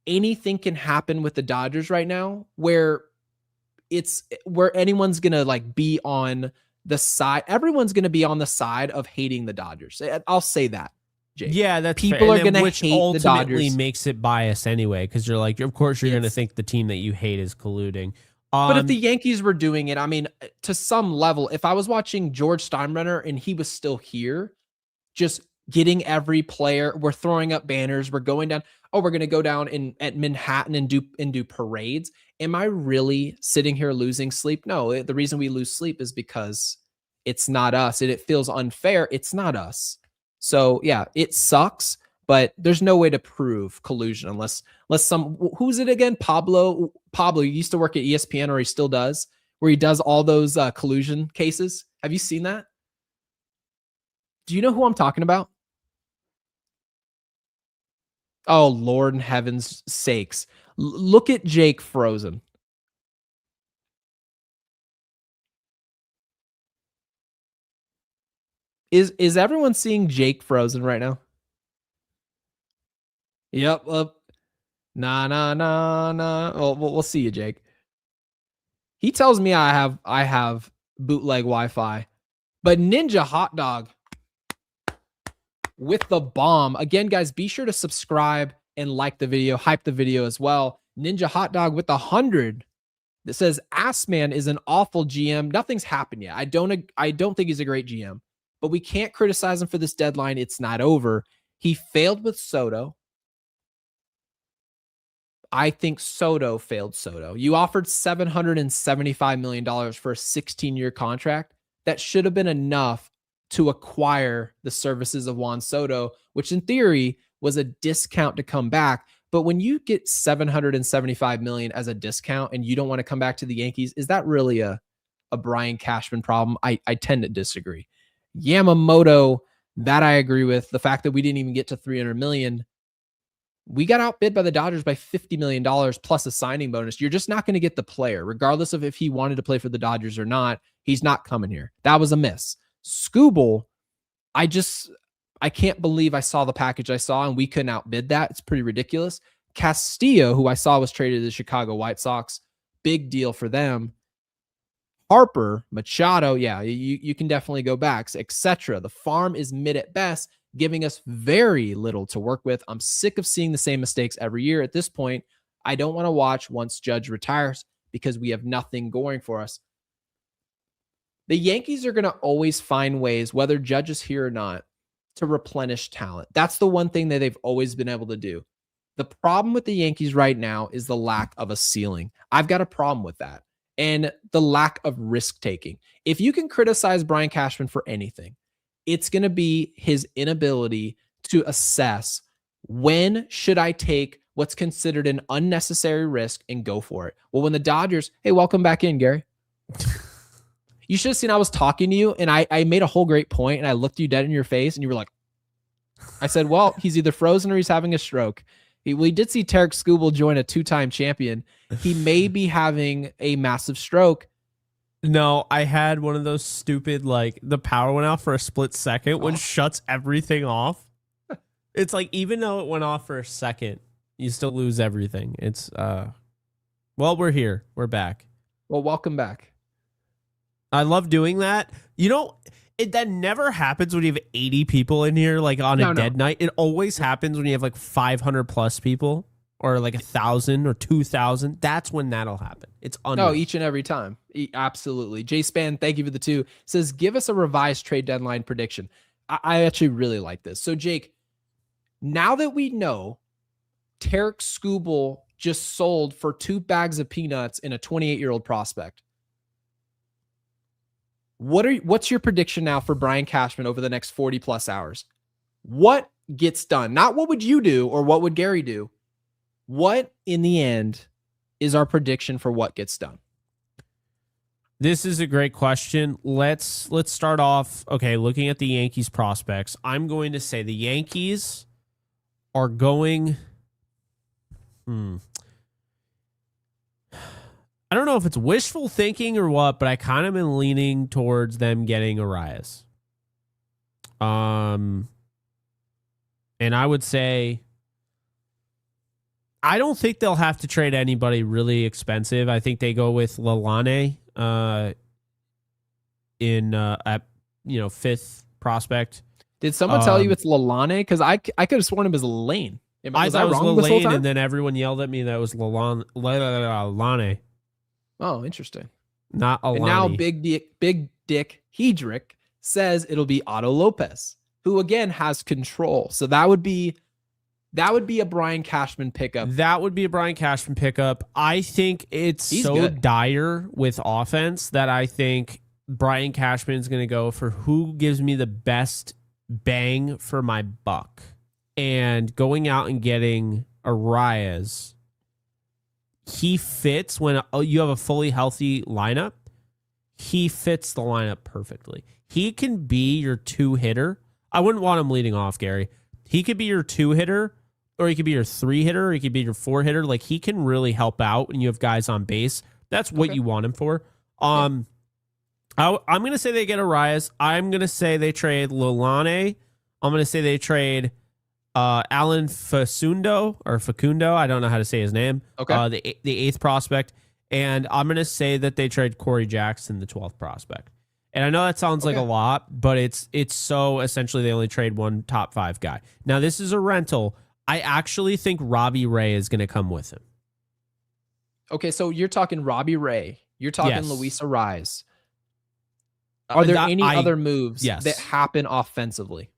anything can happen with the Dodgers right now where anyone's going to like be on the side. Everyone's going to be on the side of hating the Dodgers. I'll say that, Jake. Yeah, that's people fair. are going to hate ultimately the Dodgers. Makes it biased anyway because you're like, of course, you're going to think the team that you hate is colluding. But if the Yankees were doing it, I mean, to some level, if I was watching George Steinbrenner and he was still here, just getting every player, we're throwing up banners, we're going down. Oh, we're going to go down at Manhattan and do parades. Am I really sitting here losing sleep? No, the reason we lose sleep is because it's not us and it feels unfair. It's not us. So yeah, it sucks, but there's no way to prove collusion unless who's it again? Pablo used to work at ESPN, or he still does, where he does all those collusion cases. Have you seen that? Do you know who I'm talking about? Oh, Lord in heaven's sakes. Look at Jake frozen. Is everyone seeing Jake frozen right now? Yep. Nah. Well, we'll see you, Jake. He tells me I have bootleg Wi-Fi, but Ninja Hot Dog with the bomb. Again, guys, be sure to subscribe and like the video, hype the video as well. Ninja Hot Dog with 100 that says Ass Man is an awful GM. Nothing's happened yet. I don't think he's a great GM, but we can't criticize him for this deadline. It's not over. He failed with Soto. I think Soto failed Soto. You offered $775 million for a 16-year contract. That should have been enough to acquire the services of Juan Soto, which in theory was a discount to come back. But when you get $775 million as a discount and you don't want to come back to the Yankees, is that really a Brian Cashman problem? I tend to disagree. Yamamoto, that I agree with. The fact that we didn't even get to $300 million, we got outbid by the Dodgers by $50 million plus a signing bonus. You're just not going to get the player, regardless of if he wanted to play for the Dodgers or not. He's not coming here. That was a miss. Skubal, I can't believe I saw the package I saw and we couldn't outbid that. It's pretty ridiculous. Castillo, who I saw was traded to the Chicago White Sox, big deal for them. Harper, Machado, yeah, you can definitely go back, etc. The farm is mid at best, giving us very little to work with. I'm sick of seeing the same mistakes every year. At this point, I don't want to watch once Judge retires because we have nothing going for us. The Yankees are going to always find ways, whether Judge is here or not, to replenish talent. That's the one thing that they've always been able to do. The problem with the Yankees right now is the lack of a ceiling. I've got a problem with that. And the lack of risk taking. If you can criticize Brian Cashman for anything, it's going to be his inability to assess when should I take what's considered an unnecessary risk and go for it. Well, when the Dodgers, hey, welcome back in, Gary. You should have seen I was talking to you and I made a whole great point and I looked you dead in your face and you were like, I said, well, he's either frozen or he's having a stroke. We did see Tarek Skubal join a 2-time champion. He may be having a massive stroke. No, I had one of those stupid, like, the power went out for a split second, which shuts everything off. It's like, even though it went off for a second, you still lose everything. It's, well, we're here. We're back. Well, welcome back. I love doing that. You know, That never happens when you have 80 people in here, like on a dead night. It always happens when you have like 500 plus people, or like 1,000 or 2,000. That's when that'll happen. It's unreal. No, each and every time. Absolutely. J Span, thank you for the 2. Says, give us a revised trade deadline prediction. I actually really like this. So, Jake, now that we know Tarek Skubal just sold for 2 bags of peanuts in a 28-year-old prospect, what's your prediction now for Brian Cashman over the next 40 plus hours? What gets done? Not what would you do or what would Gary do? What in the end is our prediction for what gets done? This is a great question. Let's start off. Okay, looking at the Yankees prospects, I'm going to say the Yankees are going. I don't know if it's wishful thinking or what, but I kind of been leaning towards them getting Arias. And I would say I don't think they'll have to trade anybody really expensive. I think they go with Lalane in at 5th prospect. Did someone tell you it's Lalane? Because I could have sworn it was Lane. I thought it was Lalane, and then everyone yelled at me that it was Lalane. Oh, interesting. Not Alani. And now Big Dick Hedrick says it'll be Otto Lopez, who again has control. So that would be a Brian Cashman pickup. That would be a Brian Cashman pickup. I think it's good. Dire with offense that I think Brian Cashman is going to go for who gives me the best bang for my buck. And going out and getting Arias, he fits when you have a fully healthy lineup. He fits the lineup perfectly. He can be your 2-hitter. I wouldn't want him leading off, Gary. He could be your 2-hitter, or he could be your 3-hitter, or he could be your 4-hitter. Like, he can really help out when you have guys on base. That's what you want him for. I'm going to say they get Arias. I'm going to say they trade Lalane. I'm going to say they trade Alan Facundo. I don't know how to say his name. Okay. The 8th prospect. And I'm going to say that they trade Corey Jackson, the 12th prospect. And I know that sounds like a lot, but it's so essentially they only trade one top 5 guy. Now, this is a rental. I actually think Robbie Ray is going to come with him. Okay, so you're talking Robbie Ray. You're talking Luis Arias. Are there any other moves that happen offensively?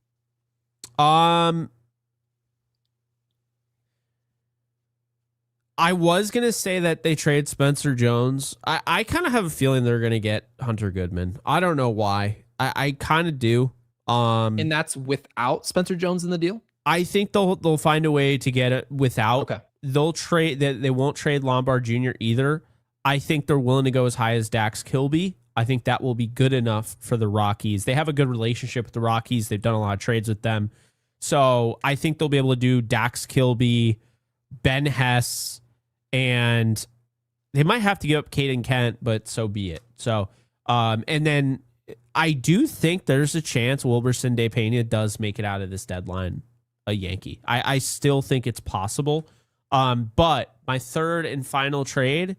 I was going to say that they trade Spencer Jones. I kind of have a feeling they're going to get Hunter Goodman. I don't know why. I kind of do. And that's without Spencer Jones in the deal? I think they'll find a way to get it without. Okay. They'll trade. They won't trade Lombard Jr. either. I think they're willing to go as high as Dax Kilby. I think that will be good enough for the Rockies. They have a good relationship with the Rockies. They've done a lot of trades with them. So I think they'll be able to do Dax Kilby, Ben Hess, and they might have to give up Caden Kent, but so be it. So, and then I do think there's a chance Wilberson De Pena does make it out of this deadline a Yankee. I still think it's possible. But my third and final trade,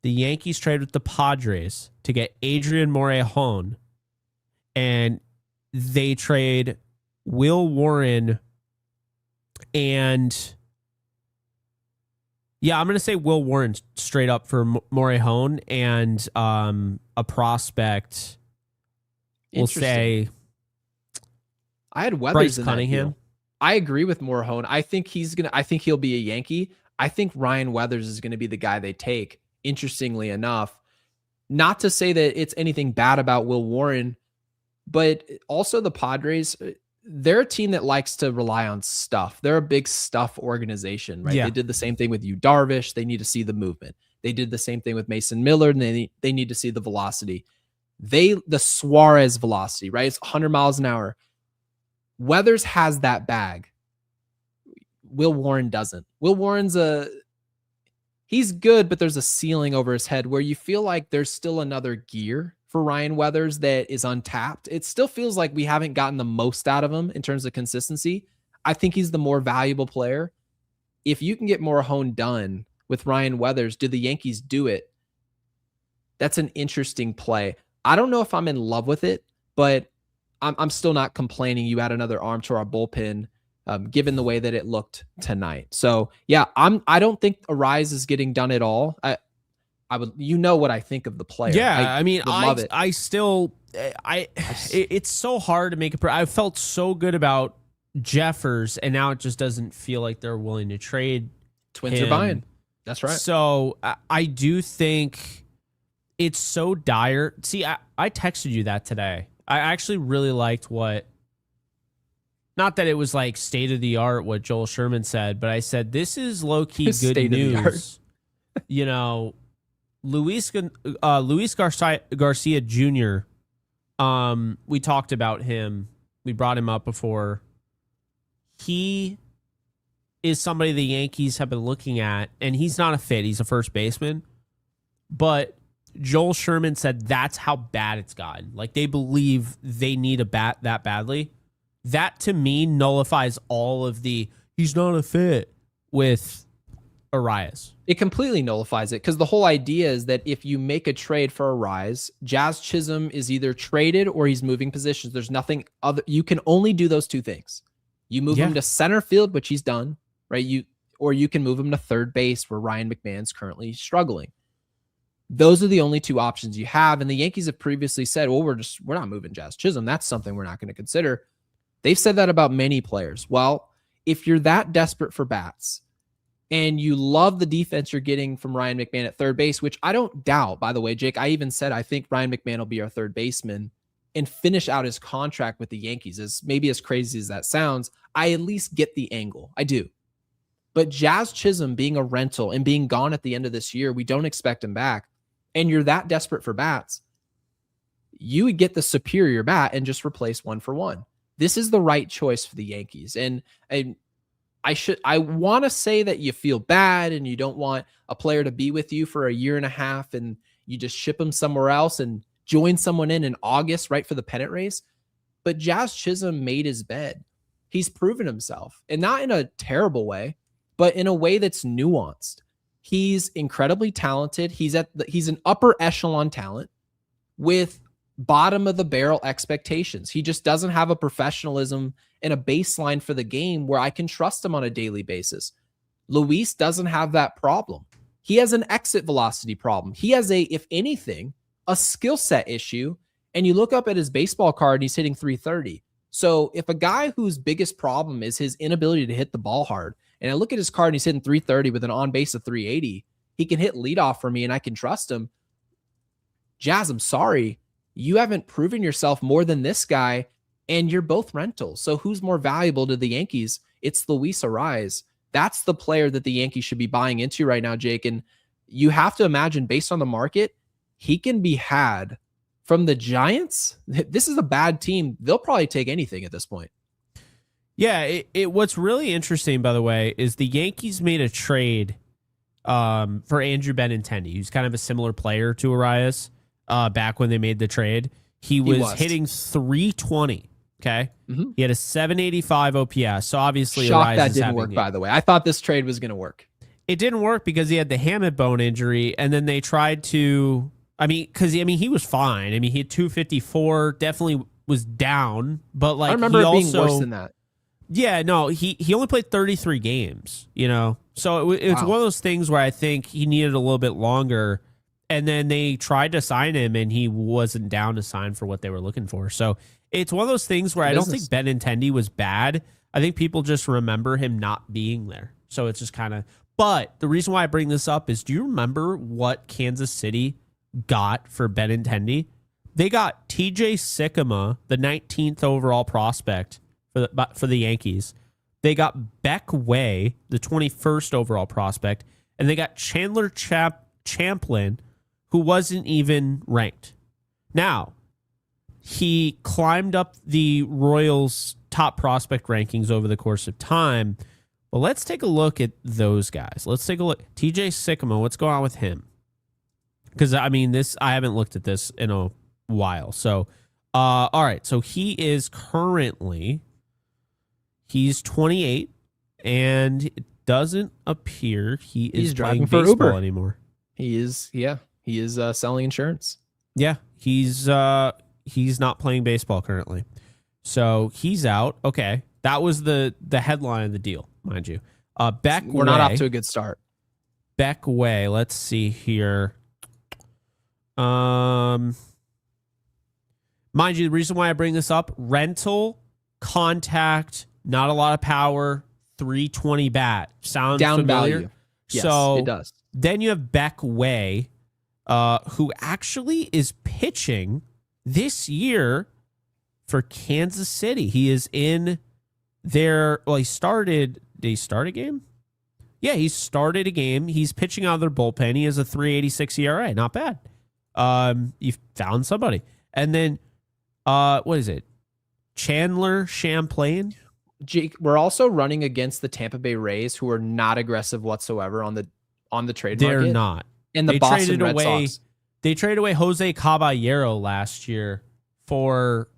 the Yankees trade with the Padres to get Adrian Morejon, and they trade Will Warren and I'm going to say Will Warren straight up for Morejon and a prospect. We'll say I had Weathers Bryce in Cunningham. That deal. I agree with Morejon. I think he'll be a Yankee. I think Ryan Weathers is going to be the guy they take. Interestingly enough, not to say that it's anything bad about Will Warren, but also the Padres, they're a team that likes to rely on stuff. They're a big stuff organization, right? Yeah. They did the same thing with Yu Darvish. They need to see the movement. They did the same thing with Mason Miller, and they need to see the velocity. The Suarez velocity, right? It's 100 miles an hour. Weathers has that bag. Will Warren doesn't. Will Warren's he's good, but there's a ceiling over his head where you feel like there's still another gear for Ryan Weathers that is untapped. It still feels like we haven't gotten the most out of him in terms of consistency. I think he's the more valuable player. If you can get Morejon done with Ryan Weathers, do the Yankees do it? That's an interesting play. I don't know if I'm in love with it, but I'm still not complaining. You add another arm to our bullpen, given the way that it looked tonight. So yeah, I don't think Arise is getting done at all. I would, what I think of the player. Yeah, I mean, love it. It's so hard to make a. I felt so good about Jeffers, and now it just doesn't feel like they're willing to trade. Twins are buying. That's right. So I do think it's so dire. See, I texted you that today. I actually really liked what. Not that it was like state of the art what Joel Sherman said, but I said this is low key good news. You know. Luis Garcia Jr. We talked about him. We brought him up before. He is somebody the Yankees have been looking at, and he's not a fit. He's a first baseman. But Joel Sherman said that's how bad it's gotten. Like, they believe they need a bat that badly. That, to me, nullifies all of the he's not a fit with Arias. It completely nullifies it because the whole idea is that if you make a trade for Arise, Jazz Chisholm is either traded or he's moving positions. There's nothing other. You can only do those two things. You move him to center field, which he's done, right? Or you can move him to third base where Ryan McMahon's currently struggling. Those are the only two options you have. And the Yankees have previously said, well, we're not moving Jazz Chisholm. That's something we're not going to consider. They've said that about many players. Well, if you're that desperate for bats, and you love the defense you're getting from Ryan McMahon at third base, which I don't doubt, by the way, Jake. I even said I think Ryan McMahon will be our third baseman and finish out his contract with the Yankees. As crazy as that sounds, I at least get the angle. I do. But Jazz Chisholm being a rental and being gone at the end of this year, we don't expect him back, and you're that desperate for bats, you would get the superior bat and just replace one for one. This is the right choice for the Yankees. And I want to say that you feel bad and you don't want a player to be with you for a year and a half and you just ship him somewhere else and join someone in August, right, for the pennant race. But Jazz Chisholm made his bed. He's proven himself, and not in a terrible way, but in a way that's nuanced. He's incredibly talented. He's an upper echelon talent with bottom of the barrel expectations. He just doesn't have a professionalism and a baseline for the game where I can trust him on a daily basis. Luis doesn't have that problem. He has an exit velocity problem. He has if anything, a skill set issue. And you look up at his baseball card and he's hitting 330. So if a guy whose biggest problem is his inability to hit the ball hard, and I look at his card and he's hitting 330 with an on base of 380, he can hit leadoff for me and I can trust him. Jazz, I'm sorry. You haven't proven yourself more than this guy, and you're both rentals. So who's more valuable to the Yankees? It's Luis Arias. That's the player that the Yankees should be buying into right now, Jake. And you have to imagine, based on the market, he can be had from the Giants. This is a bad team. They'll probably take anything at this point. Yeah, what's really interesting, by the way, is the Yankees made a trade for Andrew Benintendi, who's kind of a similar player to Arias. Back when they made the trade, he was hitting 320. Okay. Mm-hmm. He had a 785 OPS. So obviously, shocked that didn't work, by the way. I thought this trade was going to work. It didn't work because he had the hamate bone injury. And then they tried to, he was fine. He had 254, definitely was down. But like, I remember it being worse than that. Yeah, no, he only played 33 games, So it's one of those things where I think he needed a little bit longer. And then they tried to sign him, and he wasn't down to sign for what they were looking for. So it's one of those things where I don't think Benintendi was bad. I think people just remember him not being there. So it's just kind of... But the reason why I bring this up is, do you remember what Kansas City got for Benintendi? They got TJ Sikkema, the 19th overall prospect for the Yankees. They got Beck Way, the 21st overall prospect. And they got Chandler Champlin, who wasn't even ranked. Now, he climbed up the Royals' top prospect rankings over the course of time. Well, let's take a look at those guys. Let's take a look. TJ Sikkema, what's going on with him? Because, I haven't looked at this in a while. So, all right. So, he is currently, he's 28, and it doesn't appear he's driving playing for baseball Uber anymore. He is, yeah. He is selling insurance. Yeah, he's not playing baseball currently. So he's out. Okay. That was the headline of the deal, mind you. Beck We're not off to a good start. Beck Way. Let's see here. Mind you, the reason why I bring this up, rental, contact, not a lot of power, 320 bat. Sound Down familiar? value. Yes, so it does. Then you have Beck Way, who actually is pitching this year for Kansas City. He is in their, well, he started, did he start a game? Yeah, he started a game. He's pitching out of their bullpen. He has a 3.86 ERA. Not bad. You found somebody. And then, what is it? Chandler Champlain? Jake, we're also running against the Tampa Bay Rays, who are not aggressive whatsoever on the trade market. They're not. And the Boston Red Sox. They traded away Jose Caballero last year for,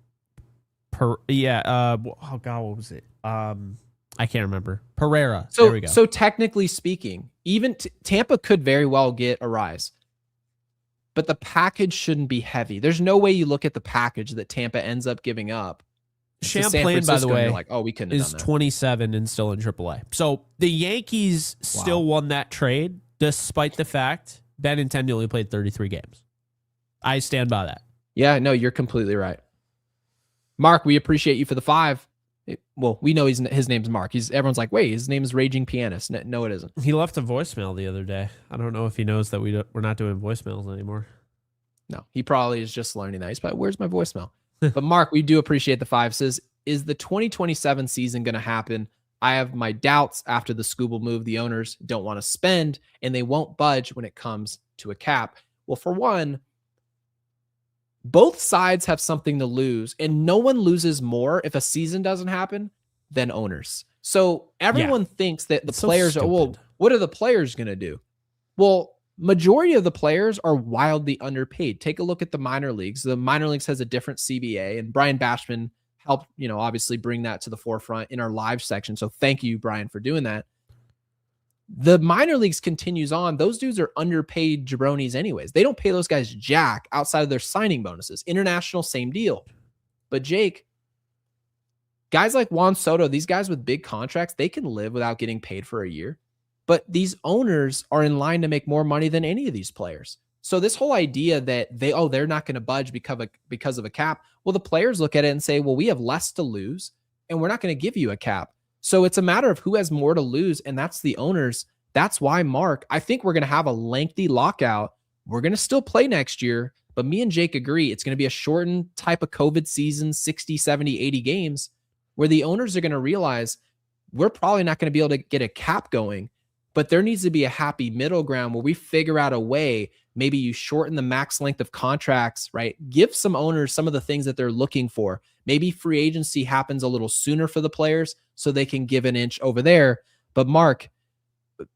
oh God, what was it? I can't remember. Pereira. So, there we go. So technically speaking, even Tampa could very well get a rise, but the package shouldn't be heavy. There's no way you look at the package that Tampa ends up giving up. Champlain, by the way, like, oh, we couldn't have is done that. 27 and still in AAA. So the Yankees still won that trade, despite the fact Benintendi only played 33 games. I stand by that. Yeah, no, you're completely right. Mark, we appreciate you for the 5. Well, we know his name's Mark. Everyone's like, wait, his name is Raging Pianist. No, it isn't. He left a voicemail the other day. I don't know if he knows that we're not doing voicemails anymore. No, he probably is just learning that. He's like, where's my voicemail? But Mark, we do appreciate the 5. Says, is the 2027 season going to happen? I have my doubts after the Scooble move. The owners don't want to spend, and they won't budge when it comes to a cap. Well, for one, both sides have something to lose, and no one loses more if a season doesn't happen than owners. So everyone thinks that the players are, well, what are the players going to do? Well, majority of the players are wildly underpaid. Take a look at the minor leagues. The minor leagues has a different CBA, and Brian Bashman helped, obviously bring that to the forefront in our live section. So thank you, Brian, for doing that. The minor leagues continues on. Those dudes are underpaid jabronis anyways. They don't pay those guys jack outside of their signing bonuses. International, same deal. But Jake, guys like Juan Soto, these guys with big contracts, they can live without getting paid for a year. But these owners are in line to make more money than any of these players. So this whole idea that they're not going to budge because of a cap. Well, the players look at it and say, well, we have less to lose and we're not going to give you a cap. So it's a matter of who has more to lose, and that's the owners. That's why, Mark, I think we're going to have a lengthy lockout. We're going to still play next year, but me and Jake agree it's going to be a shortened type of COVID season, 60, 70, 80 games, where the owners are going to realize we're probably not going to be able to get a cap going, but there needs to be a happy middle ground where we figure out a way. Maybe you shorten the max length of contracts, right? Give some owners some of the things that they're looking for. Maybe free agency happens a little sooner for the players so they can give an inch over there. But Mark,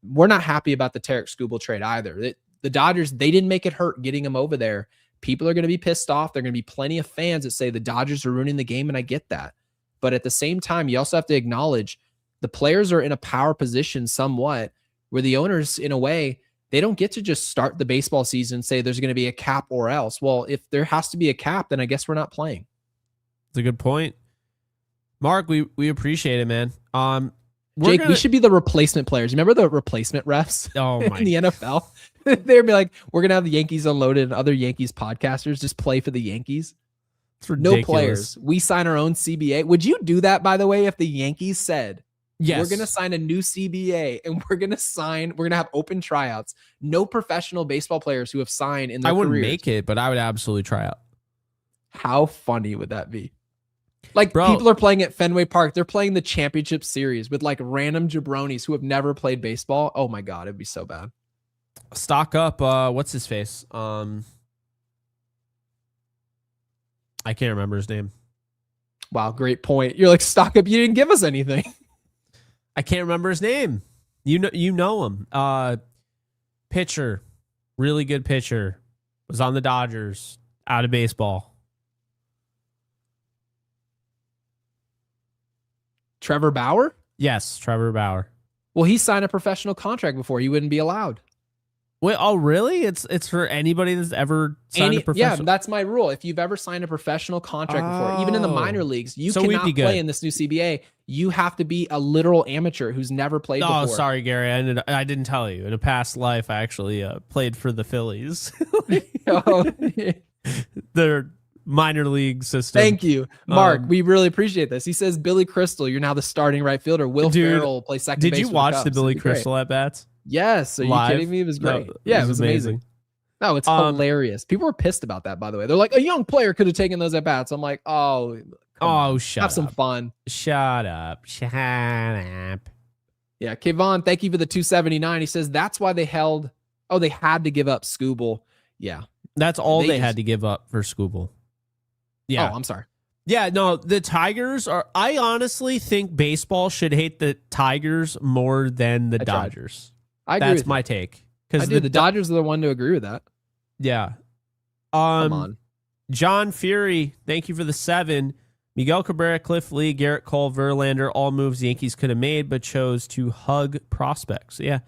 we're not happy about the Tarek Skubal trade either. The Dodgers, they didn't make it hurt getting him over there. People are going to be pissed off. There are going to be plenty of fans that say the Dodgers are ruining the game, and I get that. But at the same time, you also have to acknowledge the players are in a power position somewhat where the owners, in a way, they don't get to just start the baseball season and say there's going to be a cap or else. Well, if there has to be a cap, then I guess we're not playing. That's a good point. Mark, we appreciate it, man. Jake, we should be the replacement players. Remember the replacement refs in the NFL? They'd be like, we're going to have the Yankees Unloaded and other Yankees podcasters just play for the Yankees. It's ridiculous. No players. We sign our own CBA. Would you do that, by the way, if the Yankees said, yes, we're going to sign a new CBA and we're going to have open tryouts. No professional baseball players who have signed in their careers. I wouldn't make it, but I would absolutely try out. How funny would that be? Like, people are playing at Fenway Park. They're playing the championship series with like random jabronis who have never played baseball. Oh my God, it'd be so bad. Stock up. What's his face? I can't remember his name. Wow, great point. You're like, stock up. You didn't give us anything. I can't remember his name. You know him. Pitcher, really good pitcher, was on the Dodgers, out of baseball. Trevor Bauer? Yes, Trevor Bauer. Well, he signed a professional contract before. He wouldn't be allowed. Wait, oh really? It's for anybody that's ever signed a professional. Yeah, that's my rule. If you've ever signed a professional contract before, even in the minor leagues, you cannot play in this new CBA. You have to be a literal amateur who's never played before. Oh, sorry, Gary. I didn't tell you. In a past life, I actually played for the Phillies. Their minor league system. Thank you, Mark. We really appreciate this. He says, Billy Crystal, you're now the starting right fielder. Will Ferrell will play second base. Did you watch the Billy Crystal at bats? Yes. Are you kidding me? It was great. Yeah, it was amazing. No, it's hilarious. People were pissed about that, by the way. They're like, a young player could have taken those at bats. I'm like, shut up. Have some fun. Shut up. Yeah, Kayvon, thank you for the 279. He says that's why they had to give up Scooble. Yeah. That's all they had to give up for Scooble. Yeah. Oh, I'm sorry. Yeah, no, the Tigers I honestly think baseball should hate the Tigers more than the Dodgers. I agree. That's my take. Because the Dodgers are the one to agree with that. Yeah. Come on. John Fury, thank you for the 7. Miguel Cabrera, Cliff Lee, Garrett Cole, Verlander, all moves the Yankees could have made, but chose to hug prospects. Yeah.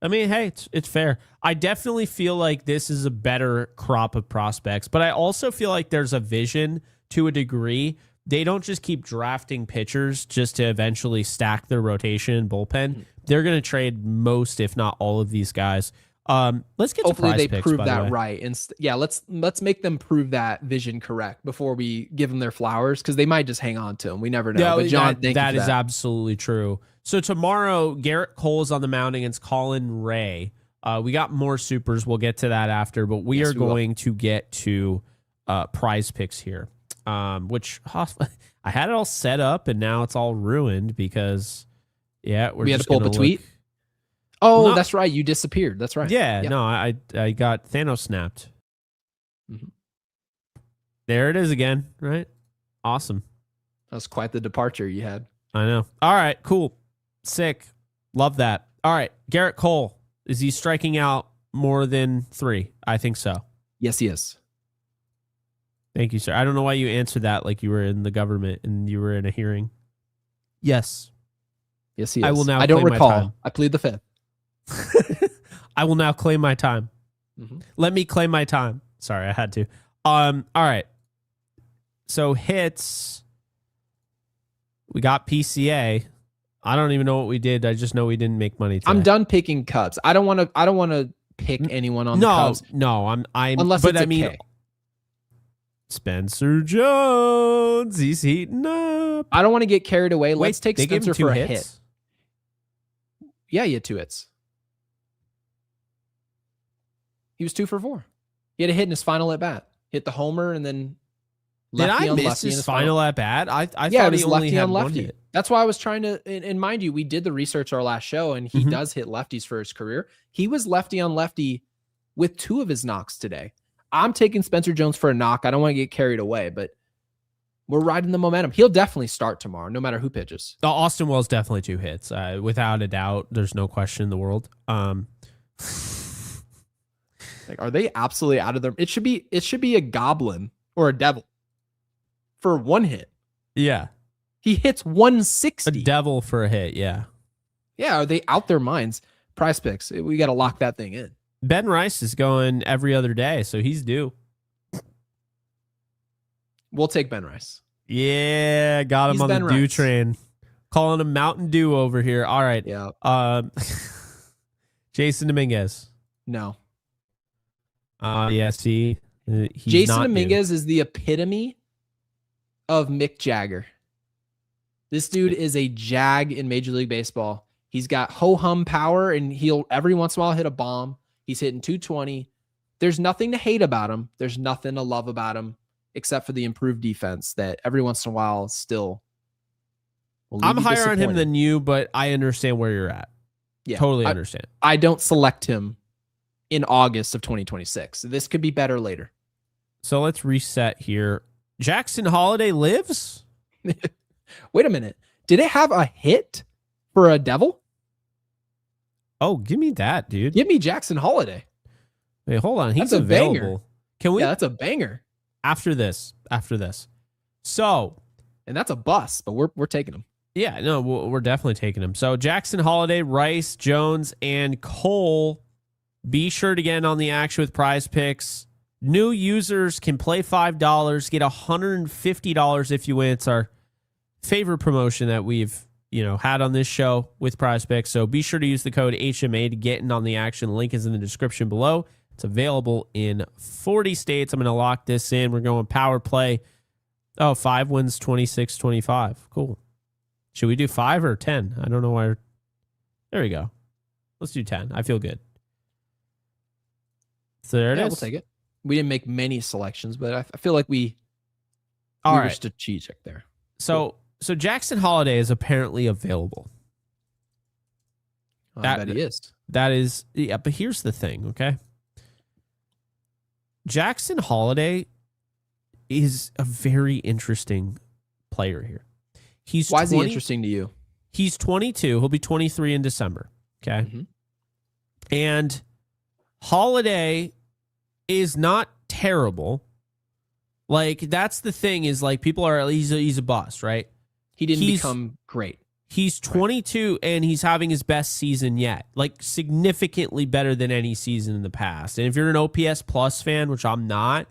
I mean, hey, it's fair. I definitely feel like this is a better crop of prospects, but I also feel like there's a vision to a degree. They don't just keep drafting pitchers just to eventually stack their rotation and bullpen. They're going to trade most, if not all, of these guys. Let's get hopefully to prize they picks, prove by that the way. right. And let's make them prove that vision correct before we give them their flowers, because they might just hang on to them. We never know. Yeah, but John, that is absolutely true. So tomorrow, Garrett Cole is on the mound against Colin Ray. We got more supers. We'll get to that after, but we are going to get to prize picks here, which I had it all set up and now it's all ruined because, we had to pull up a tweet. Oh, that's right. You disappeared. That's right. Yeah, no, I got Thanos snapped. Mm-hmm. There it is again, right? Awesome. That was quite the departure you had. I know. All right, cool. Sick. Love that. All right, Garrett Cole. Is he striking out more than 3? I think so. Yes, he is. Thank you, sir. I don't know why you answered that like you were in the government and you were in a hearing. Yes. Yes, he is. I will now. I don't recall. I plead the 5th. I will now claim my time. Mm-hmm. Let me claim my time. Sorry, I had to. All right. So hits. We got PCA. I don't even know what we did. I just know we didn't make money today. I'm done picking Cubs. I don't want to pick anyone on the Cubs. No, I'm unless but it's I mean K. Spencer Jones, he's heating up. I don't want to get carried away. Let's take Spencer for a hit. Yeah, he had 2 hits. He was 2 for 4. He had a hit in his final at bat. Hit the homer and then lefty Did I on miss lefty his final at bat? I thought he only lefty had on lefty. 1 hit. That's why I was trying to. And mind you, we did the research our last show, and he does hit lefties for his career. He was lefty on lefty with 2 of his knocks today. I'm taking Spencer Jones for a knock. I don't want to get carried away, but we're riding the momentum. He'll definitely start tomorrow, no matter who pitches. Austin Wells definitely 2 hits, without a doubt. There's no question in the world. Like, are they absolutely out of their? It should be a goblin or a devil for 1 hit. Yeah, he hits 160. A devil for a hit. Yeah. Yeah, are they out their minds? Prize picks. We got to lock that thing in. Ben Rice is going every other day, so he's due. We'll take Ben Rice. Yeah, got him on the Dew train. Calling him Mountain Dew over here. All right. Yeah. Jason Dominguez. No. Yeah, see. Jason Dominguez is the epitome of Mick Jagger. This dude is a jag in Major League Baseball. He's got ho-hum power, and he'll every once in a while hit a bomb. He's hitting 220. There's nothing to hate about him. There's nothing to love about him, except for the improved defense that every once in a while still will leave I'm you higher on him than you, but I understand where you're at. Yeah, totally understand. I don't select him in August of 2026. This could be better later. So let's reset here. Jackson Holiday lives? Wait a minute. Did it have a hit for a devil? Oh, give me that, dude. Give me Jackson Holiday. Wait, hold on. He's available. Banger. Can we? Yeah, that's a banger. After this. So, and that's a bust, but we're taking him. Yeah, no, we're definitely taking him. So Jackson Holiday, Rice, Jones, and Cole Be sure to get in on the action with Prize Picks. New users can play $5, get $150 if you win. It's our favorite promotion that we've had on this show with Prize Picks. So be sure to use the code HMA to get in on the action. The link is in the description below. It's available in 40 states. I'm going to lock this in. We're going power play. Oh, 5 wins 26-25. Cool. Should we do 5 or 10? I don't know why. There we go. Let's do 10. I feel good. So there it is. We'll take it. We didn't make many selections, but I feel like we were strategic there. So Jackson Holiday is apparently available. I bet he is. That is, yeah, but here's the thing, okay? Jackson Holiday is a very interesting player here. Why is he interesting to you? He's 22. He'll be 23 in December, okay? Mm-hmm. And Holiday is not terrible. Like, that's the thing is, like, people are, he's a bust, right? He didn't become great. He's 22 and he's having his best season yet, like significantly better than any season in the past. And if you're an OPS plus fan, which I'm not,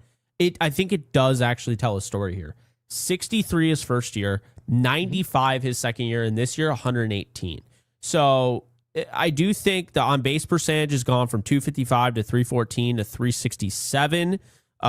I think it does actually tell a story here. 63 his first year, 95 his second year, and this year 118. So I do think the on base percentage has gone from 255 to 314 to 367. The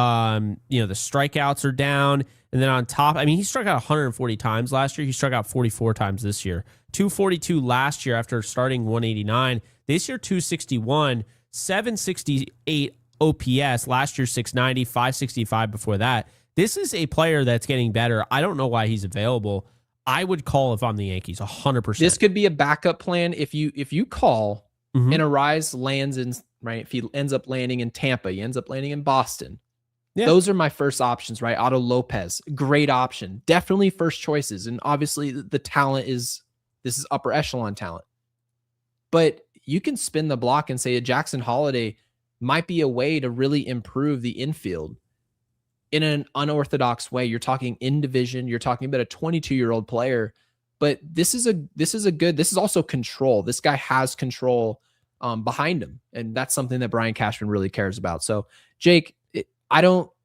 strikeouts are down. And then on top, I mean, he struck out 140 times last year. He struck out 44 times this year. 242 last year after starting 189. This year, 261, 768 OPS. Last year, 690, 565 before that. This is a player that's getting better. I don't know why he's available. I would call if I'm the Yankees, 100%. This could be a backup plan if you call and Arise lands in, right? If he ends up landing in Tampa, he ends up landing in Boston. Yeah. Those are my first options, right? Otto Lopez, great option. Definitely first choices. And obviously the talent this is upper echelon talent. But you can spin the block and say a Jackson Holiday might be a way to really improve the infield in an unorthodox way. You're talking in division, you're talking about a 22-year-old player, but this is also control. This guy has control behind him. And that's something that Brian Cashman really cares about. So Jake,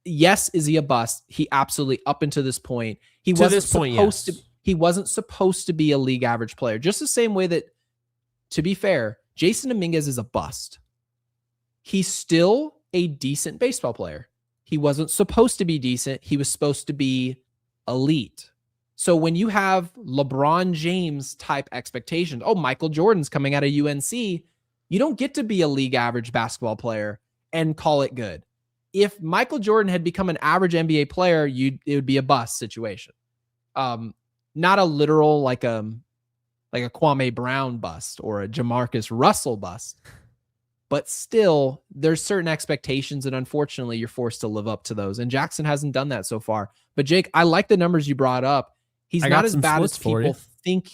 yes, is he a bust? He absolutely, up until this point, he wasn't supposed to be a league average player. Just the same way that, to be fair, Jason Dominguez is a bust. He's still a decent baseball player. He wasn't supposed to be decent. He was supposed to be elite. So when you have LeBron James type expectations, Michael Jordan's coming out of UNC, you don't get to be a league average basketball player and call it good. If Michael Jordan had become an average NBA player, it would be a bust situation. Not a literal like a Kwame Brown bust or a Jamarcus Russell bust, but still there's certain expectations, and unfortunately you're forced to live up to those. And Jackson hasn't done that so far. But Jake, I like the numbers you brought up. He's not as bad as people think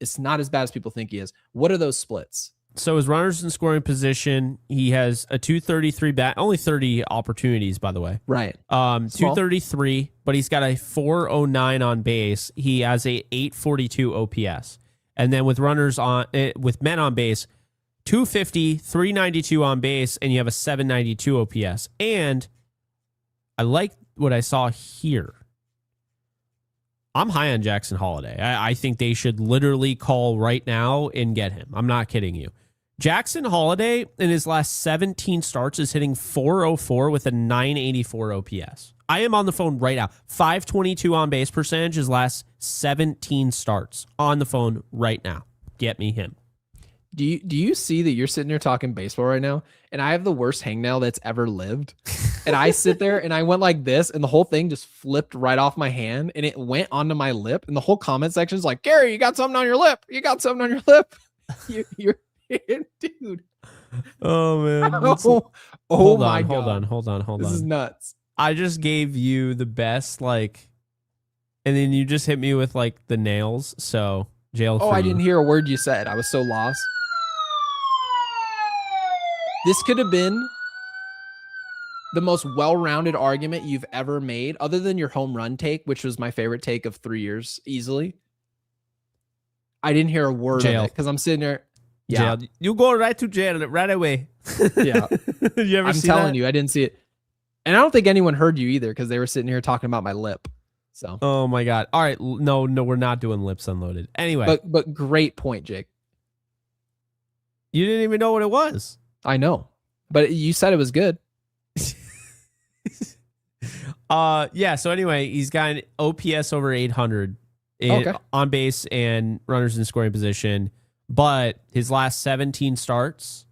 it's not as bad as people think he is. What are those splits? So his runners in scoring position, he has a 233 bat, only 30 opportunities, by the way. Right. 233, but he's got a 409 on base. He has a 842 OPS. And then with with men on base, 250, 392 on base, and you have a 792 OPS. And I like what I saw here. I'm high on Jackson Holiday. I think they should literally call right now and get him. I'm not kidding you. Jackson Holiday in his last 17 starts is hitting 404 with a 984 OPS. I am on the phone right now. 522 on base percentage his last 17 starts. On the phone right now. Get me him. Do you see that you're sitting there talking baseball right now, and I have the worst hangnail that's ever lived, and I sit there and I went like this, and the whole thing just flipped right off my hand, and it went onto my lip, and the whole comment section is like, Gary, you got something on your lip. You got something on your lip. You're dude. Oh man. Hold on. Hold on. This is nuts. I just gave you the best, and then you just hit me with the nails. So jail. Oh, I didn't hear a word you said. I was so lost. This could have been the most well-rounded argument you've ever made, other than your home run take, which was my favorite take of 3 years, easily. I didn't hear a word of it because I'm sitting there. Yeah. Jail. You go right to jail right away. Yeah. You ever I'm see telling that? you, I didn't see it. And I don't think anyone heard you either because they were sitting here talking about my lip. So, Oh my God. All right. No, we're not doing Lips Unloaded. Anyway, but great point, Jake. you didn't even know what it was. I know, but you said it was good. Yeah. So anyway, he's got an OPS over 800 Okay. on base and runners in scoring position. But his last 17 starts,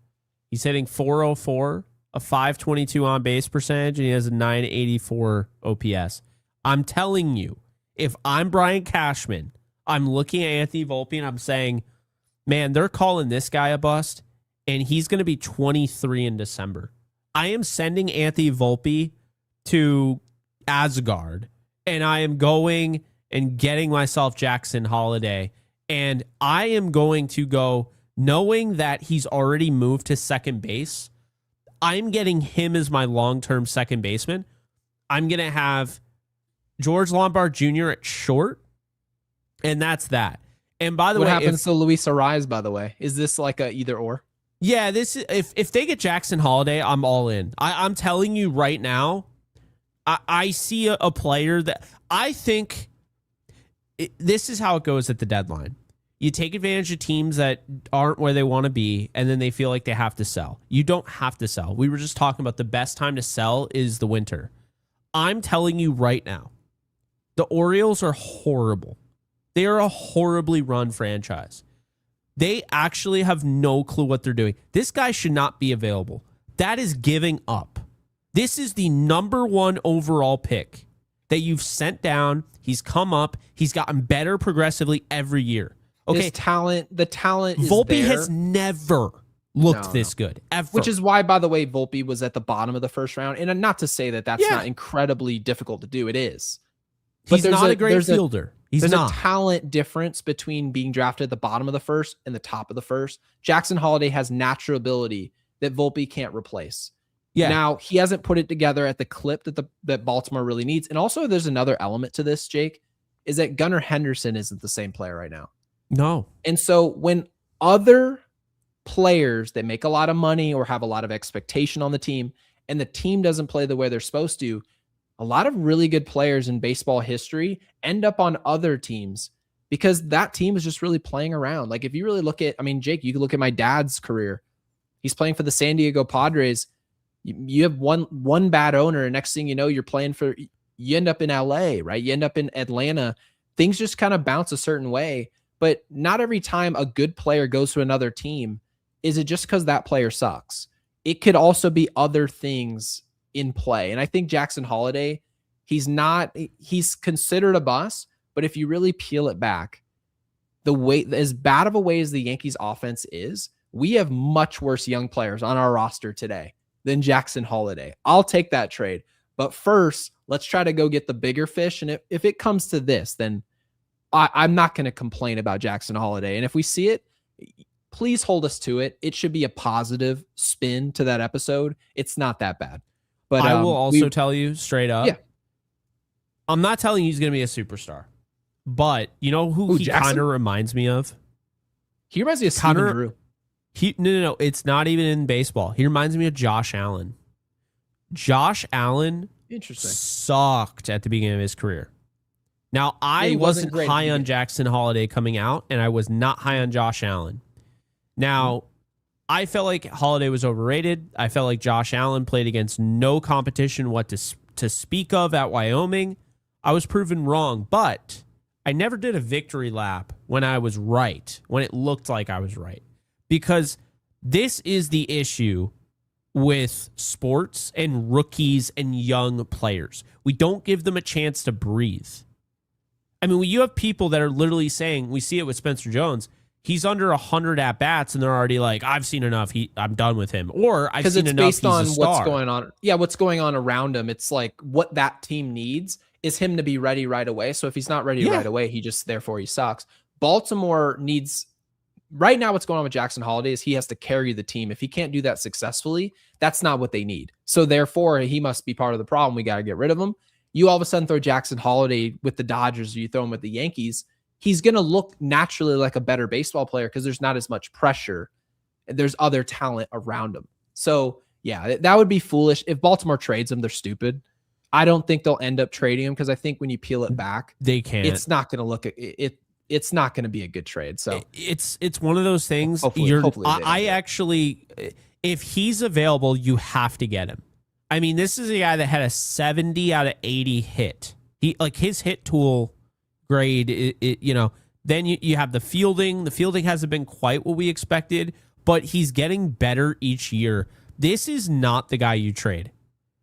he's hitting 404, a 522 on base percentage, and he has a 984 OPS. I'm telling you, if I'm Brian Cashman, I'm looking at Anthony Volpe and I'm saying, man, they're calling this guy a bust, and he's going to be 23 in December. I am sending Anthony Volpe to Asgard, and I am going and getting myself Jackson Holiday, and I am going to go knowing that he's already moved to second base. I'm getting him as my long-term second baseman. I'm going to have George Lombard Jr. at short, and that's that. And by the way, what happens to Luis Ariz, by the way? Is this like a either or? Yeah, this if they get Jackson Holiday, I'm all in. I'm telling you right now, I see a player that I think this is how it goes at the deadline. You take advantage of teams that aren't where they want to be, and then they feel like they have to sell. You don't have to sell. We were just talking about the best time to sell is the winter. I'm telling you right now, the Orioles are horrible. They are a horribly run franchise. They actually have no clue what they're doing. This guy should not be available. That is giving up. This is the number 1 overall pick that you've sent down. He's come up. He's gotten better progressively every year. Okay, the talent is Volpe there. has never looked this good, ever. Which is why, by the way, Volpe was at the bottom of the first round. And not to say that that's not incredibly difficult to do. It is. But he's not a great fielder. There's a talent difference between being drafted at the bottom of the first and the top of the first. Jackson Holiday has natural ability that Volpe can't replace. Yeah. Now, he hasn't put it together at the clip that Baltimore really needs. And also, there's another element to this, Jake, is that Gunnar Henderson isn't the same player right now. No. And so when other players that make a lot of money or have a lot of expectation on the team, and the team doesn't play the way they're supposed to, a lot of really good players in baseball history end up on other teams because that team is just really playing around. Like if you really look at, I mean, Jake, you can look at my dad's career. He's playing for the San Diego Padres. You have one bad owner, and next thing you know, you end up in LA, right? You end up in Atlanta. Things just kind of bounce a certain way, but not every time a good player goes to another team is it just because that player sucks. It could also be other things in play. And I think Jackson Holiday, he's considered a bust, but if you really peel it back, as bad of a way as the Yankees offense is, we have much worse young players on our roster today than Jackson Holiday. I'll take that trade. But first, let's try to go get the bigger fish. And if it comes to this, then I'm not going to complain about Jackson Holiday. And if we see it, please hold us to it. It should be a positive spin to that episode. It's not that bad. But I will also tell you straight up. Yeah. I'm not telling you he's going to be a superstar. But you know who he kind of reminds me of? He reminds me of Steven Drew. No. It's not even in baseball. He reminds me of Josh Allen. Josh Allen sucked at the beginning of his career. Now, I wasn't high on Jackson Holiday coming out, and I was not high on Josh Allen. Now, I felt like Holiday was overrated. I felt like Josh Allen played against no competition to speak of at Wyoming. I was proven wrong, but I never did a victory lap when I was right, when it looked like I was right. Because this is the issue with sports and rookies and young players. We don't give them a chance to breathe. I mean, when you have people that are literally saying, we see it with Spencer Jones, he's under 100 at-bats, and they're already like, I've seen enough. I'm done with him. Or I've seen enough. Because it's based on what's going on. Yeah, what's going on around him. It's like what that team needs is him to be ready right away. So if he's not ready right away, therefore he sucks. Baltimore needs, right now what's going on with Jackson Holiday is he has to carry the team. If he can't do that successfully, that's not what they need. So therefore, he must be part of the problem. We got to get rid of him. You all of a sudden throw Jackson Holiday with the Dodgers, or you throw him with the Yankees, he's going to look naturally like a better baseball player because there's not as much pressure. There's other talent around him. So yeah, that would be foolish. If Baltimore trades him, they're stupid. I don't think they'll end up trading him because I think when you peel it back, they can't. It's not going to look at it. It's not going to be a good trade. So it's one of those things. Hopefully I actually, if he's available, you have to get him. I mean, this is a guy that had a 70 out of 80 hit. His hit tool grade. Then you have the fielding. The fielding hasn't been quite what we expected, but he's getting better each year. This is not the guy you trade.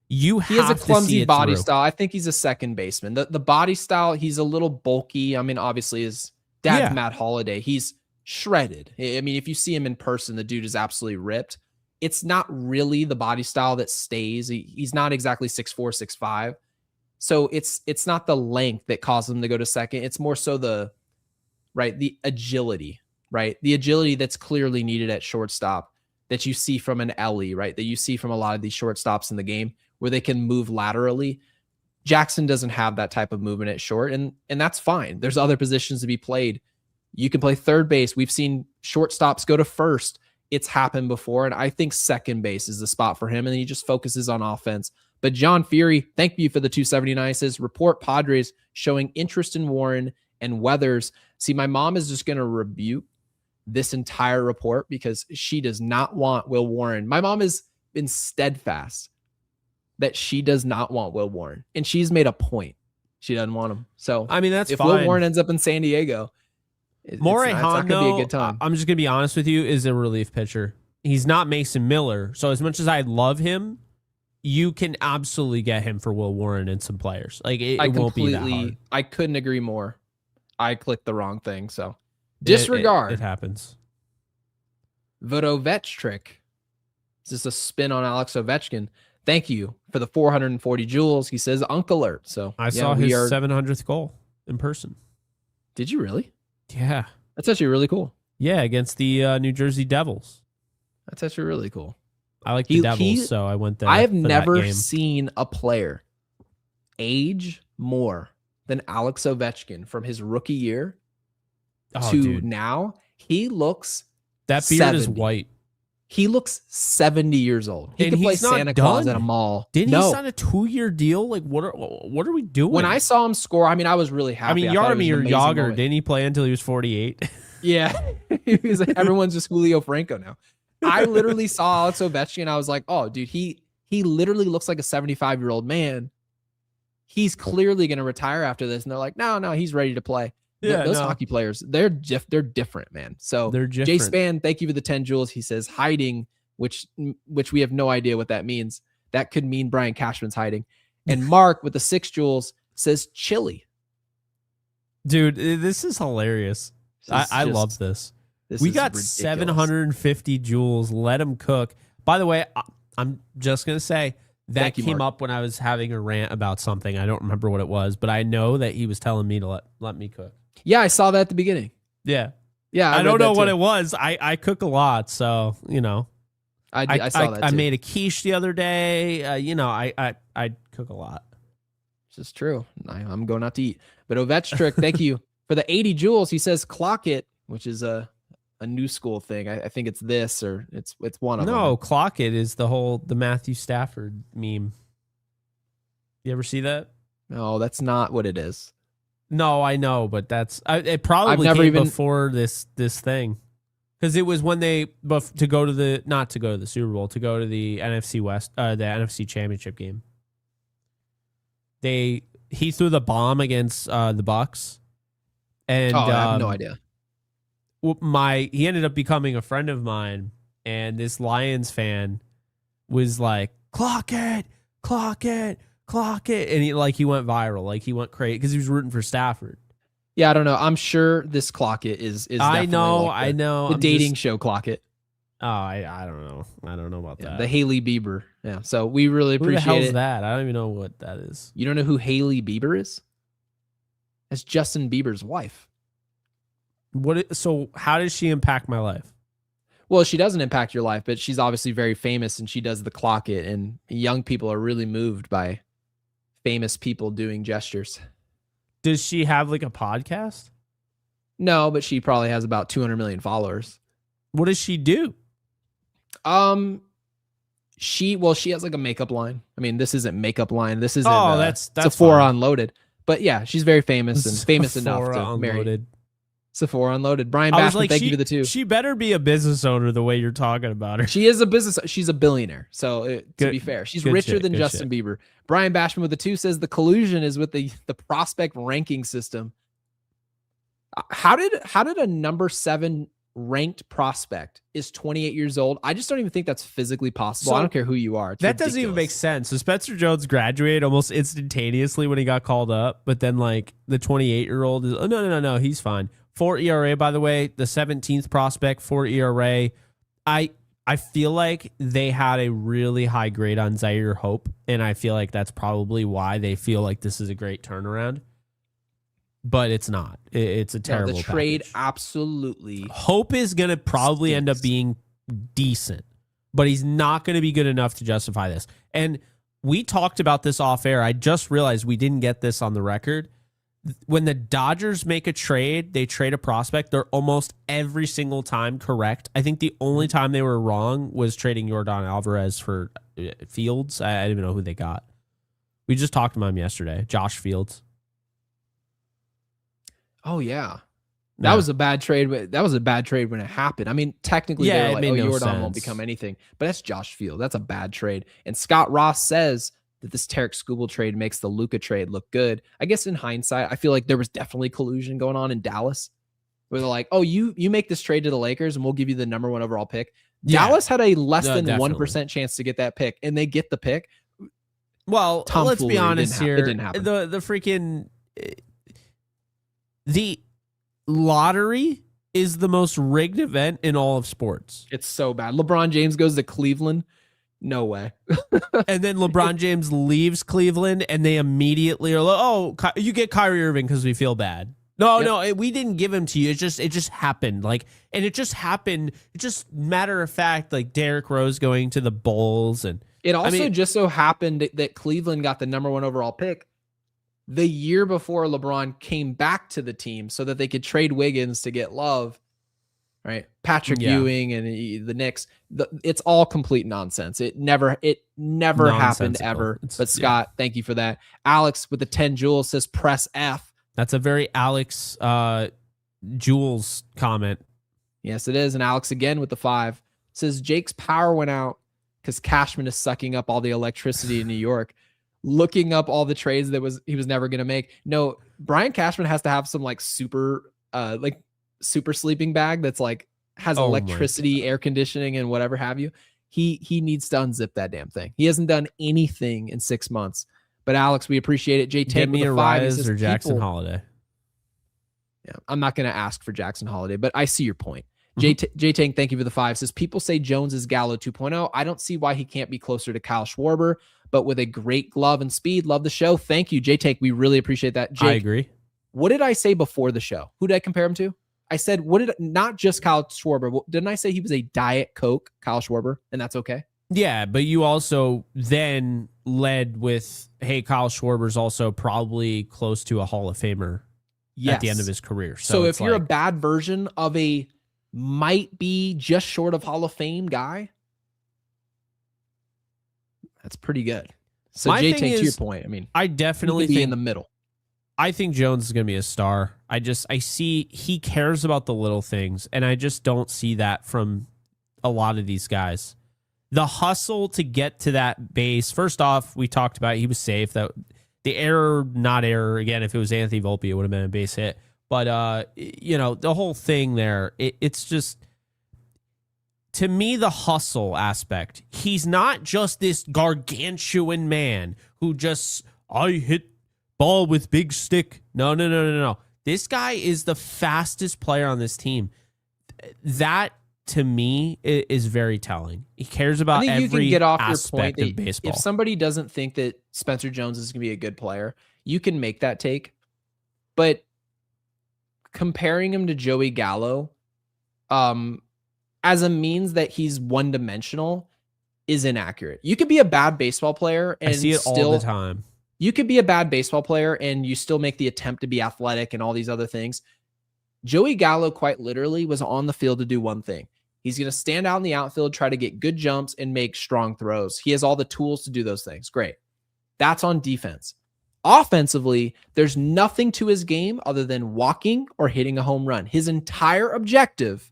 He has a clumsy body style. I think he's a second baseman. The body style, he's a little bulky. I mean, obviously his dad's Matt Holliday. He's shredded. I mean, if you see him in person, the dude is absolutely ripped. It's not really the body style that stays. He's not exactly 6'4", 6'5". So it's not the length that caused him to go to second. It's more so the agility, right? The agility that's clearly needed at shortstop that you see from an Ellie, right? That you see from a lot of these shortstops in the game where they can move laterally. Jackson doesn't have that type of movement at short, and that's fine. There's other positions to be played. You can play third base. We've seen shortstops go to first. It's happened before, and I think second base is the spot for him, and he just focuses on offense. But John Fury, thank you for the 279. Says, report Padres showing interest in Warren and Weathers. See, my mom is just going to rebuke this entire report because she does not want Will Warren. My mom has been steadfast that she does not want Will Warren, and she's made a point. She doesn't want him. So I mean, that's if fine. Will Warren ends up in San Diego, it's not going to be a good time. I'm just going to be honest with you, is a relief pitcher. He's not Mason Miller. So as much as I love him, you can absolutely get him for Will Warren and some players. Like it won't be that hard. I couldn't agree more. I clicked the wrong thing. So disregard. It happens. Vodovech trick. Is this a spin on Alex Ovechkin? Thank you for the 440 joules. He says Uncle Alert. So I saw his 700th goal in person. Did you really? Yeah. That's actually really cool. Yeah, against the New Jersey Devils. That's actually really cool. I like the Devils, so I went there. I have never seen a player age more than Alex Ovechkin from his rookie year to now. He looks that beard 70. is white. He looks 70 years old. He could play Santa Claus at a mall. Didn't he sign a 2-year deal? Like, what are we doing? When I saw him score, I mean, I was really happy. I mean, Jaromir Jagr, didn't he play until he was 48? Yeah. Everyone's just Julio Franco now. I literally saw Alex Ovechkin. I was like, oh, dude, he literally looks like a 75-year-old man. He's clearly going to retire after this. And they're like, no, he's ready to play. Yeah, those hockey players, they're different, man. So Jay Span, thank you for the 10 joules. He says hiding, which we have no idea what that means. That could mean Brian Cashman's hiding. And Mark with the 6 joules says chili. Dude, this is hilarious. I love this. We got ridiculous. 750 joules. Let him cook. By the way, I'm just going to say that came up when I was having a rant about something. I don't remember what it was, but I know that he was telling me to let me cook. Yeah, I saw that at the beginning. Yeah. I don't know what it was. I cook a lot, so, you know. I saw that too. I made a quiche the other day. I cook a lot. This is true. I'm going out to eat. But Ovechkin, thank you for the 80 joules. He says clock it, which is a new school thing. I think it's this or it's one of them. No, clock it is the Matthew Stafford meme. You ever see that? No, that's not what it is. No, I know, but it probably came before this thing. Because it was when they not to go to the Super Bowl, to go to the NFC West, the NFC Championship game. He threw the bomb against the Bucks, and I have no idea. He ended up becoming a friend of mine, and this Lions fan was like, "Clock it, clock it, clock it," and he went viral, like he went crazy because he was rooting for Stafford. Yeah, I don't know. I'm sure this Clock It is I know. The dating show Clock It. Oh, I don't know. I don't know about that. The Hailey Bieber. Yeah. So we really appreciate it. Who the hell's that? I don't even know what that is. You don't know who Hailey Bieber is? That's Justin Bieber's wife. So how does she impact my life? Well, she doesn't impact your life, but she's obviously very famous and she does the Clock It, and young people are really moved by famous people doing gestures. Does she have like a podcast? No, but she probably has about 200 million followers. What does she do? She has like a makeup line. I mean, this isn't makeup line. This isn't that's Sephora fine. Unloaded. But yeah, she's very famous and famous enough to marry Sephora Unloaded. Brian Bashman, thank you for the 2. She better be a business owner the way you're talking about her. She is a business. She's a billionaire. So to be fair, she's richer than Justin Bieber. Brian Bashman with the 2 says the collusion is with the prospect ranking system. How did a number 7 ranked prospect is 28 years old? I just don't even think that's physically possible. So I don't care who you are. That doesn't even make sense. So Spencer Jones graduated almost instantaneously when he got called up, but then like the 28-year-old is no, he's fine. 4 ERA, by the way, the 17th prospect, 4 ERA. I feel like they had a really high grade on Zaire Hope, and I feel like that's probably why they feel like this is a great turnaround. But it's not. It's a terrible the trade package. Absolutely. Hope is going to probably end up being decent, but he's not going to be good enough to justify this. And we talked about this off air. I just realized we didn't get this on the record. When the Dodgers make a trade, they trade a prospect, they're almost every single time correct. I think the only time they were wrong was trading Yordan Alvarez for Fields. I didn't even know who they got. We just talked about him yesterday. Josh Fields. Oh, yeah. That was a bad trade. That was a bad trade when it happened. I mean, technically, they were like, Yordan won't become anything. But that's Josh Fields. That's a bad trade. And Scott Ross says that this Tarek Skubal trade makes the Luka trade look good. I guess in hindsight, I feel like there was definitely collusion going on in Dallas, where they're like, oh, you make this trade to the Lakers and we'll give you the number 1 overall pick. Yeah. Dallas had a less than 1% chance to get that pick, and they get the pick. Well, let's be honest here. It didn't happen. The freaking... The lottery is the most rigged event in all of sports. It's so bad. LeBron James goes to Cleveland. No way. And then LeBron James leaves Cleveland, and they immediately are like, oh, you get Kyrie Irving because we feel bad. No, we didn't give him to you. It just happened. And it just happened. It just matter of fact, like Derrick Rose going to the Bulls. And it also just so happened that Cleveland got the number 1 overall pick the year before LeBron came back to the team so that they could trade Wiggins to get Love, right? Patrick Ewing and the Knicks. It's all complete nonsense. It never happened ever. But Scott, thank you for that. Alex with the 10 Jules says press F. That's a very Alex Jules comment. Yes, it is. And Alex again with the 5 says Jake's power went out because Cashman is sucking up all the electricity in New York. Looking up all the trades he was never going to make. No, Brian Cashman has to have some super sleeping bag that's has electricity, air conditioning, and whatever have you. He needs to unzip that damn thing. He hasn't done anything in 6 months. But Alex, we appreciate it. Jay, take me a rise or Jackson Holiday. Yeah, I'm not going to ask for Jackson Holiday, but I see your point. J-Tank, thank you for the 5. Says, people say Jones is Gallo 2.0. I don't see why he can't be closer to Kyle Schwarber, but with a great glove and speed. Love the show. Thank you, J-Tank. We really appreciate that. Jake, I agree. What did I say before the show? Who did I compare him to? I said, not just Kyle Schwarber. Didn't I say he was a Diet Coke Kyle Schwarber, and that's okay? Yeah, but you also then led with, hey, Kyle Schwarber's also probably close to a Hall of Famer at the end of his career. So if you're a bad version of a might be just short of Hall of Fame guy, that's pretty good. So Jay, to your point, I mean, I definitely think in the middle. I think Jones is going to be a star. I see he cares about the little things, and I just don't see that from a lot of these guys. The hustle to get to that base. First off, we talked about he was safe. That the not error again. If it was Anthony Volpe, it would have been a base hit. But the whole thing there, it's just, to me, the hustle aspect. He's not just this gargantuan man who just, I hit ball with big stick. No. This guy is the fastest player on this team. That, to me, is very telling. He cares about every aspect of baseball. I think you can get off your point that if somebody doesn't think that Spencer Jones is going to be a good player, you can make that take. But comparing him to Joey Gallo as a means that he's one-dimensional is inaccurate. You could be a bad baseball player and I see it all the time. You could be a bad baseball player and you still make the attempt to be athletic and all these other things. Joey Gallo quite literally was on the field to do one thing. He's going to stand out in the outfield, try to get good jumps and make strong throws. He has all the tools to do those things. Great. That's on defense. Offensively, there's nothing to his game other than walking or hitting a home run. His entire objective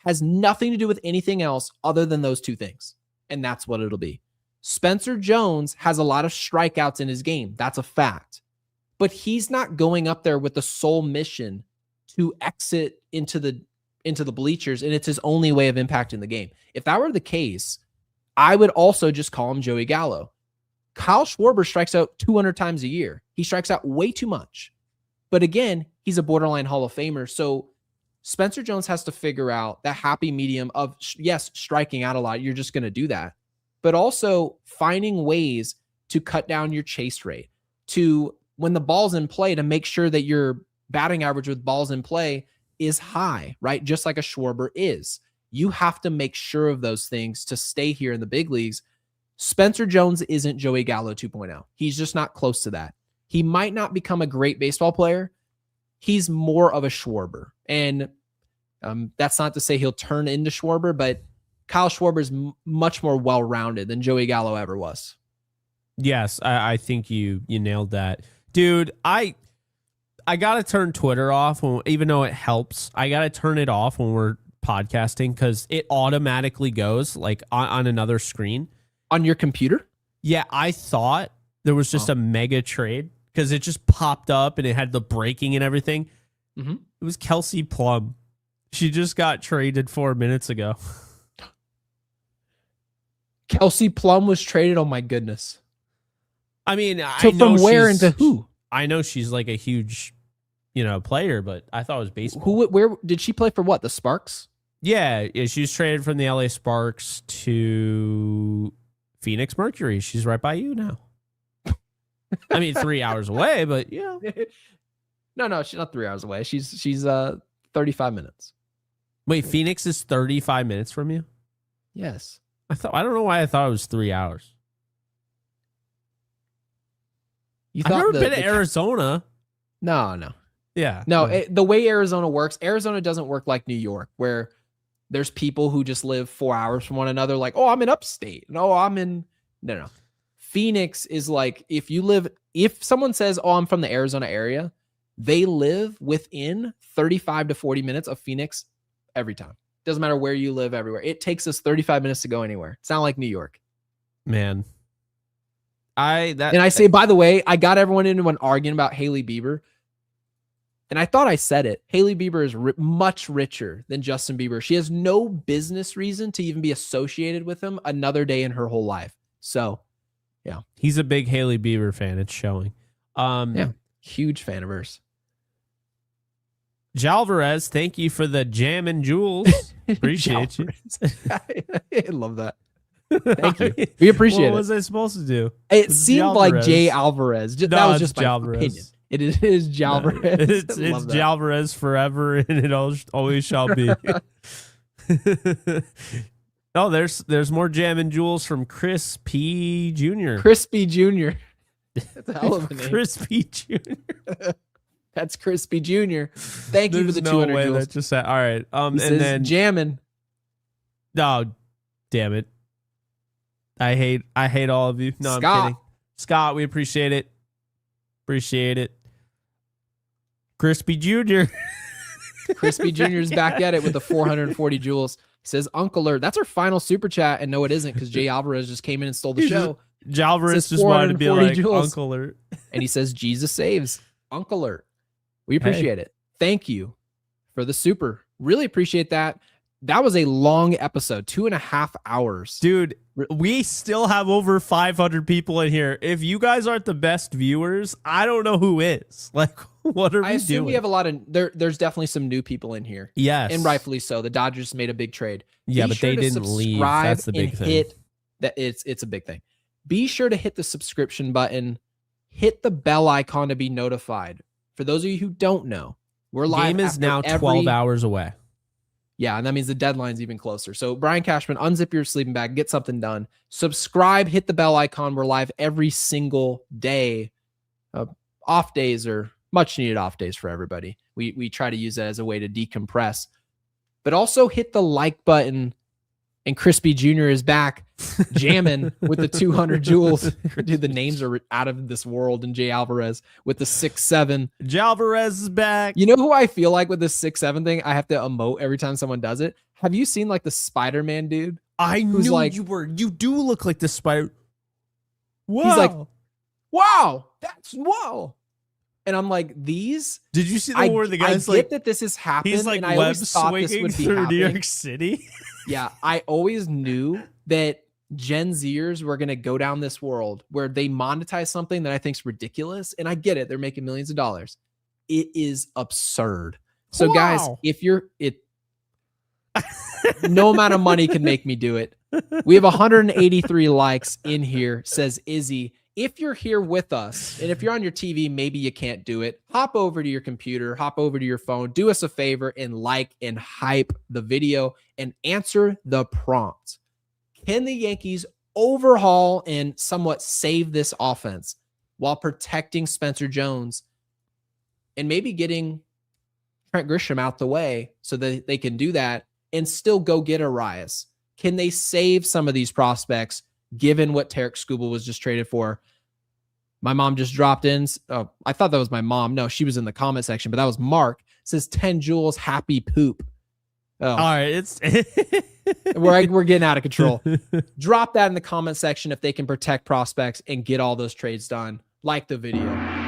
has nothing to do with anything else other than those two things. And that's what it'll be. Spencer Jones has a lot of strikeouts in his game. That's a fact. But he's not going up there with the sole mission to exit into the bleachers, and it's his only way of impacting the game. If that were the case, I would also just call him Joey Gallo. Kyle Schwarber strikes out 200 times a year. He strikes out way too much. But again, he's a borderline Hall of Famer. So Spencer Jones has to figure out that happy medium of, yes, striking out a lot. You're just going to do that. But also finding ways to cut down your chase rate, to when the ball's in play, to make sure that your batting average with balls in play is high, right? Just like a Schwarber is. You have to make sure of those things to stay here in the big leagues. Spencer Jones isn't Joey Gallo 2.0. He's just not close to that. He might not become a great baseball player. He's more of a Schwarber. And that's not to say he'll turn into Schwarber, but Kyle Schwarber is much more well-rounded than Joey Gallo ever was. Yes, I think you nailed that. Dude, I got to turn Twitter off, even though it helps. I got to turn it off when we're podcasting because it automatically goes like on another screen. On your computer? Yeah, I thought there was just a mega trade because it just popped up and it had the breaking and everything. Mm-hmm. It was Kelsey Plum. She just got traded 4 minutes ago. Kelsey Plum was traded? Oh, my goodness. I mean, so from where into who? I know she's like a huge, player, but I thought it was baseball. Where did she play for? What, the Sparks? Yeah, she was traded from the LA Sparks to Phoenix Mercury. She's right by you now. I mean, 3 hours away, but yeah. No, she's not 3 hours away. She's 35 minutes. Wait, Phoenix is 35 minutes from you? Yes. I don't know why I thought it was 3 hours. I've never been to Arizona. No. Yeah. No, the way Arizona works, Arizona doesn't work like New York, where there's people who just live 4 hours from one another, like, oh, I'm in upstate. No, I'm in. No. Phoenix is like, if someone says, oh, I'm from the Arizona area, they live within 35 to 40 minutes of Phoenix every time. Doesn't matter where you live, everywhere. It takes us 35 minutes to go anywhere. It's not like New York. Man. I say, by the way, I got everyone into an argument about Hailey Bieber. And I thought I said it. Hailey Bieber is much richer than Justin Bieber. She has no business reason to even be associated with him another day in her whole life. So, yeah. He's a big Hailey Bieber fan. It's showing. Yeah. Huge fan of hers. Jalvarez, thank you for the jam and jewels. Appreciate you. I love that. Thank you. We appreciate it. What was I supposed to do? It seemed Jalvarez. Like Jay Alvarez. That was just my Jalvarez. Opinion. It is Jalvarez. No, it's Jalvarez forever, and it always shall be. Oh, there's more jam and jewels from Chris P. Jr. Crispy Jr. That's a hell of a name. Crispy Jr. That's Crispy Jr. Thank you for the 200 way jewels. That just said, all right. And then jamming. Oh, damn it. I hate all of you. No, Scott. I'm kidding. Scott, we appreciate it. Appreciate it. Crispy Jr. Crispy Jr. is back at it with the 440 jewels. He says, Uncle Alert. That's our final super chat. And no, it isn't, because Jay Alvarez just came in and stole the show. Jalvarez just wanted to be like, jewels. Uncle Alert. And he says, Jesus saves. Uncle Alert. We appreciate it. Thank you for the super. Really appreciate that. That was a long episode, 2.5 hours. Dude, we still have over 500 people in here. If you guys aren't the best viewers, I don't know who is. Like, what are we doing? I assume we have a lot of, there's definitely some new people in here. Yes. And rightfully so. The Dodgers made a big trade. Yeah, but they didn't leave. That's the big thing. It's a big thing. Be sure to hit the subscription button. Hit the bell icon to be notified. For those of you who don't know, we're live. Game is now 12 hours away. Yeah, and that means the deadline's even closer. So, Brian Cashman, unzip your sleeping bag, get something done. Subscribe, hit the bell icon. We're live every single day. Off days are much needed off days for everybody. We try to use that as a way to decompress. but also hit the like button. And Crispy Jr. is back jamming with the 200 joules. Dude, the names are out of this world. And Jay Alvarez with the 6'7". Jay Alvarez is back. You know who I feel like with this 6'7" thing? I have to emote every time someone does it. Have you seen like the Spider-Man dude? I knew like, you were. You do look like the Spider. Whoa. He's like, wow, that's whoa. And I'm like, these. Did you see the where the guy's like? I get that this has happened. He's like and I web always thought this would be through happening. New York City. Yeah, I always knew that Gen Zers were going to go down this world where they monetize something that I think is ridiculous. And I get it. They're making millions of dollars. It is absurd. So guys, if you're no amount of money can make me do it. We have 183 likes in here, says Izzy. If you're here with us, and if you're on your TV, maybe you can't do it. Hop over to your computer, hop over to your phone, do us a favor and like and hype the video and answer the prompt. Can the Yankees overhaul and somewhat save this offense while protecting Spencer Jones and maybe getting Trent Grisham out the way so that they can do that and still go get Arias? Can they save some of these prospects given what Tarek Skubal was just traded for? My mom just dropped in. Oh, I thought that was my mom. No, she was in the comment section, but that was Mark. It says 10 joules, happy poop. Oh. All right, it's we're getting out of control. Drop that in the comment section if they can protect prospects and get all those trades done. Like the video.